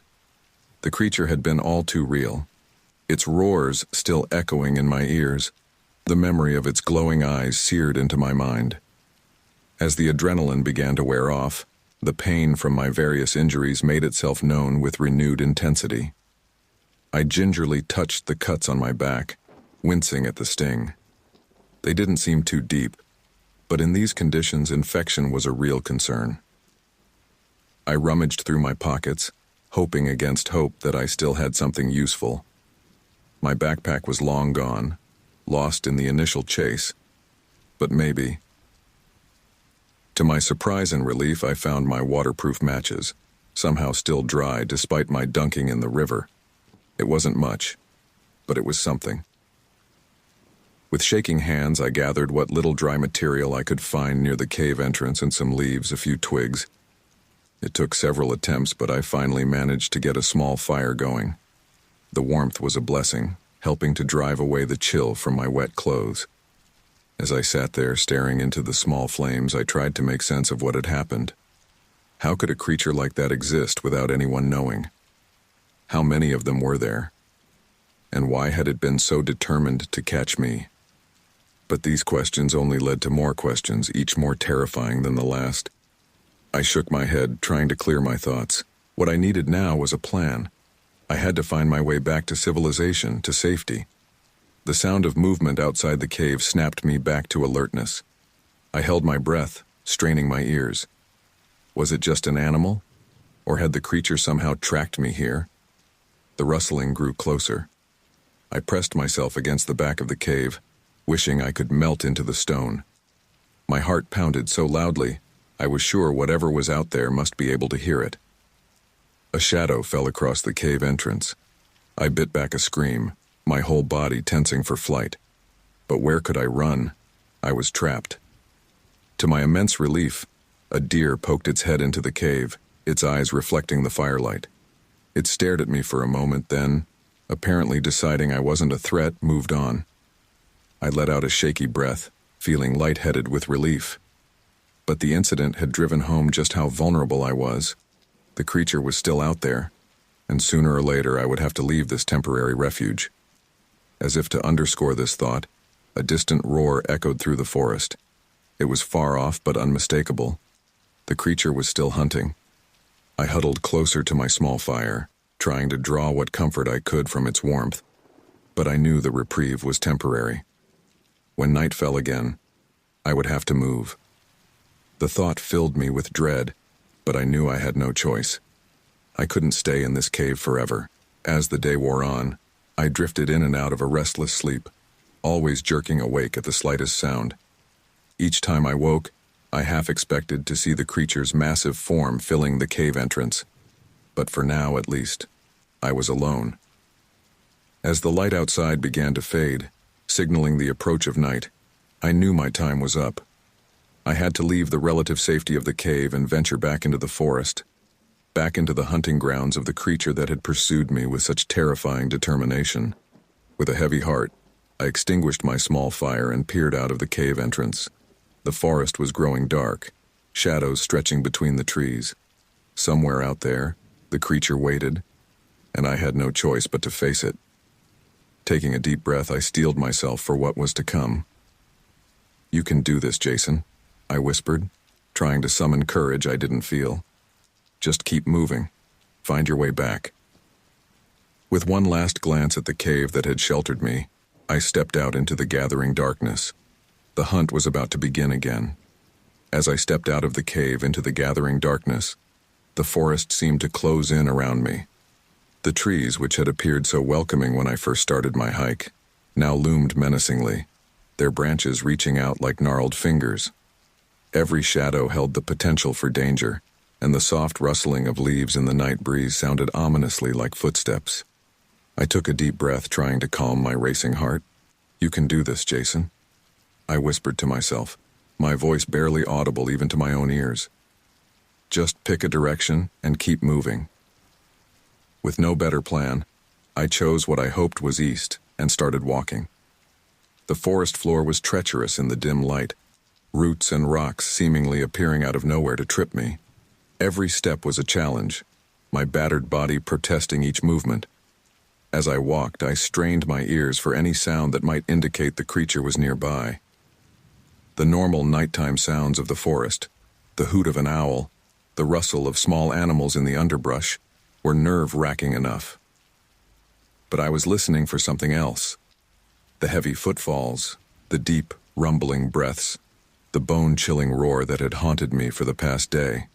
Speaker 1: The creature had been all too real. Its roars still echoing in my ears, the memory of its glowing eyes seared into my mind. As the adrenaline began to wear off, the pain from my various injuries made itself known with renewed intensity. I gingerly touched the cuts on my back, wincing at the sting. They didn't seem too deep, but in these conditions, infection was a real concern. I rummaged through my pockets, hoping against hope that I still had something useful. My backpack was long gone, lost in the initial chase, but maybe. To my surprise and relief, I found my waterproof matches, somehow still dry despite my dunking in the river. It wasn't much, but it was something. With shaking hands, I gathered what little dry material I could find near the cave entrance and some leaves, a few twigs. It took several attempts, but I finally managed to get a small fire going. The warmth was a blessing, helping to drive away the chill from my wet clothes. As I sat there staring into the small flames, I tried to make sense of what had happened. How could a creature like that exist without anyone knowing? How many of them were there? And why had it been so determined to catch me? But these questions only led to more questions, each more terrifying than the last. I shook my head, trying to clear my thoughts. What I needed now was a plan. I had to find my way back to civilization, to safety. The sound of movement outside the cave snapped me back to alertness. I held my breath, straining my ears. Was it just an animal? Or had the creature somehow tracked me here? The rustling grew closer. I pressed myself against the back of the cave, wishing I could melt into the stone. My heart pounded so loudly, I was sure whatever was out there must be able to hear it. A shadow fell across the cave entrance. I bit back a scream, my whole body tensing for flight. But where could I run? I was trapped. To my immense relief, a deer poked its head into the cave, its eyes reflecting the firelight. It stared at me for a moment, then, apparently deciding I wasn't a threat, moved on. I let out a shaky breath, feeling lightheaded with relief. But the incident had driven home just how vulnerable I was. The creature was still out there, and sooner or later I would have to leave this temporary refuge. As if to underscore this thought, a distant roar echoed through the forest. It was far off but unmistakable. The creature was still hunting. I huddled closer to my small fire, trying to draw what comfort I could from its warmth. But I knew the reprieve was temporary. When night fell again, I would have to move. The thought filled me with dread, but I knew I had no choice. I couldn't stay in this cave forever. As the day wore on, I drifted in and out of a restless sleep, always jerking awake at the slightest sound. Each time I woke, I half expected to see the creature's massive form filling the cave entrance. But for now, at least, I was alone. As the light outside began to fade, signaling the approach of night, I knew my time was up. I had to leave the relative safety of the cave and venture back into the forest, back into the hunting grounds of the creature that had pursued me with such terrifying determination. With a heavy heart, I extinguished my small fire and peered out of the cave entrance. The forest was growing dark, shadows stretching between the trees. Somewhere out there, the creature waited, and I had no choice but to face it. Taking a deep breath, I steeled myself for what was to come. "You can do this, Jason," I whispered, trying to summon courage I didn't feel. "Just keep moving. Find your way back." With one last glance at the cave that had sheltered me, I stepped out into the gathering darkness. The hunt was about to begin again. As I stepped out of the cave into the gathering darkness, the forest seemed to close in around me. The trees, which had appeared so welcoming when I first started my hike, now loomed menacingly, their branches reaching out like gnarled fingers. Every shadow held the potential for danger, and the soft rustling of leaves in the night breeze sounded ominously like footsteps. I took a deep breath, trying to calm my racing heart. "You can do this, Jason," I whispered to myself, my voice barely audible even to my own ears. "Just pick a direction and keep moving." With no better plan, I chose what I hoped was east and started walking. The forest floor was treacherous in the dim light, roots and rocks seemingly appearing out of nowhere to trip me. Every step was a challenge, my battered body protesting each movement. As I walked, I strained my ears for any sound that might indicate the creature was nearby. The normal nighttime sounds of the forest, the hoot of an owl, the rustle of small animals in the underbrush, were nerve-wracking enough. But I was listening for something else. The heavy footfalls, the deep, rumbling breaths, the bone-chilling roar that had haunted me for the past day.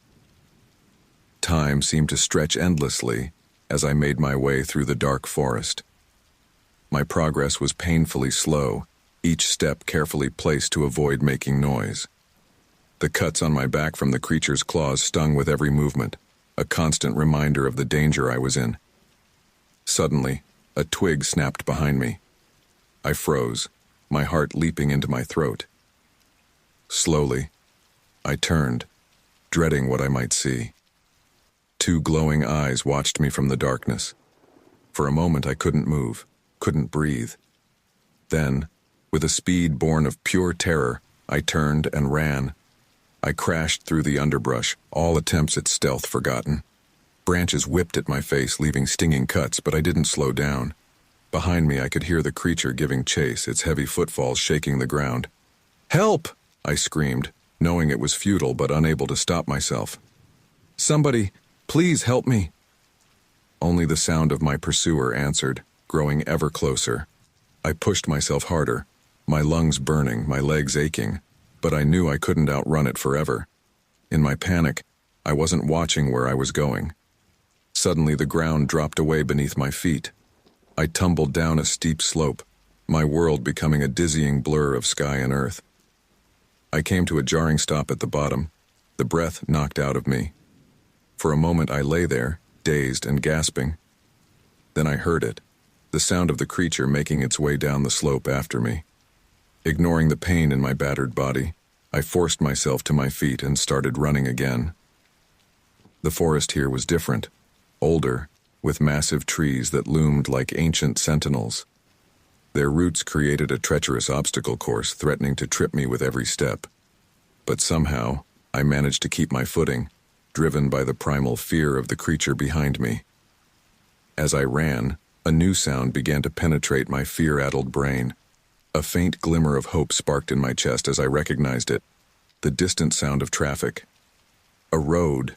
Speaker 1: Time seemed to stretch endlessly as I made my way through the dark forest. My progress was painfully slow, each step carefully placed to avoid making noise. The cuts on my back from the creature's claws stung with every movement, a constant reminder of the danger I was in. Suddenly, a twig snapped behind me. I froze, my heart leaping into my throat. Slowly, I turned, dreading what I might see. Two glowing eyes watched me from the darkness. For a moment I couldn't move, couldn't breathe. Then, with a speed born of pure terror, I turned and ran. I crashed through the underbrush, all attempts at stealth forgotten. Branches whipped at my face, leaving stinging cuts, but I didn't slow down. Behind me, I could hear the creature giving chase, its heavy footfalls shaking the ground. "Help!" I screamed, knowing it was futile but unable to stop myself. "Somebody, please help me." Only the sound of my pursuer answered, growing ever closer. I pushed myself harder, my lungs burning, my legs aching, but I knew I couldn't outrun it forever. In my panic, I wasn't watching where I was going. Suddenly the ground dropped away beneath my feet. I tumbled down a steep slope, my world becoming a dizzying blur of sky and earth. I came to a jarring stop at the bottom, the breath knocked out of me. For a moment I lay there, dazed and gasping. Then I heard it, the sound of the creature making its way down the slope after me. Ignoring the pain in my battered body, I forced myself to my feet and started running again. The forest here was different, older, with massive trees that loomed like ancient sentinels. Their roots created a treacherous obstacle course threatening to trip me with every step. But somehow, I managed to keep my footing, driven by the primal fear of the creature behind me. As I ran, a new sound began to penetrate my fear-addled brain. A faint glimmer of hope sparked in my chest as I recognized it, the distant sound of traffic. A road,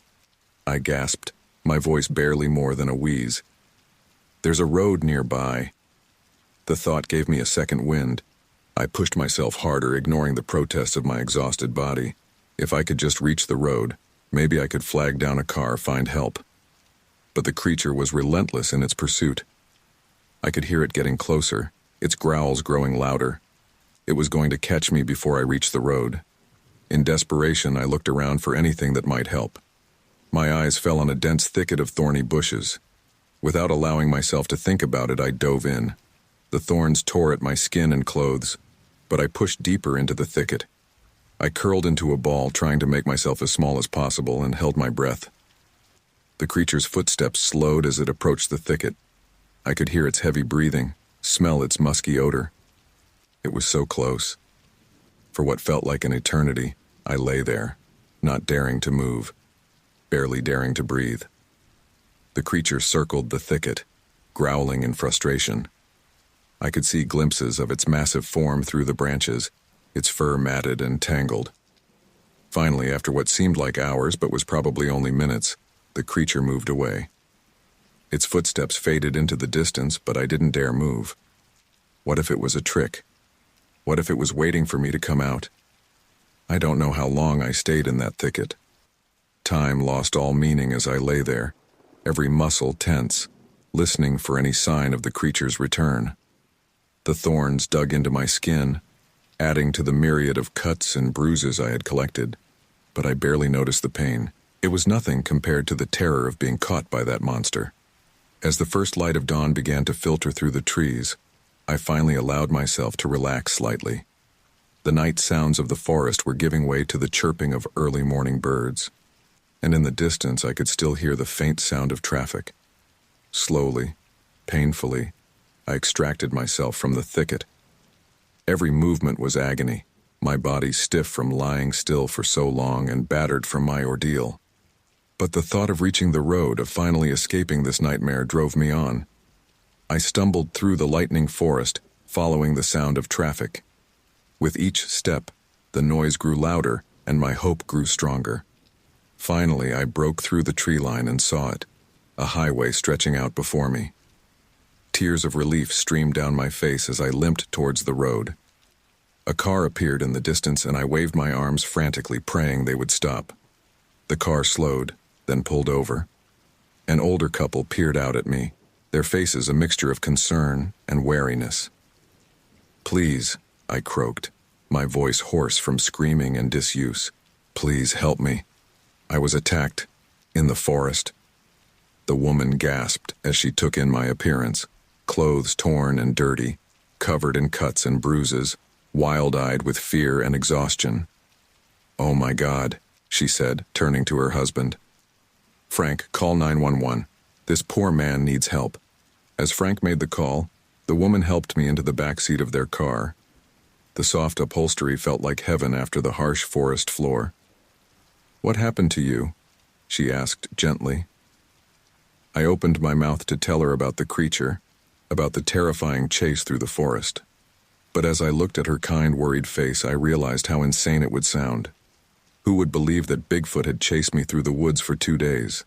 Speaker 1: I gasped, my voice barely more than a wheeze. There's a road nearby. The thought gave me a second wind. I pushed myself harder, ignoring the protests of my exhausted body. If I could just reach the road, maybe I could flag down a car, find help. But the creature was relentless in its pursuit. I could hear it getting closer, its growls growing louder. It was going to catch me before I reached the road. In desperation, I looked around for anything that might help. My eyes fell on a dense thicket of thorny bushes. Without allowing myself to think about it, I dove in. The thorns tore at my skin and clothes, but I pushed deeper into the thicket. I curled into a ball, trying to make myself as small as possible, and held my breath. The creature's footsteps slowed as it approached the thicket. I could hear its heavy breathing, smell its musky odor. It was so close. For what felt like an eternity, I lay there, not daring to move, barely daring to breathe. The creature circled the thicket, growling in frustration. I could see glimpses of its massive form through the branches, its fur matted and tangled. Finally, after what seemed like hours but was probably only minutes, the creature moved away. Its footsteps faded into the distance, but I didn't dare move. What if it was a trick? What if it was waiting for me to come out? I don't know how long I stayed in that thicket. Time lost all meaning as I lay there, every muscle tense, listening for any sign of the creature's return. The thorns dug into my skin, adding to the myriad of cuts and bruises I had collected, but I barely noticed the pain. It was nothing compared to the terror of being caught by that monster. As the first light of dawn began to filter through the trees, I finally allowed myself to relax slightly. The night sounds of the forest were giving way to the chirping of early morning birds, and in the distance I could still hear the faint sound of traffic. Slowly, painfully, I extracted myself from the thicket. Every movement was agony, my body stiff from lying still for so long and battered from my ordeal. But the thought of reaching the road, of finally escaping this nightmare, drove me on. I stumbled through the lightning forest, following the sound of traffic. With each step, the noise grew louder and my hope grew stronger. Finally, I broke through the tree line and saw it, a highway stretching out before me. Tears of relief streamed down my face as I limped towards the road. A car appeared in the distance and I waved my arms frantically, praying they would stop. The car slowed, then pulled over. An older couple peered out at me, their faces a mixture of concern and wariness. "Please," I croaked, my voice hoarse from screaming and disuse. "Please help me. I was attacked, in the forest." The woman gasped as she took in my appearance, clothes torn and dirty, covered in cuts and bruises, wild-eyed with fear and exhaustion. "Oh my God," she said, turning to her husband. "Frank, call 911. This poor man needs help." As Frank made the call, the woman helped me into the back seat of their car. The soft upholstery felt like heaven after the harsh forest floor. "What happened to you?" she asked gently. I opened my mouth to tell her about the creature, about the terrifying chase through the forest. But as I looked at her kind, worried face, I realized how insane it would sound. Who would believe that Bigfoot had chased me through the woods for 2 days?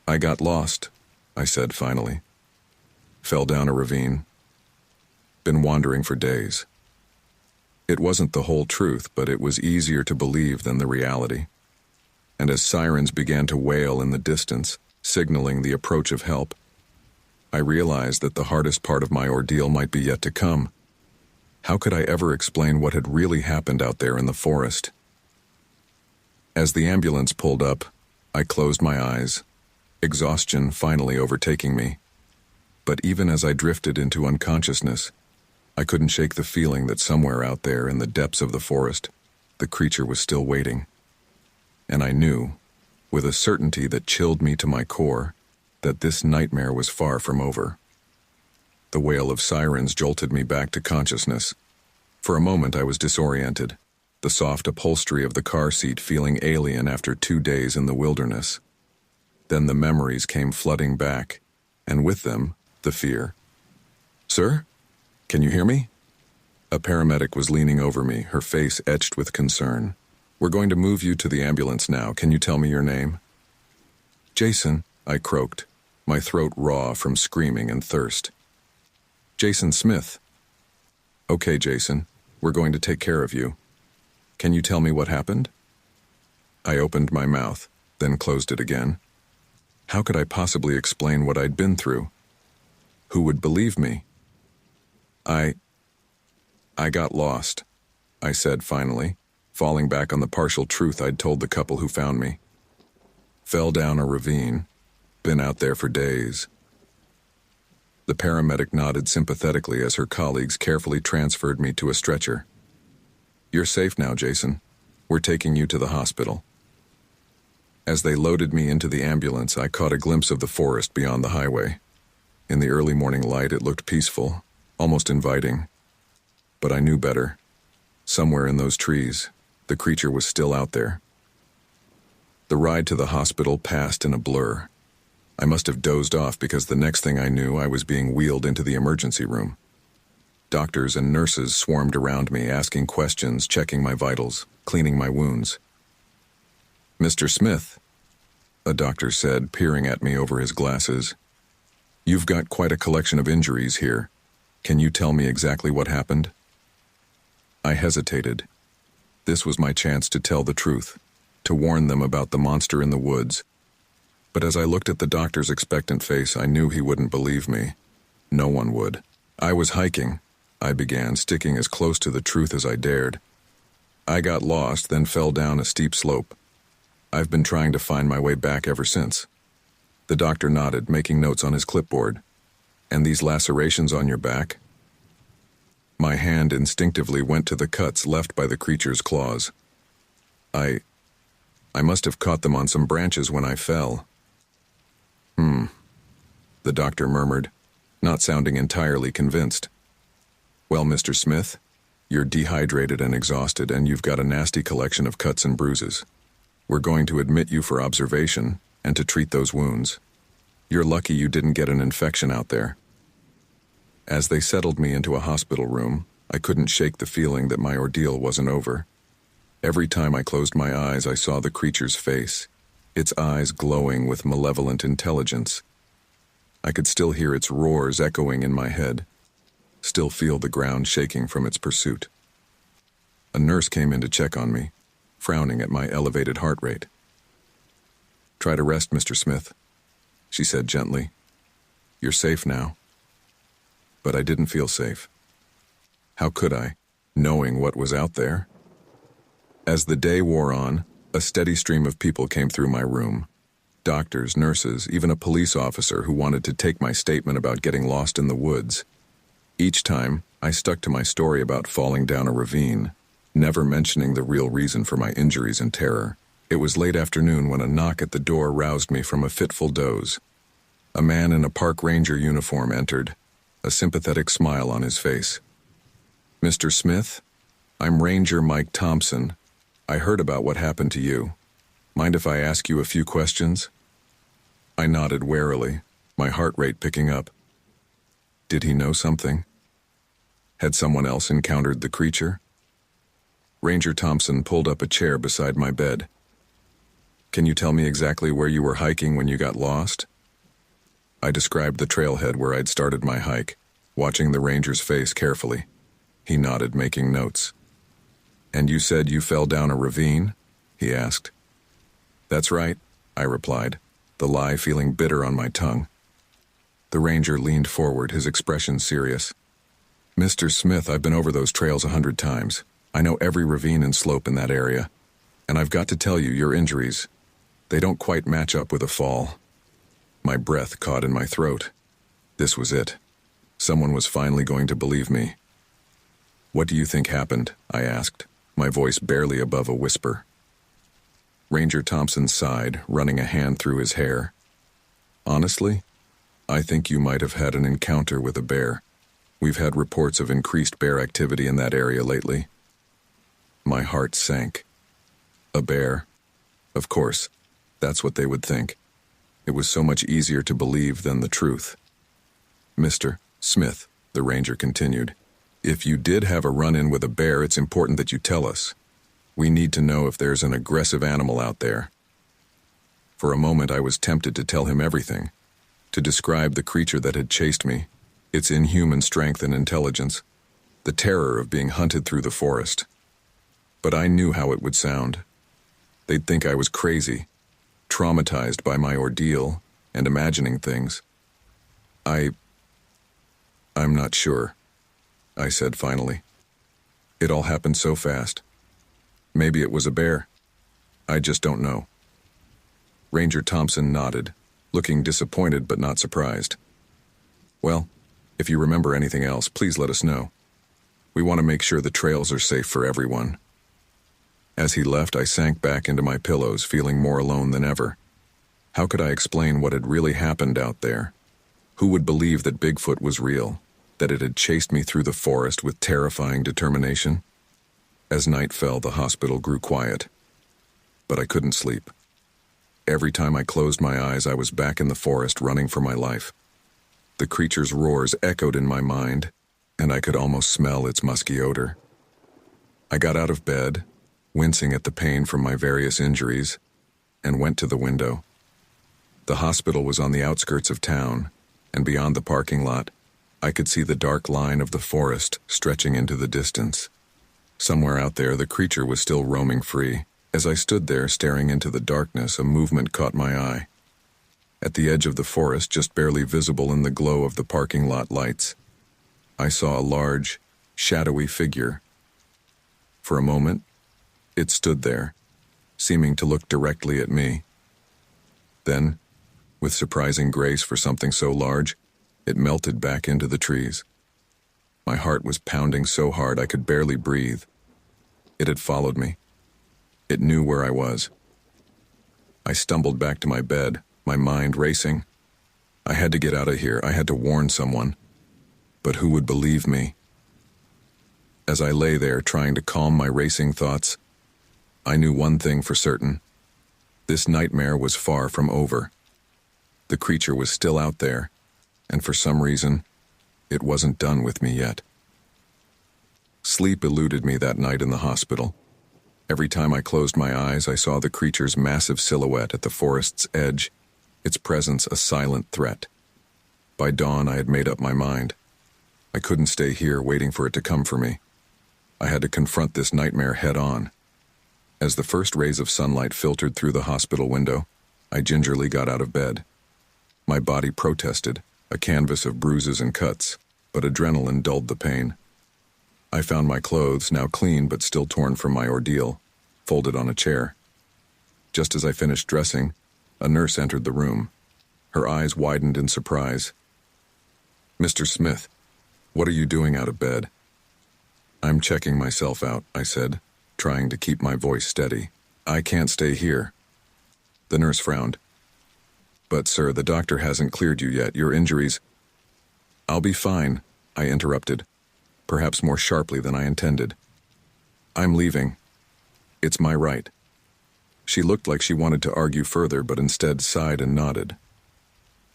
Speaker 1: I got lost, I said finally. Fell down a ravine. Been wandering for days. It wasn't the whole truth, but it was easier to believe than the reality. And as sirens began to wail in the distance, signaling the approach of help, I realized that the hardest part of my ordeal might be yet to come. How could I ever explain what had really happened out there in the forest? As the ambulance pulled up, I closed my eyes, exhaustion finally overtaking me. But even as I drifted into unconsciousness, I couldn't shake the feeling that somewhere out there in the depths of the forest, the creature was still waiting. And I knew, with a certainty that chilled me to my core, that this nightmare was far from over. The wail of sirens jolted me back to consciousness. For a moment I was disoriented, the soft upholstery of the car seat feeling alien after 2 days in the wilderness. Then the memories came flooding back, and with them, the fear. "Sir? Can you hear me?" A paramedic was leaning over me, her face etched with concern. "We're going to move you to the ambulance now. Can you tell me your name?" "Jason," I croaked, my throat raw from screaming and thirst. "Jason Smith." "Okay, Jason, we're going to take care of you. Can you tell me what happened?" I opened my mouth, then closed it again. How could I possibly explain what I'd been through? Who would believe me? I got lost, I said finally, falling back on the partial truth I'd told the couple who found me. Fell down a ravine. Been out there for days. The paramedic nodded sympathetically as her colleagues carefully transferred me to a stretcher. "You're safe now, Jason. We're taking you to the hospital." As they loaded me into the ambulance, I caught a glimpse of the forest beyond the highway. In the early morning light, it looked peaceful, almost inviting. But I knew better. Somewhere in those trees, the creature was still out there. The ride to the hospital passed in a blur. I must have dozed off because the next thing I knew, I was being wheeled into the emergency room. Doctors and nurses swarmed around me, asking questions, checking my vitals, cleaning my wounds. "Mr. Smith," a doctor said, peering at me over his glasses, "you've got quite a collection of injuries here. Can you tell me exactly what happened?" I hesitated. This was my chance to tell the truth, to warn them about the monster in the woods. But as I looked at the doctor's expectant face, I knew he wouldn't believe me. No one would. "I was hiking," I began, sticking as close to the truth as I dared. "I got lost, then fell down a steep slope. I've been trying to find my way back ever since." The doctor nodded, making notes on his clipboard. "And these lacerations on your back?" My hand instinctively went to the cuts left by the creature's claws. I must have caught them on some branches when I fell." The doctor murmured, not sounding entirely convinced. "Well, Mr. Smith, you're dehydrated and exhausted, and you've got a nasty collection of cuts and bruises. We're going to admit you for observation and to treat those wounds. You're lucky you didn't get an infection out there." As they settled me into a hospital room, I couldn't shake the feeling that my ordeal wasn't over. Every time I closed my eyes, I saw the creature's face, its eyes glowing with malevolent intelligence. I could still hear its roars echoing in my head, still feel the ground shaking from its pursuit. A nurse came in to check on me, frowning at my elevated heart rate. "Try to rest, Mr. Smith," she said gently. "You're safe now." But I didn't feel safe. How could I, knowing what was out there? As the day wore on, a steady stream of people came through my room. Doctors, nurses, even a police officer who wanted to take my statement about getting lost in the woods. Each time, I stuck to my story about falling down a ravine, never mentioning the real reason for my injuries and terror. It was late afternoon when a knock at the door roused me from a fitful doze. A man in a park ranger uniform entered, a sympathetic smile on his face. "Mr. Smith, I'm Ranger Mike Thompson. I heard about what happened to you. Mind if I ask you a few questions?" I nodded warily, my heart rate picking up. Did he know something? Had someone else encountered the creature? Ranger Thompson pulled up a chair beside my bed. Can you tell me exactly where you were hiking when you got lost? I described the trailhead where I'd started my hike, watching the ranger's face carefully. He nodded, making notes. And you said you fell down a ravine? He asked. That's right, I replied, the lie feeling bitter on my tongue. The ranger leaned forward, his expression serious. Mr. Smith, I've been over those trails 100 times. I know every ravine and slope in that area. And I've got to tell you, your injuries, they don't quite match up with a fall. My breath caught in my throat. This was it. Someone was finally going to believe me. What do you think happened? I asked, my voice barely above a whisper. Ranger Thompson sighed, running a hand through his hair. Honestly, I think you might have had an encounter with a bear. We've had reports of increased bear activity in that area lately. My heart sank. A bear? Of course, that's what they would think. It was so much easier to believe than the truth. Mr. Smith, the ranger continued, if you did have a run-in with a bear, it's important that you tell us. We need to know if there's an aggressive animal out there. For a moment, I was tempted to tell him everything, to describe the creature that had chased me, its inhuman strength and intelligence, the terror of being hunted through the forest. But I knew how it would sound. They'd think I was crazy, traumatized by my ordeal and imagining things. I'm not sure, I said finally. It all happened so fast. Maybe it was a bear. I just don't know. Ranger Thompson nodded, looking disappointed but not surprised. Well, if you remember anything else, please let us know. We want to make sure the trails are safe for everyone. As he left, I sank back into my pillows, feeling more alone than ever. How could I explain what had really happened out there? Who would believe that Bigfoot was real, that it had chased me through the forest with terrifying determination? As night fell, the hospital grew quiet. But I couldn't sleep. Every time I closed my eyes, I was back in the forest running for my life. The creature's roars echoed in my mind, and I could almost smell its musky odor. I got out of bed, wincing at the pain from my various injuries, and went to the window. The hospital was on the outskirts of town, and beyond the parking lot, I could see the dark line of the forest stretching into the distance. Somewhere out there, the creature was still roaming free. As I stood there staring into the darkness, a movement caught my eye. At the edge of the forest, just barely visible in the glow of the parking lot lights, I saw a large, shadowy figure. For a moment, it stood there, seeming to look directly at me. Then, with surprising grace for something so large, it melted back into the trees. My heart was pounding so hard I could barely breathe. It had followed me. It knew where I was. I stumbled back to my bed, my mind racing. I had to get out of here. I had to warn someone. But who would believe me? As I lay there trying to calm my racing thoughts, I knew one thing for certain. This nightmare was far from over. The creature was still out there, and for some reason, it wasn't done with me yet. Sleep eluded me that night in the hospital. Every time I closed my eyes, I saw the creature's massive silhouette at the forest's edge, its presence a silent threat. By dawn, I had made up my mind. I couldn't stay here waiting for it to come for me. I had to confront this nightmare head-on. As the first rays of sunlight filtered through the hospital window, I gingerly got out of bed. My body protested, a canvas of bruises and cuts, but adrenaline dulled the pain. I found my clothes, now clean but still torn from my ordeal, folded on a chair. Just as I finished dressing, a nurse entered the room. Her eyes widened in surprise. "Mr. Smith, what are you doing out of bed?" "I'm checking myself out," I said, trying to keep my voice steady. "I can't stay here." The nurse frowned. "But, sir, the doctor hasn't cleared you yet. Your injuries—" "I'll be fine," I interrupted, perhaps more sharply than I intended. "I'm leaving. It's my right." She looked like she wanted to argue further, but instead sighed and nodded.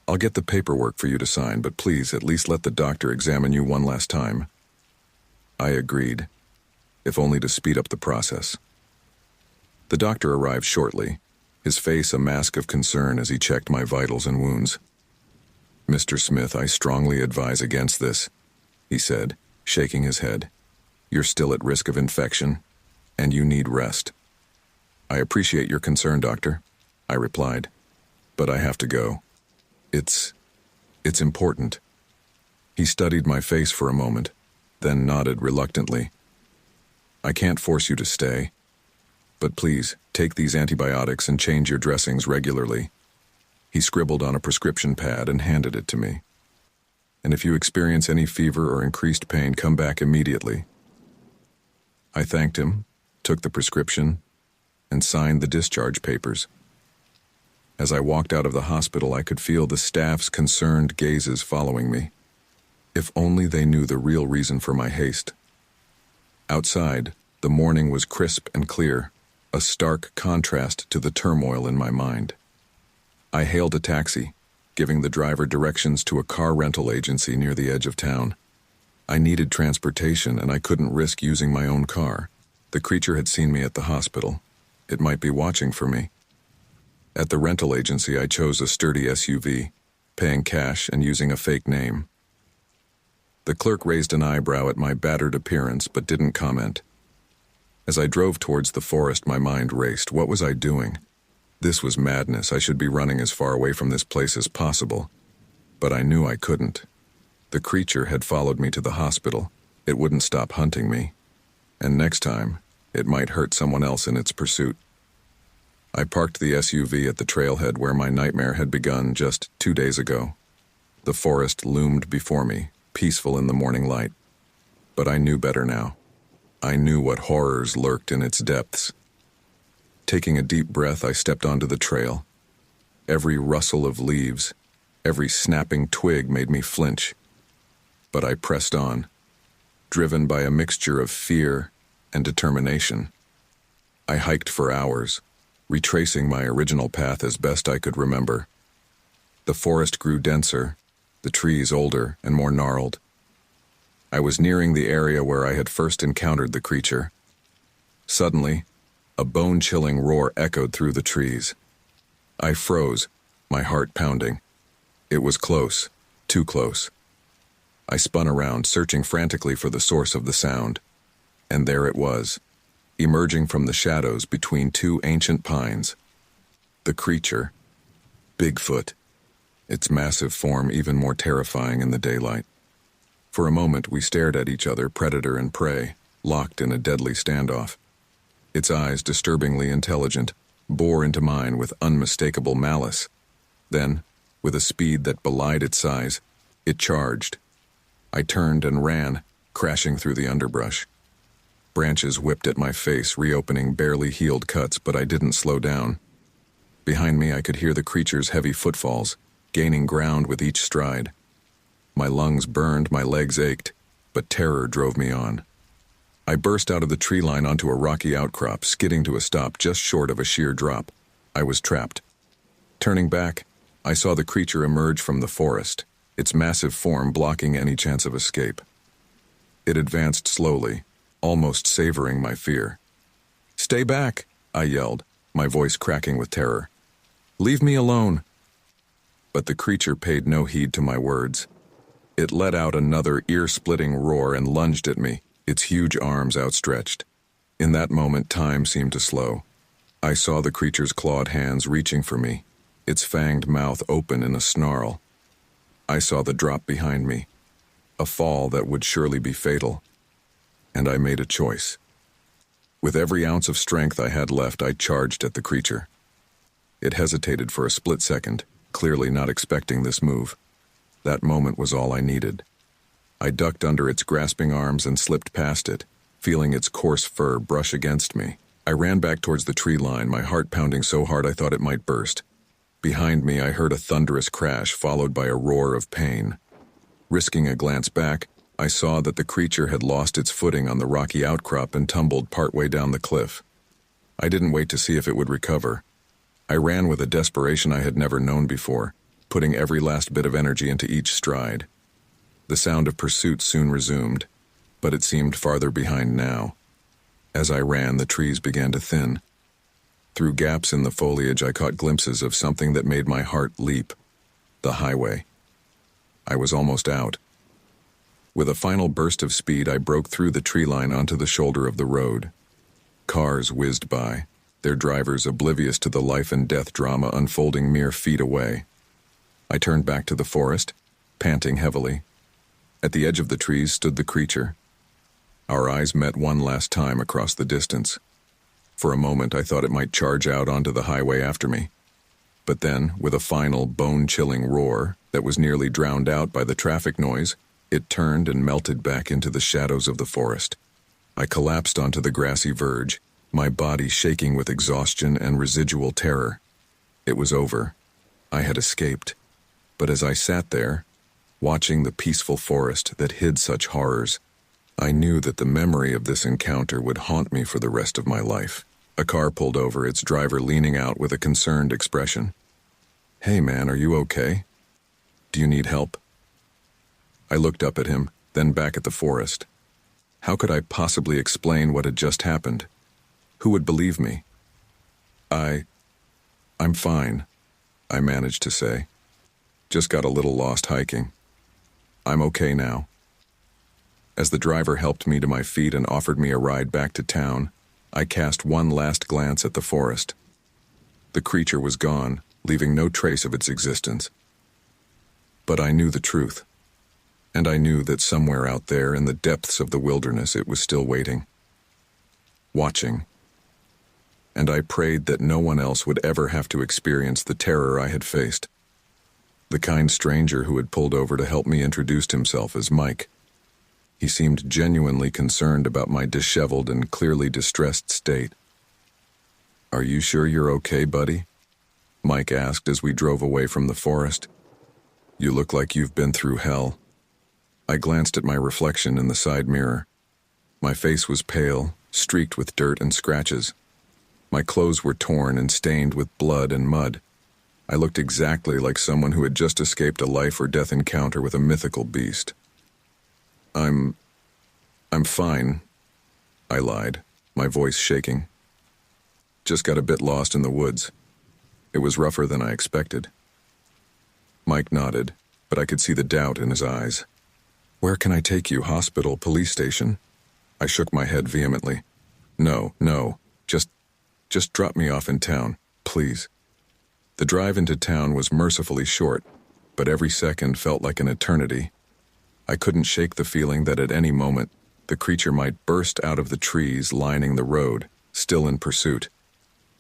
Speaker 1: "I'll get the paperwork for you to sign, but please at least let the doctor examine you one last time." I agreed, if only to speed up the process. The doctor arrived shortly, his face a mask of concern as he checked my vitals and wounds. "Mr. Smith, I strongly advise against this," he said, shaking his head. "You're still at risk of infection, and you need rest." "I appreciate your concern, doctor," I replied, "but I have to go. It's important." He studied my face for a moment, then nodded reluctantly. "I can't force you to stay, but please take these antibiotics and change your dressings regularly." He scribbled on a prescription pad and handed it to me. "And if you experience any fever or increased pain, come back immediately." I thanked him, took the prescription, and signed the discharge papers. As I walked out of the hospital, I could feel the staff's concerned gazes following me. If only they knew the real reason for my haste. Outside, the morning was crisp and clear, a stark contrast to the turmoil in my mind. I hailed a taxi, giving the driver directions to a car rental agency near the edge of town. I needed transportation, and I couldn't risk using my own car. The creature had seen me at the hospital. It might be watching for me. At the rental agency, I chose a sturdy SUV, paying cash and using a fake name. The clerk raised an eyebrow at my battered appearance but didn't comment. As I drove towards the forest, my mind raced. What was I doing? This was madness. I should be running as far away from this place as possible. But I knew I couldn't. The creature had followed me to the hospital. It wouldn't stop hunting me. And next time, it might hurt someone else in its pursuit. I parked the SUV at the trailhead where my nightmare had begun just 2 days ago. The forest loomed before me, peaceful in the morning light. But I knew better now. I knew what horrors lurked in its depths. Taking a deep breath, I stepped onto the trail. Every rustle of leaves, every snapping twig made me flinch. But I pressed on, driven by a mixture of fear and determination. I hiked for hours, retracing my original path as best I could remember. The forest grew denser, the trees older and more gnarled. I was nearing the area where I had first encountered the creature. Suddenly, a bone-chilling roar echoed through the trees. I froze, my heart pounding. It was close, too close. I spun around, searching frantically for the source of the sound. And there it was, emerging from the shadows between two ancient pines. The creature, Bigfoot, its massive form even more terrifying in the daylight. For a moment, we stared at each other, predator and prey, locked in a deadly standoff. Its eyes, disturbingly intelligent, bore into mine with unmistakable malice. Then, with a speed that belied its size, it charged. I turned and ran, crashing through the underbrush. Branches whipped at my face, reopening barely healed cuts, but I didn't slow down. Behind me, I could hear the creature's heavy footfalls, gaining ground with each stride. My lungs burned, my legs ached, but terror drove me on. I burst out of the tree line onto a rocky outcrop, skidding to a stop just short of a sheer drop. I was trapped. Turning back, I saw the creature emerge from the forest, its massive form blocking any chance of escape. It advanced slowly, almost savoring my fear. "Stay back," I yelled, my voice cracking with terror. "Leave me alone." But the creature paid no heed to my words. It let out another ear-splitting roar and lunged at me, its huge arms outstretched. In that moment, time seemed to slow. I saw the creature's clawed hands reaching for me, its fanged mouth open in a snarl. I saw the drop behind me, a fall that would surely be fatal. And I made a choice. With every ounce of strength I had left, I charged at the creature. It hesitated for a split second, clearly not expecting this move. That moment was all I needed. I ducked under its grasping arms and slipped past it, feeling its coarse fur brush against me. I ran back towards the tree line, my heart pounding so hard I thought it might burst. Behind me, I heard a thunderous crash, followed by a roar of pain. Risking a glance back, I saw that the creature had lost its footing on the rocky outcrop and tumbled partway down the cliff. I didn't wait to see if it would recover. I ran with a desperation I had never known before, putting every last bit of energy into each stride. The sound of pursuit soon resumed, but it seemed farther behind now. As I ran, the trees began to thin. Through gaps in the foliage, I caught glimpses of something that made my heart leap. The highway. I was almost out. With a final burst of speed, I broke through the tree line onto the shoulder of the road. Cars whizzed by, their drivers oblivious to the life and death drama unfolding mere feet away. I turned back to the forest, panting heavily. At the edge of the trees stood the creature. Our eyes met one last time across the distance. For a moment, I thought it might charge out onto the highway after me. But then, with a final, bone-chilling roar that was nearly drowned out by the traffic noise, it turned and melted back into the shadows of the forest. I collapsed onto the grassy verge, my body shaking with exhaustion and residual terror. It was over. I had escaped. But as I sat there, watching the peaceful forest that hid such horrors, I knew that the memory of this encounter would haunt me for the rest of my life. A car pulled over, its driver leaning out with a concerned expression. "Hey man, are you okay? Do you need help?" I looked up at him, then back at the forest. How could I possibly explain what had just happened? Who would believe me? I'm fine, I managed to say. Just got a little lost hiking. I'm okay now. As the driver helped me to my feet and offered me a ride back to town, I cast one last glance at the forest. The creature was gone, leaving no trace of its existence. But I knew the truth. And I knew that somewhere out there in the depths of the wilderness it was still waiting. Watching. And I prayed that no one else would ever have to experience the terror I had faced. The kind stranger who had pulled over to help me introduced himself as Mike. He seemed genuinely concerned about my disheveled and clearly distressed state. "Are you sure you're okay, buddy?" Mike asked as we drove away from the forest. "You look like you've been through hell." I glanced at my reflection in the side mirror. My face was pale, streaked with dirt and scratches. My clothes were torn and stained with blood and mud. I looked exactly like someone who had just escaped a life or death encounter with a mythical beast. I'm fine," I lied, my voice shaking. "Just got a bit lost in the woods. It was rougher than I expected." Mike nodded, but I could see the doubt in his eyes. "Where can I take you? Hospital, police station?" I shook my head vehemently. No, just drop me off in town, please." The drive into town was mercifully short, but every second felt like an eternity. I couldn't shake the feeling that at any moment, the creature might burst out of the trees lining the road, still in pursuit.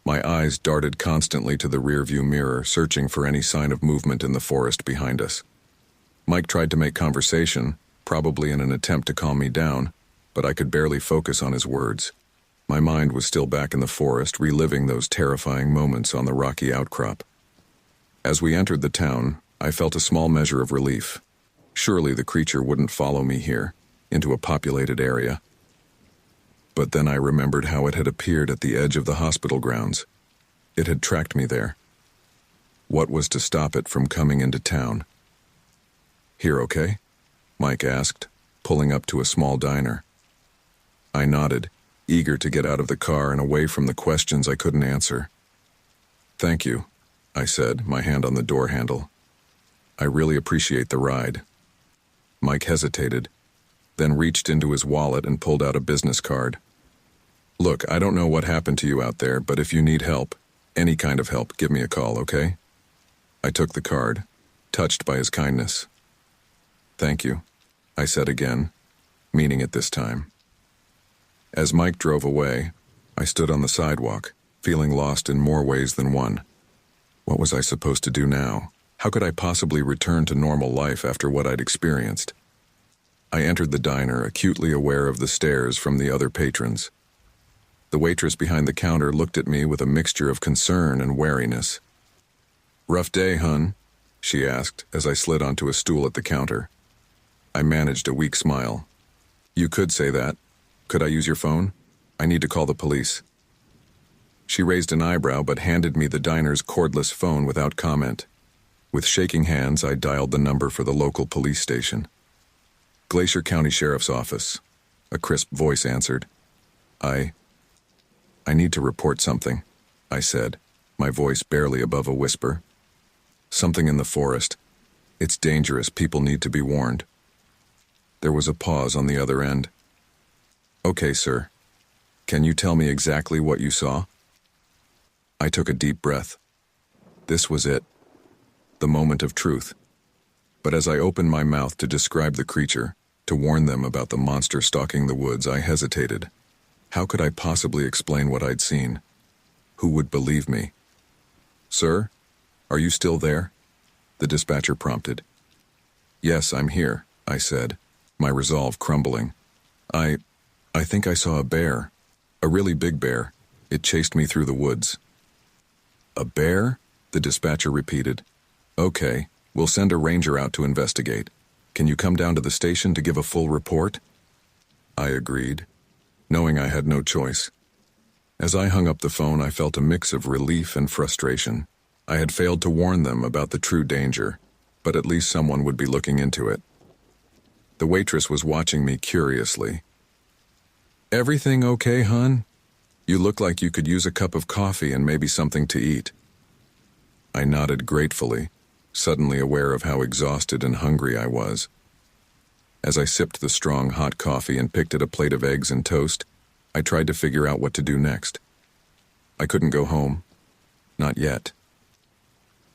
Speaker 1: My eyes darted constantly to the rearview mirror, searching for any sign of movement in the forest behind us. Mike tried to make conversation, probably in an attempt to calm me down, but I could barely focus on his words. My mind was still back in the forest, reliving those terrifying moments on the rocky outcrop. As we entered the town, I felt a small measure of relief. Surely the creature wouldn't follow me here, into a populated area. But then I remembered how it had appeared at the edge of the hospital grounds. It had tracked me there. What was to stop it from coming into town? "Here, okay?" Mike asked, pulling up to a small diner. I nodded, eager to get out of the car and away from the questions I couldn't answer. "Thank you," I said, my hand on the door handle. "I really appreciate the ride." Mike hesitated, then reached into his wallet and pulled out a business card. "Look, I don't know what happened to you out there, but if you need help, any kind of help, give me a call, okay?" I took the card, touched by his kindness. "Thank you," I said again, meaning it this time. As Mike drove away, I stood on the sidewalk, feeling lost in more ways than one. What was I supposed to do now? How could I possibly return to normal life after what I'd experienced? I entered the diner, acutely aware of the stares from the other patrons. The waitress behind the counter looked at me with a mixture of concern and wariness. "Rough day, hun?" she asked as I slid onto a stool at the counter. I managed a weak smile. "You could say that. Could I use your phone? I need to call the police." She raised an eyebrow but handed me the diner's cordless phone without comment. With shaking hands, I dialed the number for the local police station. "Glacier County Sheriff's Office," a crisp voice answered. I need to report something," I said, my voice barely above a whisper. Something in the forest. It's dangerous, people need to be warned. There was a pause on the other end. Okay, sir. Can you tell me exactly what you saw? I took a deep breath. This was it. The moment of truth. But as I opened my mouth to describe the creature, to warn them about the monster stalking the woods, I hesitated. How could I possibly explain what I'd seen? Who would believe me? Sir, are you still there? The dispatcher prompted. Yes, I'm here, I said, my resolve crumbling. I think I saw a bear. A really big bear. It chased me through the woods. A bear? The dispatcher repeated. Okay, we'll send a ranger out to investigate. Can you come down to the station to give a full report? I agreed, knowing I had no choice. As I hung up the phone, I felt a mix of relief and frustration. I had failed to warn them about the true danger, but at least someone would be looking into it. The waitress was watching me curiously. Everything okay, hon? You look like you could use a cup of coffee and maybe something to eat. I nodded gratefully, suddenly aware of how exhausted and hungry I was. As I sipped the strong hot coffee and picked at a plate of eggs and toast, I tried to figure out what to do next. I couldn't go home. Not yet.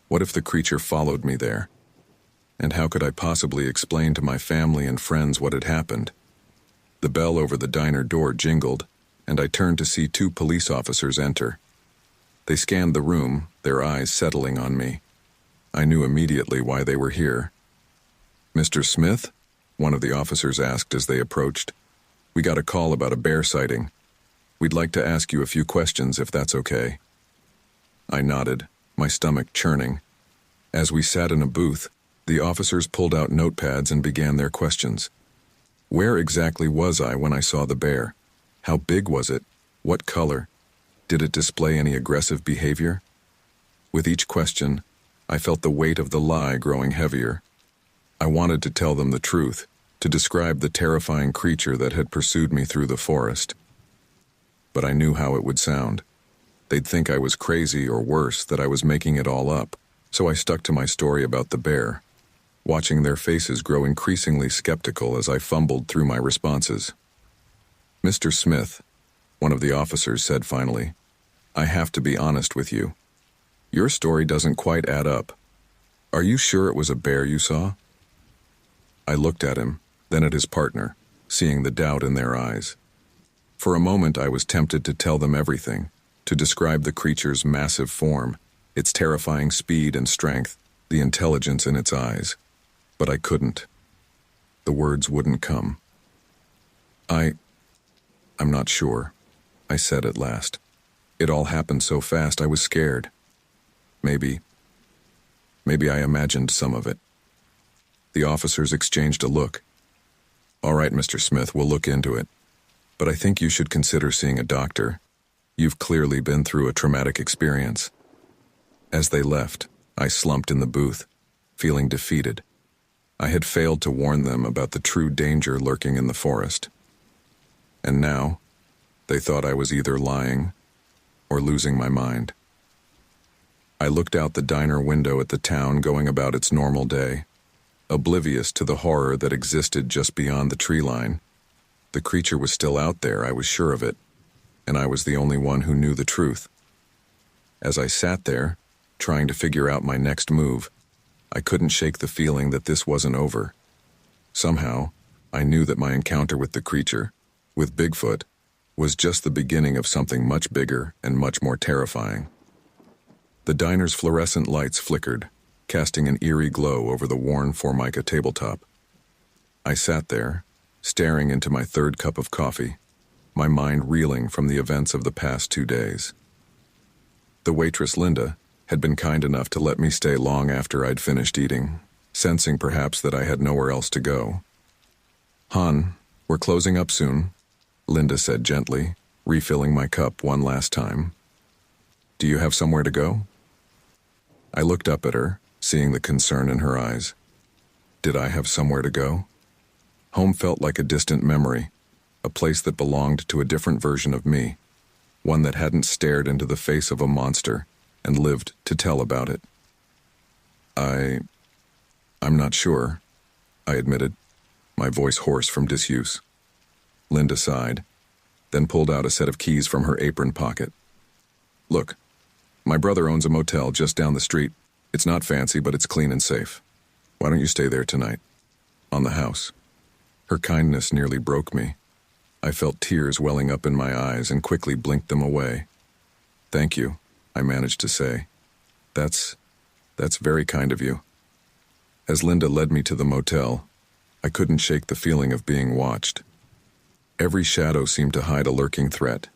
Speaker 1: What if the creature followed me there? And how could I possibly explain to my family and friends what had happened? The bell over the diner door jingled, and I turned to see 2 police officers enter. They scanned the room, their eyes settling on me. I knew immediately why they were here. Mr. Smith? One of the officers asked as they approached. We got a call about a bear sighting. We'd like to ask you a few questions if that's okay. I nodded, my stomach churning. As we sat in a booth, the officers pulled out notepads and began their questions. Where exactly was I when I saw the bear? How big was it? What color? Did it display any aggressive behavior? With each question, I felt the weight of the lie growing heavier. I wanted to tell them the truth, to describe the terrifying creature that had pursued me through the forest. But I knew how it would sound. They'd think I was crazy or worse, that I was making it all up, so I stuck to my story about the bear, watching their faces grow increasingly skeptical as I fumbled through my responses. Mr. Smith, one of the officers said finally, I have to be honest with you. Your story doesn't quite add up. Are you sure it was a bear you saw? I looked at him, then at his partner, seeing the doubt in their eyes. For a moment I was tempted to tell them everything, to describe the creature's massive form, its terrifying speed and strength, the intelligence in its eyes. But I couldn't. The words wouldn't come. I'm not sure, I said at last. It all happened so fast I was scared. Maybe I imagined some of it. The officers exchanged a look. All right, Mr. Smith, we'll look into it. But I think you should consider seeing a doctor. You've clearly been through a traumatic experience. As they left, I slumped in the booth, feeling defeated. I had failed to warn them about the true danger lurking in the forest. And now, they thought I was either lying or losing my mind. I looked out the diner window at the town going about its normal day, oblivious to the horror that existed just beyond the tree line. The creature was still out there, I was sure of it, and I was the only one who knew the truth. As I sat there, trying to figure out my next move, I couldn't shake the feeling that this wasn't over. Somehow, I knew that my encounter with the creature, with Bigfoot, was just the beginning of something much bigger and much more terrifying. The diner's fluorescent lights flickered, casting an eerie glow over the worn Formica tabletop. I sat there, staring into my 3rd cup of coffee, my mind reeling from the events of the past 2 days. The waitress, Linda, had been kind enough to let me stay long after I'd finished eating, sensing perhaps that I had nowhere else to go. "Hon, we're closing up soon," Linda said gently, refilling my cup one last time. "Do you have somewhere to go?" I looked up at her, seeing the concern in her eyes. Did I have somewhere to go? Home felt like a distant memory, a place that belonged to a different version of me, one that hadn't stared into the face of a monster and lived to tell about it. I'm not sure, I admitted, my voice hoarse from disuse. Linda sighed, then pulled out a set of keys from her apron pocket. Look, my brother owns a motel just down the street. It's not fancy, but it's clean and safe. Why don't you stay there tonight? On the house. Her kindness nearly broke me. I felt tears welling up in my eyes and quickly blinked them away. Thank you, I managed to say. That's very kind of you. As Linda led me to the motel, I couldn't shake the feeling of being watched. Every shadow seemed to hide a lurking threat.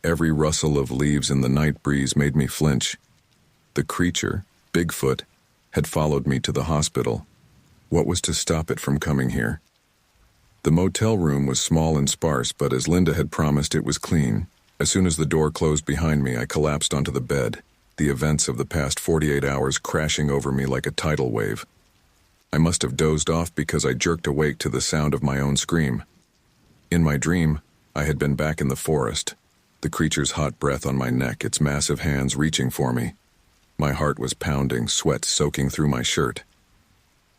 Speaker 1: Every rustle of leaves in the night breeze made me flinch. The creature, Bigfoot, had followed me to the hospital. What was to stop it from coming here? The motel room was small and sparse, but as Linda had promised, it was clean. As soon as the door closed behind me, I collapsed onto the bed, the events of the past 48 hours crashing over me like a tidal wave. I must have dozed off because I jerked awake to the sound of my own scream. In my dream, I had been back in the forest, the creature's hot breath on my neck, its massive hands reaching for me. My heart was pounding, sweat soaking through my shirt.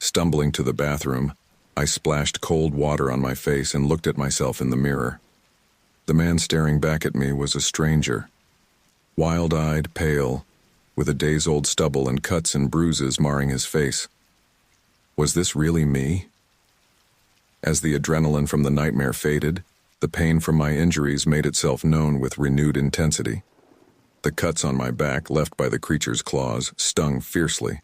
Speaker 1: Stumbling to the bathroom, I splashed cold water on my face and looked at myself in the mirror. The man staring back at me was a stranger. Wild-eyed, pale, with a days-old stubble and cuts and bruises marring his face. Was this really me? As the adrenaline from the nightmare faded, the pain from my injuries made itself known with renewed intensity. The cuts on my back, left by the creature's claws, stung fiercely.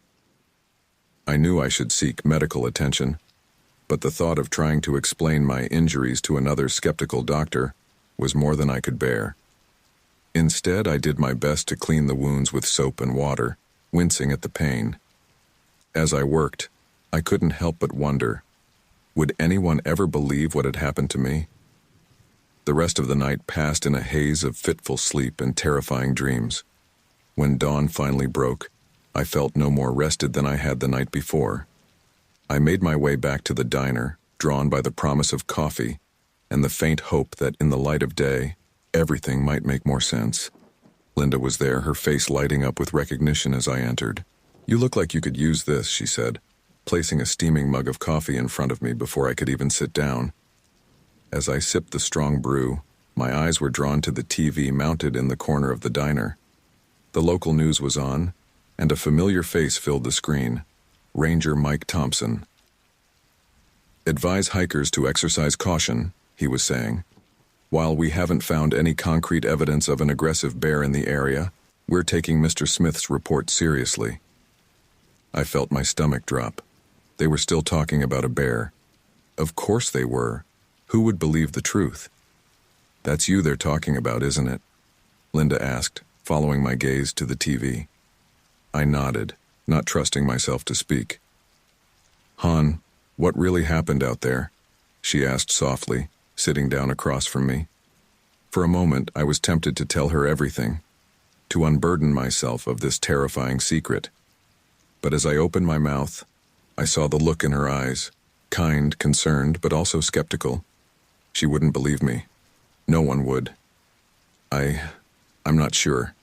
Speaker 1: I knew I should seek medical attention, but the thought of trying to explain my injuries to another skeptical doctor was more than I could bear. Instead, I did my best to clean the wounds with soap and water, wincing at the pain. As I worked, I couldn't help but wonder, would anyone ever believe what had happened to me? The rest of the night passed in a haze of fitful sleep and terrifying dreams. When dawn finally broke, I felt no more rested than I had the night before. I made my way back to the diner, drawn by the promise of coffee and the faint hope that in the light of day, everything might make more sense. Linda was there, her face lighting up with recognition as I entered. "You look like you could use this," she said, placing a steaming mug of coffee in front of me before I could even sit down. As I sipped the strong brew, my eyes were drawn to the TV mounted in the corner of the diner. The local news was on, and a familiar face filled the screen, Ranger Mike Thompson. "Advise hikers to exercise caution," he was saying. "While we haven't found any concrete evidence of an aggressive bear in the area, we're taking Mr. Smith's report seriously." I felt my stomach drop. They were still talking about a bear. Of course they were. Who would believe the truth? "That's you they're talking about, isn't it?" Linda asked, following my gaze to the TV. I nodded, not trusting myself to speak. "Han, what really happened out there?" she asked softly, sitting down across from me. For a moment, I was tempted to tell her everything, to unburden myself of this terrifying secret. But as I opened my mouth, I saw the look in her eyes, kind, concerned, but also skeptical. She wouldn't believe me. No one would. I'm not sure,"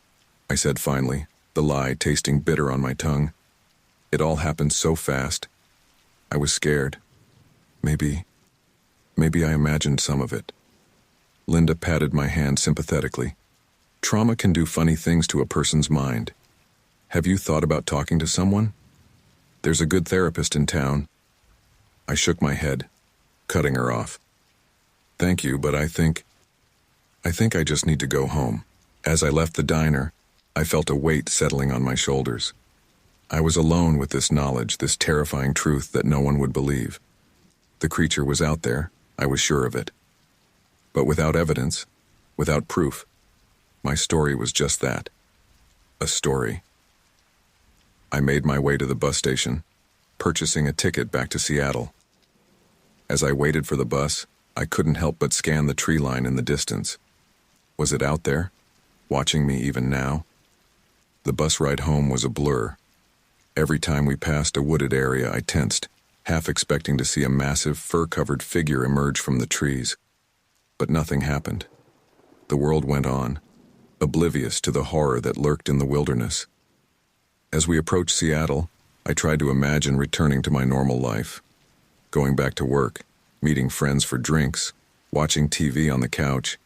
Speaker 1: I said finally, the lie tasting bitter on my tongue. "It all happened so fast. I was scared. Maybe I imagined some of it." Linda patted my hand sympathetically. "Trauma can do funny things to a person's mind. Have you thought about talking to someone? There's a good therapist in town." I shook my head, cutting her off. "Thank you, but I think I just need to go home." As I left the diner, I felt a weight settling on my shoulders. I was alone with this knowledge, this terrifying truth that no one would believe. The creature was out there, I was sure of it. But without evidence, without proof, my story was just that, a story. I made my way to the bus station, purchasing a ticket back to Seattle. As I waited for the bus, I couldn't help but scan the tree line in the distance. Was it out there, watching me even now? The bus ride home was a blur. Every time we passed a wooded area, I tensed, half expecting to see a massive, fur-covered figure emerge from the trees. But nothing happened. The world went on. oblivious to the horror that lurked in the wilderness. As we approached Seattle, I tried to imagine returning to my normal life, going back to work, meeting friends for drinks, watching TV on the couch.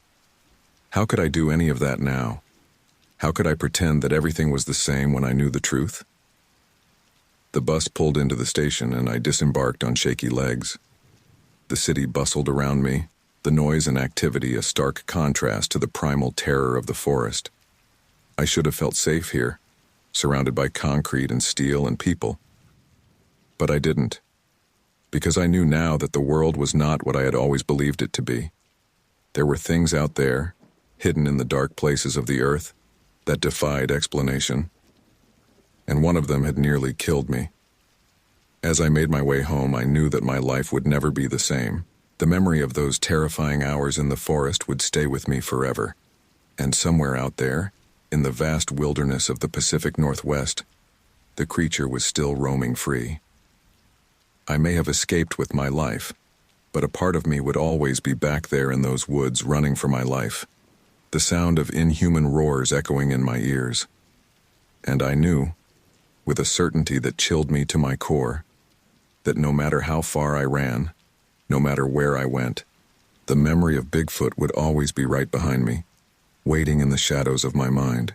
Speaker 1: How could I do any of that now? How could I pretend that everything was the same when I knew the truth? The bus pulled into the station and I disembarked on shaky legs. The city bustled around me, the noise and activity a stark contrast to the primal terror of the forest. I should have felt safe here, surrounded by concrete and steel and people. But I didn't, because I knew now that the world was not what I had always believed it to be. There were things out there, hidden in the dark places of the earth, that defied explanation. And one of them had nearly killed me. As I made my way home, I knew that my life would never be the same. The memory of those terrifying hours in the forest would stay with me forever. And somewhere out there, in the vast wilderness of the Pacific Northwest, the creature was still roaming free. I may have escaped with my life, but a part of me would always be back there in those woods running for my life, the sound of inhuman roars echoing in my ears. And I knew, with a certainty that chilled me to my core, that no matter how far I ran, no matter where I went, the memory of Bigfoot would always be right behind me, waiting in the shadows of my mind.